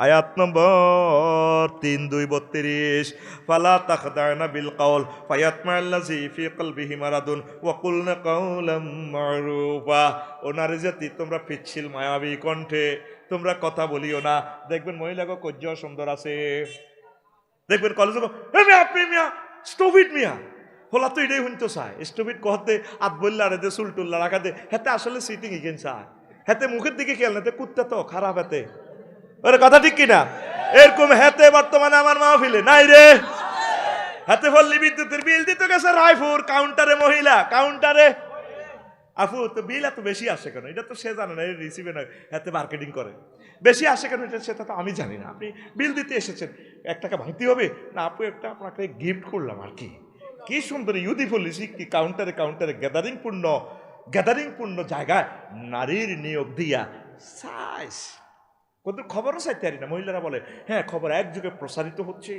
S1: আয়াত নম্বর ৩-২-৩২, ফালা তাখদানা বিল কাউল ফায়াতমাল্লাযী ফি কলবিহি মারাদুন ওয়া কুলনা কাওলাম মারুফা। ওনারে জাতি তোমরা পিচ্ছিল মায়াবী কণ্ঠে তোমরা কথা বলিও না। দেখবেন মহিলাকে কজ্জ সুন্দর আছে, দেখবেন কলেজ আপনি মিয়া স্টোভিট মিয়া হলা তো এটাই শুনতে চায়, স্টোভিট কহতে আত বললা রে দে চুলটুল্লা রাখা দে, হাতে আসলে সিটিং ইকেন চায়, হাতে মুখের দিকে খেয়াল না, কুত্তা তো খারাপ হাতে, ওরে কথা ঠিক কিনা? এরকম হাতে বর্তমানে আমার মাহফিলে নাই রে। হাতে পল্লী বিদ্যুতের বিল দিতে গেছে রায়পুর, কাউন্টারে মহিলা, কাউন্টারে আপু তো বিল এত বেশি আসে কেন? এটা তো সে জানে না, রিসিভে না, হাতে মার্কেটিং করে, বেশি আসে কেন এটা সেটা তো আমি জানি না। আপনি বিল দিতে এসেছেন, 1 টাকা ভাঙতে হবে না আপু, একটা আপনাকে গিফট করলাম আর কি। কি সুন্দর ইউদি পলিসি, কি কাউন্টারে কাউন্টারে গ্যাদারিং পূর্ণ জায়গায় নারীর নিয়োগ দিয়া সাইজ কত খবরও চাইতে পারি না। মহিলারা বলে হ্যাঁ খবর একযুগে প্রসারিত হচ্ছে,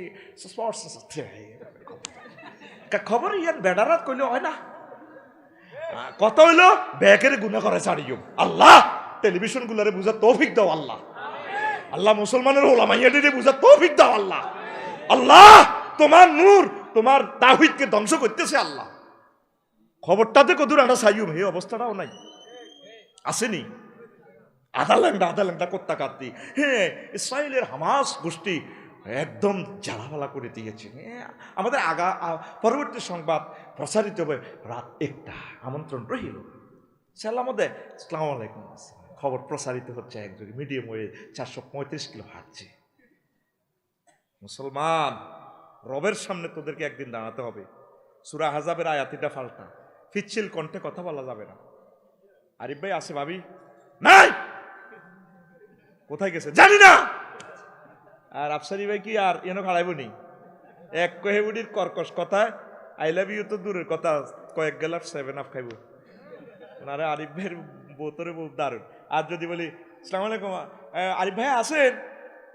S1: খবর ইয়ান বেড়ারাত কইলে হয় না, কত হইলো ব্যাগের গুণা করে ছাড়িও। আল্লাহ টেলিভিশন গুলারে বুঝা তৌফিক দাও আল্লাহ, আল্লাহ মুসলমানের ওলামাইয়াদের বুঝা তৌফিক দাও আল্লাহ। আল্লাহ তোমার নূর তোমার তাওহীদকে ধ্বংস করতেছে আল্লাহ। খবরটাতে কদূর আনা সাইয়ুম, এই অবস্থাটাও নাই, আসেনি। আধা ল্যাংটা কর্তা কাত্তি, হ্যাঁ ইসরায়েলের হামাস গোষ্ঠী একদম জ্বালাভালা করে দিয়েছে। আমাদের পরবর্তী সংবাদ প্রচারিত হবে রাত 1টা, আমন্ত্রণ রহিল, সালাম দেয় আসসালামু আলাইকুম, খবর প্রচারিত হচ্ছে একযোগে, মিডিয়াম ওয়ে 435 কিলো হাঁটছে। মুসলমান রবের সামনে তোদেরকে একদিন দাঁড়াতে হবে। সূরা আহজাবের আয়াতিটা ফালতা, পিচ্ছিল কণ্ঠে কথা বলা যাবে না। আরিফ ভাই আছে ভাবি নাই, কোথায় গেছে জানি না। আর আফসারি ভাই কি আর এনে খাড়াইবনি, এক কহেবুডির কর্কশ কথায় আই লাভ ইউ তো দূরের কথা, কয়েক গেলার 7 আপ খাইব। আরে আরিফ ভাইয়ের বোতরে বহু দারুণ। আর যদি বলি আসসালামু আলাইকুম, আরিফ ভাই আছেন?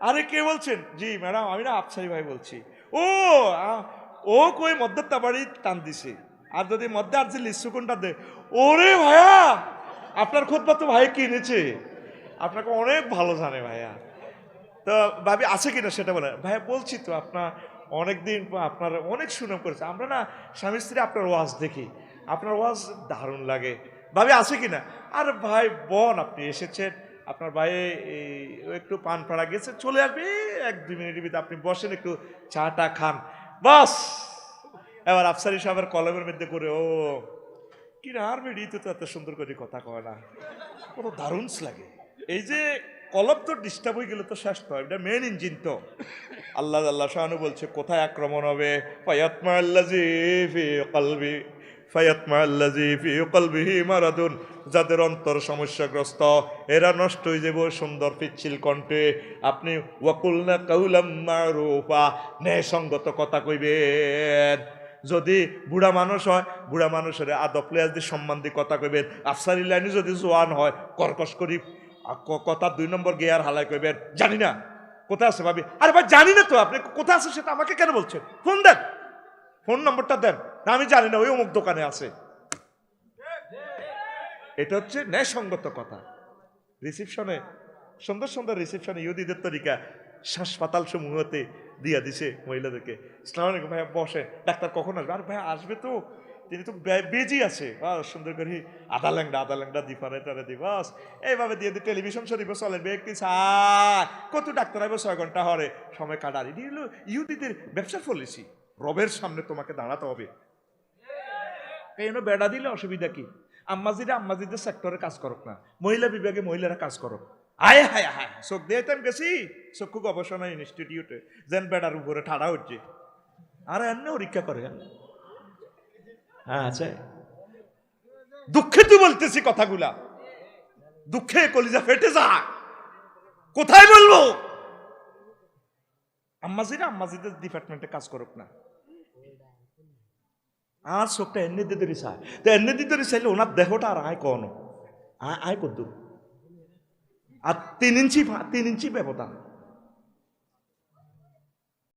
S1: আরে কে বলছেন? জি ম্যাডাম আমি না আফসারি ভাই বলছি। ও কই মদ্দার তাবাড়ি টান দিছে। আর যদি মধ্যে আর যে লিচু কোনটা দে, ওরে ভাইয়া আপনার খুতবা তো ভাই কিনেছে, আপনাকে অনেক ভালো জানে ভাইয়া। তো ভাবি আছে কিনা সেটা বলে, ভাইয়া বলছি তো আপনার অনেকদিন আপনার অনেক সুনাম করেছে, আমরা না স্বামী স্ত্রী আপনার ওয়াজ দেখি, আপনার ওয়াজ দারুণ লাগে। ভাবি আছে কিনা? আর ভাই বোন আপনি এসেছেন, আপনার ভাই একটু পান পাড়া গেছে, চলে আসবে 1-2 মিনিটের ভিতরে, আপনি বসেন একটু চাটা খান, বাস। এবার আফসারি সাহেবের কলমের মধ্যে করে ও কি আর বেরিয়ে তো এত সুন্দর করে কথা কয় না, কত দারুণ লাগে। এই যে কলব তো ডিস্টার্ব হয়ে গেলে তো শেষ নয়, এটা মেন ইঞ্জিন তো। আল্লাহ শাহানু বলছে কোথায় আক্রমণ হবে, মারাদুন, যাদের অন্তর সমস্যাগ্রস্ত এরা নষ্ট হয়ে যাবে সুন্দর পিচ্ছিল কণ্ঠে। আপনি ওয়াকুলনা কাউলাম মারুফা, ন্যায়সঙ্গত কথা কইবেন। যদি বুড়া মানুষ হয় বুড়া মানুষের আদব প্লেয়ার দিয়ে সম্মান দিয়ে কথা কইবেন। আফসারি লাইনে যদি জোয়ান হয় কর্কশ করি কথা 2 নম্বর গিয়ার হালাই কইবেন জানি না কোথায় আছে ভাবি। আরে ভাই জানি না তো, আপনি কোথায় আছে সেটা আমাকে কেন বলছেন? ফোন দেন, ফোন নম্বরটা দেন। না আমি জানি না, ওই অমুক দোকানে আছে। এটা হচ্ছে ন্যায়সঙ্গত কথা। রিসিপশনে সুন্দর সুন্দর রিসিপশনে ইহুদিদের তরিকা হাসপাতাল সমূহতে দিয়া দিছে মহিলাদেরকে, আসসালামু আলাইকুম ভাইয়া বসে, ডাক্তার কখন আসবে? আর ভাইয়া আসবে তো, তিনি তো বেজি আছে, সুন্দর করে আধা ল্যাংডা দিফারে টারে দিবাস এইভাবে দিয়ে দিয়ে টেলিভিশন শরীফ চলেন ব্যক্তি কত ডাক্তার আইব 6 ঘন্টা হরে সময় কাটারি দিয়ে ইহুদিদের ব্যবসা ফলেছি। রবের সামনে তোমাকে দাঁড়াতে হবে, এই বেড়া দিলে অসুবিধা কি? আম্মাজিদের সেক্টরে কাজ করক না, মহিলা বিভাগে মহিলারা কাজ করক। আয় হায় হায় চোখ দিয়ে আমি গেছি চক্ষু গবেষণা ইনস্টিটিউটে, যেন বেড়ার উপরে ঠাড়া হচ্ছে, আর এমনি পরীক্ষা করে। হ্যাঁ আছে, দুঃখে তুই বলতেছি কথাগুলা, দুঃখে কলিজা ফেটে যা, কোথায় বলবো? আম্মাজিদের ডিপার্টমেন্টে কাজ করুক না, আর চোখটা এনে দিতে চায়, তো এনে দিতে চাইলে ওনার দেহটা আর আয় কনো আয় কদ্দুর, আর 3 ইঞ্চি ব্যবধান।